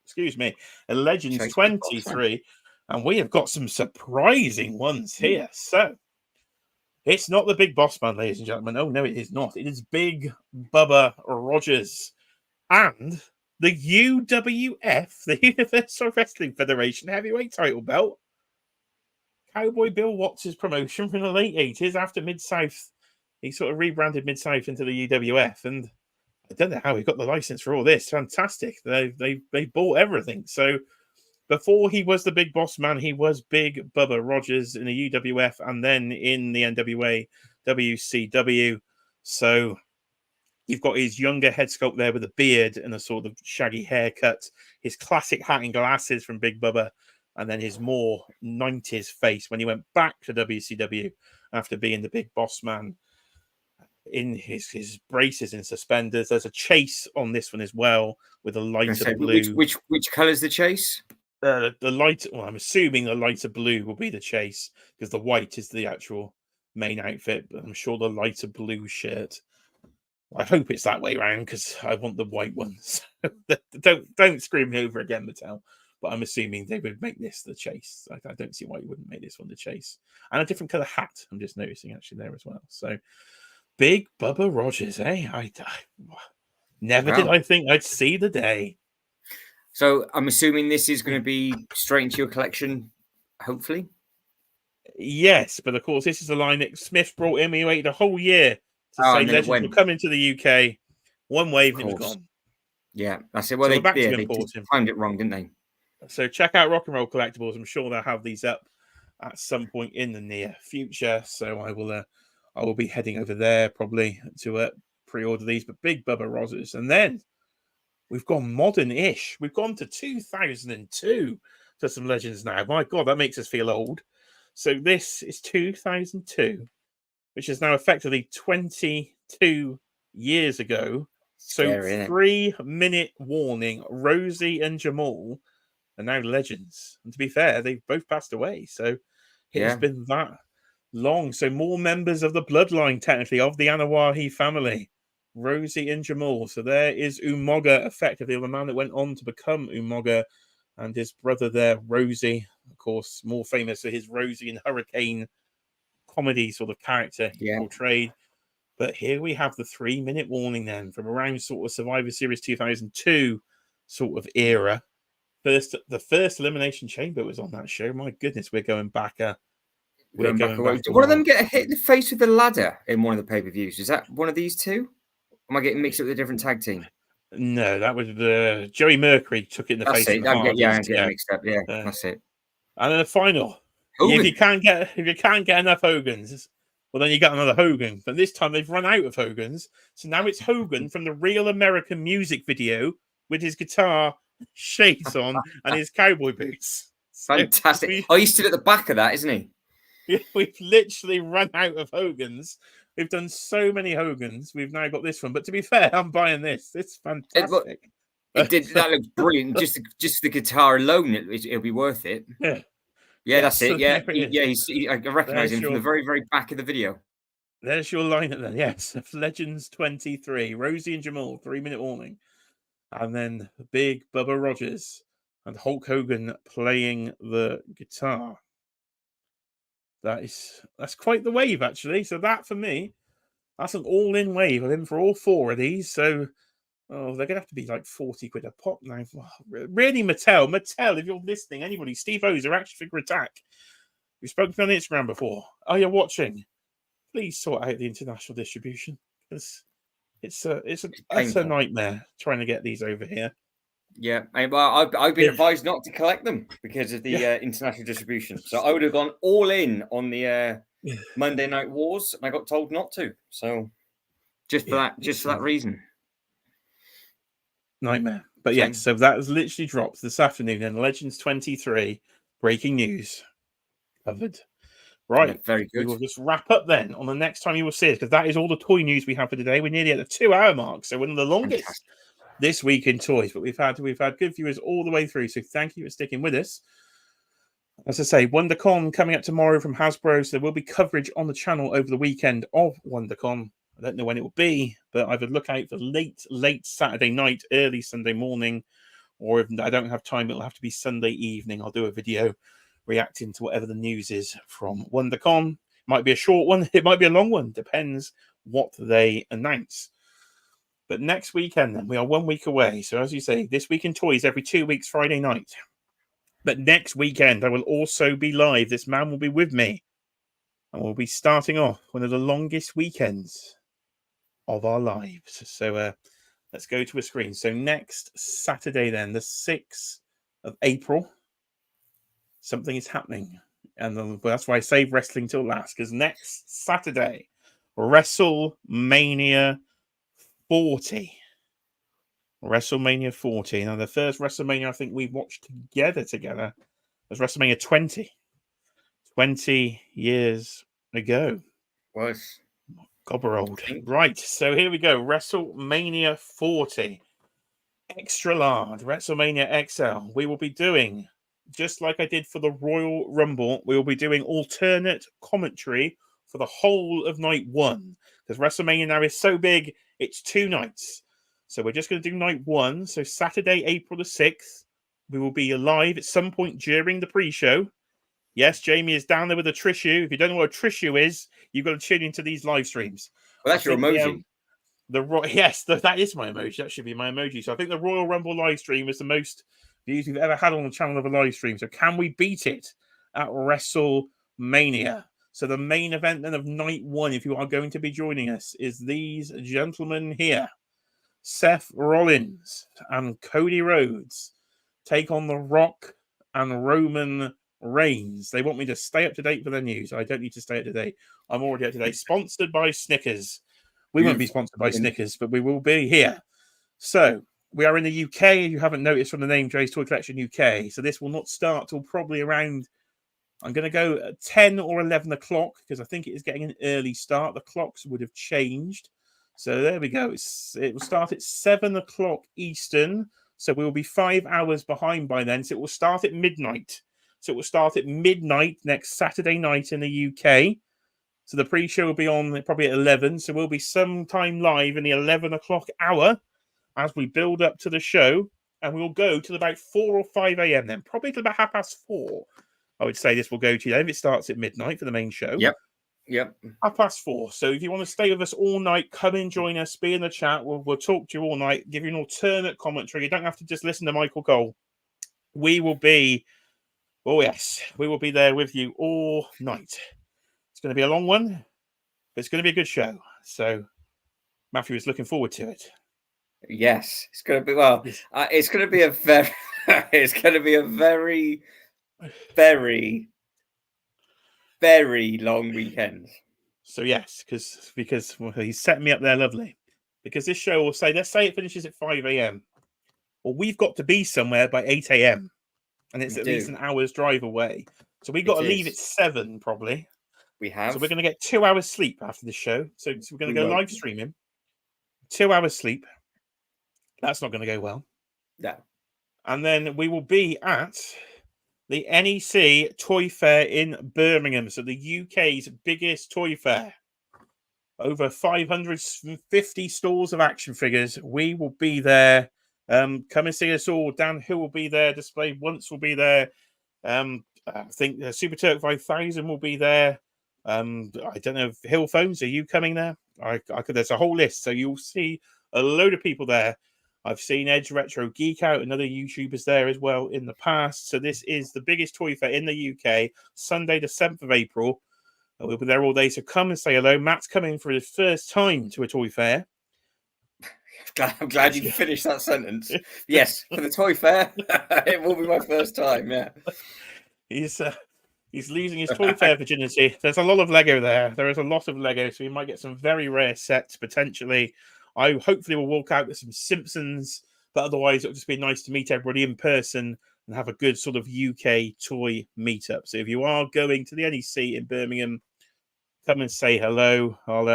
Excuse me. Legends 23. And we have got some surprising ones here. So, it's not the Big Boss Man, ladies and gentlemen. Oh, no, it is not. It is Big Bubba Rogers. And the UWF, the Universal Wrestling Federation Heavyweight title belt. Cowboy Bill Watts' promotion from the late 80s after Mid-South. He sort of rebranded Mid-South into the UWF. And I don't know how he got the license for all this. Fantastic. They bought everything. So, before he was the Big Boss Man, he was Big Bubba Rogers in the UWF and then in the NWA WCW. So you've got his younger head sculpt there with a beard and a sort of shaggy haircut, his classic hat and glasses from Big Bubba, and then his more 90s face when he went back to WCW after being the Big Boss Man. in his braces and suspenders. There's a chase on this one as well with a lighter blue. Which colour's the chase? The light. Well, I'm assuming the lighter blue will be the chase because the white is the actual main outfit. But I'm sure the lighter blue shirt. I hope it's that way around because I want the white ones. don't scream me over again, Mattel. But I'm assuming they would make this the chase. I don't see why you wouldn't make this one the chase. And a different colour hat. I'm just noticing actually there as well. So big Bubba Rogers, eh? I never did I think I'd see the day. So I'm assuming this is going to be straight into your collection, hopefully. Yes, but of course this is a line that Smith brought in. We waited a whole year to say Legends will come into the UK. One wave and it was gone. Yeah, that's it. Well, they timed it wrong, didn't they? So check out Rock and Roll Collectibles. I'm sure they'll have these up at some point in the near future. So I will be heading over there probably to pre-order these. But big Bubba Rogers, and then we've gone modern-ish. We've gone to 2002 for some Legends now. My God, that makes us feel old. So this is 2002, which is now effectively 22 years ago. Scary, so 3-minute warning. Rosie and Jamal are now legends. And to be fair, they've both passed away. So it has been that long. So more members of the bloodline, technically, of the Anawahi family. Rosie and Jamal. So there is Umoga, effectively, the man that went on to become Umoga, and his brother there, Rosie, of course, more famous for his Rosie and Hurricane comedy sort of character he portrayed. But here we have the 3-minute warning then from around sort of Survivor Series 2002 sort of era. The first Elimination Chamber was on that show. My goodness, we're going back. We're going back. Did one of them get hit in the face with the ladder in one of the pay-per-views? Is that one of these two? Am I getting mixed up with a different tag team? No, that was Joey Mercury took it in the face. I'm getting mixed up. Yeah, that's it. And then the final. If you can't get enough Hogans, well then you got another Hogan. But this time they've run out of Hogans, so now it's Hogan from the Real American Music video with his guitar, shades on, and his cowboy boots. Fantastic! He's stood at the back of that, isn't he? We've literally run out of Hogans. We've done so many Hogans. We've now got this one. But to be fair, I'm buying this. It's fantastic. That looks brilliant. Just the guitar alone, it'll be worth it. Yeah, that's it. Yeah, I recognise him from the very, very back of the video. There's your lineup then. Yes, Legends 23, Rosie and Jamal, 3-minute warning, and then the big Bubba Rogers and Hulk Hogan playing the guitar. That's quite the wave, actually. So that, for me, that's an all-in wave. I'm in for all 4 of these. So, they're going to have to be like 40 quid a pop now. Really, Mattel, if you're listening, anybody, Steve O's are Action Figure Attack. We've spoken to me on Instagram before. Are you watching? Please sort out the international distribution. It's a nightmare trying to get these over here. Yeah, well, I've been advised not to collect them because of the international distribution. So I would have gone all in on the Monday Night Wars, and I got told not to. So just for that reason, nightmare. But yes, so that was literally dropped this afternoon. And Legends 23 breaking news covered. Right, yeah, very good. We will just wrap up then on the next time you will see it, because that is all the toy news we have for today. We're nearly at the 2-hour mark, so one of the longest. Fantastic. This week in toys, but we've had good viewers all the way through, so thank you for sticking with us. As I say, WonderCon coming up tomorrow from Hasbro, so there will be coverage on the channel over the weekend of WonderCon. I don't know when it will be, but either look out for late Saturday night, early Sunday morning, or if I don't have time, it'll have to be Sunday evening. I'll do a video reacting to whatever the news is from WonderCon. It might be a short one, it might be a long one, depends what they announce. But next weekend, then, we are 1 week away. So, as you say, this week in toys every 2 weeks, Friday night. But next weekend, I will also be live. This man will be with me. And we'll be starting off one of the longest weekends of our lives. So, let's go to a screen. So, next Saturday, then, the 6th of April, something is happening. And that's why I save wrestling till last. Because next Saturday, WrestleMania 40. WrestleMania 40. Now, the first WrestleMania I think we watched together was WrestleMania 20. 20 years ago. Was. Gobberold. Right, so here we go. WrestleMania 40. Extra large. WrestleMania XL. We will be doing, just like I did for the Royal Rumble, we will be doing alternate commentary for the whole of night one. Because WrestleMania now is so big, it's 2 nights. So we're just going to do night one. So Saturday, April the 6th, we will be live at some point during the pre-show. Yes, Jamie is down there with a tissue. If you don't know what a tissue is, you've got to tune into these live streams. Well, that's your emoji. Yes, that is my emoji. That should be my emoji. So I think the Royal Rumble live stream was the most views we've ever had on the channel of a live stream. So can we beat it at WrestleMania? So the main event then of night one, if you are going to be joining us, is these gentlemen here. Seth Rollins and Cody Rhodes take on The Rock and Roman Reigns. They want me to stay up to date for their news. I don't need to stay up to date. I'm already up to date. Sponsored by Snickers. We won't be sponsored by Snickers, but we will be here. So we are in the UK. You haven't noticed from the name Jay's Toy Collection UK. So this will not start till probably around, I'm going to go at 10 or 11 o'clock because I think it is getting an early start. The clocks would have changed. So there we go. It will start at 7 o'clock Eastern. So we will be 5 hours behind by then. So it will start at midnight. So it will start at midnight next Saturday night in the UK. So the pre-show will be on probably at 11. So we'll be sometime live in the 11 o'clock hour as we build up to the show. And we'll go till about 4 or 5 a.m. then. Probably till about 4:30. I would say this will go to then if it starts at midnight for the main show. Yep. 4:30. So if you want to stay with us all night, come and join us, be in the chat. We'll talk to you all night, give you an alternate commentary. You don't have to just listen to Michael Cole. We will be, oh yes, we will be there with you all night. It's going to be a long one, but it's going to be a good show. So Matthew is looking forward to it. Yes, it's going to be, well, it's going to be a very, it's going to be a very, very, very long weekend. So yes, because he's setting me up there lovely. Because this show will say, let's say it finishes at 5 a.m. Well, we've got to be somewhere by 8 a.m. And it's at least an hour's drive away. So we've got to leave at 7 probably. We have. So we're going to get 2 hours sleep after the show. So we're going to go live streaming. 2 hours sleep. That's not going to go well. No. And then we will be at the NEC Toy Fair in Birmingham. So the UK's biggest toy fair. Over 550 stalls of action figures. We will be there. Come and see us all. Dan Hill will be there. Display Once will be there. I think Super Turk 5000 will be there. I don't know if Hill Phones, are you coming there? There's a whole list. So you'll see a load of people there. I've seen Edge Retro Geek Out and other YouTubers there as well in the past. So this is the biggest toy fair in the UK, Sunday the 7th of April. We'll be there all day. So come and say hello. Matt's coming for his first time to a toy fair. I'm glad you finished that sentence. Yes, for the toy fair, it will be my first time. Yeah, he's losing his toy fair virginity. There's a lot of Lego there. There is a lot of Lego, so we might get some very rare sets potentially. I hopefully will walk out with some Simpsons, but otherwise it'll just be nice to meet everybody in person and have a good sort of UK toy meetup. So if you are going to the NEC in Birmingham, come and say hello. I'll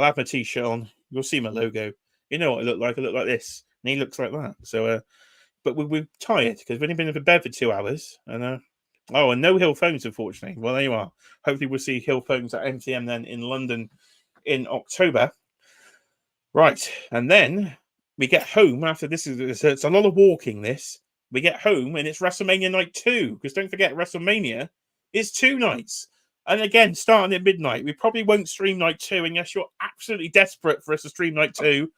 have my t-shirt on. You'll see my logo. You know what I look like. I look like this, and he looks like that. So, but we're tired because we've only been in bed for 2 hours, and and no Hill Phones, unfortunately. Well, there you are. Hopefully, we'll see Hill Phones at MTM then in London in October. Right, and then we get home after this. It's a lot of walking. This we get home, and it's WrestleMania night 2. Because don't forget, WrestleMania is 2 nights. And again, starting at midnight. We probably won't stream night 2 unless you're absolutely desperate for us to stream night 2.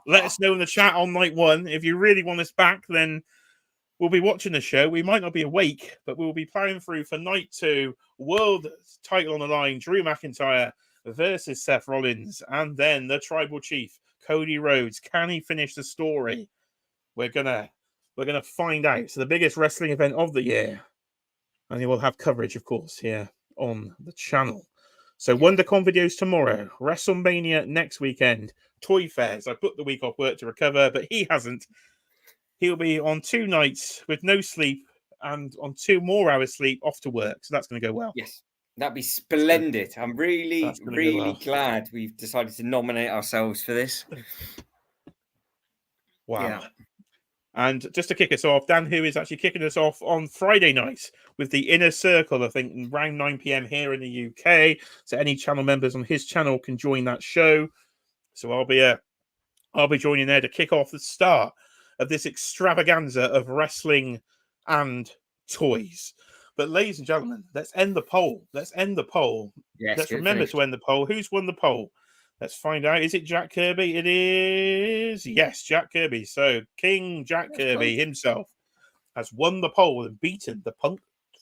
Let us know in the chat on night 1. If you really want us back, then we'll be watching the show. We might not be awake, but we'll be plowing through for night 2. World title on the line. Drew McIntyre versus Seth Rollins. And then the Tribal Chief, Cody Rhodes. Can he finish the story? We're gonna find out. So the biggest wrestling event of the year. And we'll have coverage, of course, here on the channel. So WonderCon videos tomorrow, WrestleMania next weekend, toy fairs. I booked the week off work to recover, but he hasn't. He'll be on 2 nights with no sleep and on 2 more hours sleep off to work. So that's going to go well. Yes. That'd be splendid. I'm really, that's gonna go really well. glad we've decided to nominate ourselves for this. Wow. Yeah. And just to kick us off, Dan Who is actually kicking us off on Friday night with the Inner Circle, I think, around 9 p.m. here in the UK. So any channel members on his channel can join that show. So I'll be joining there to kick off the start of this extravaganza of wrestling and toys. But ladies and gentlemen, let's end the poll. Let's end the poll. Yes, Let's good remember finish. to end the poll. Who's won the poll? Let's find out. Is it Jack Kirby? It is. Yes, Jack Kirby. So King Jack Kirby himself has won the poll and beaten the Punk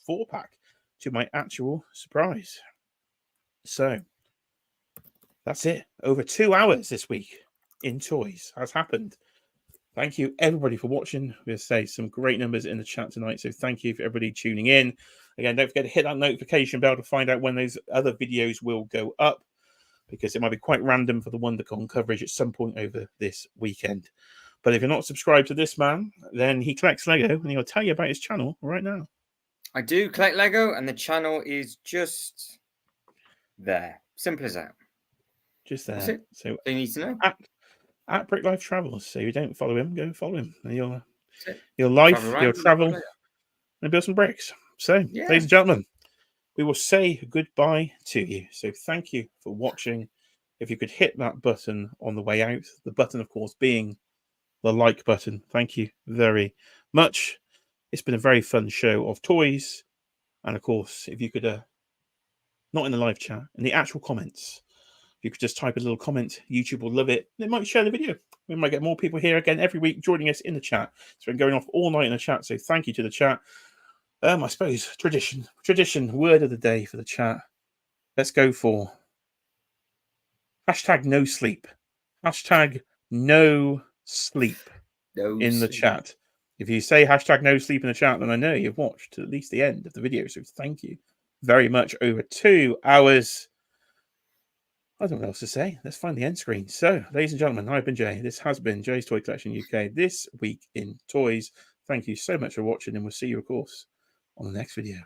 4-pack, to my actual surprise. So that's it. Over 2 hours this week in toys has happened. Thank you everybody for watching. We'll say some great numbers in the chat tonight, so thank you for everybody tuning in. Again, don't forget to hit that notification bell to find out when those other videos will go up, because it might be quite random for the WonderCon coverage at some point over this weekend. But if you're not subscribed to this man, then he collects Lego, and he'll tell you about his channel right now. I do collect Lego, and the channel is just there. Simple as that. Just there. That's it. So you need to know. At Brick Life Travels. So if you don't follow him, go follow him. And your Travel travel and build some bricks. So, Yeah. ladies and gentlemen, we will say goodbye to you. So thank you for watching. If you could hit that button on the way out, the button, of course, being the like button. Thank you very much. It's been a very fun show of toys. And of course, if you could, not in the live chat, in the actual comments, if you could just type a little comment, YouTube will love it. They might share the video. We might get more people here again every week joining us in the chat. It's been going off all night in the chat, so thank you to the chat. I suppose tradition, word of the day for the chat. Let's go for hashtag no sleep. Hashtag no sleep in the chat. If you say hashtag no sleep in the chat, then I know you've watched at least the end of the video. So thank you very much. Over 2 hours. I don't know what else to say. Let's find the end screen. So, ladies and gentlemen, I've been Jay. This has been Jay's Toy Collection UK this week in toys. Thank you so much for watching, and we'll see you, of course, on the next video.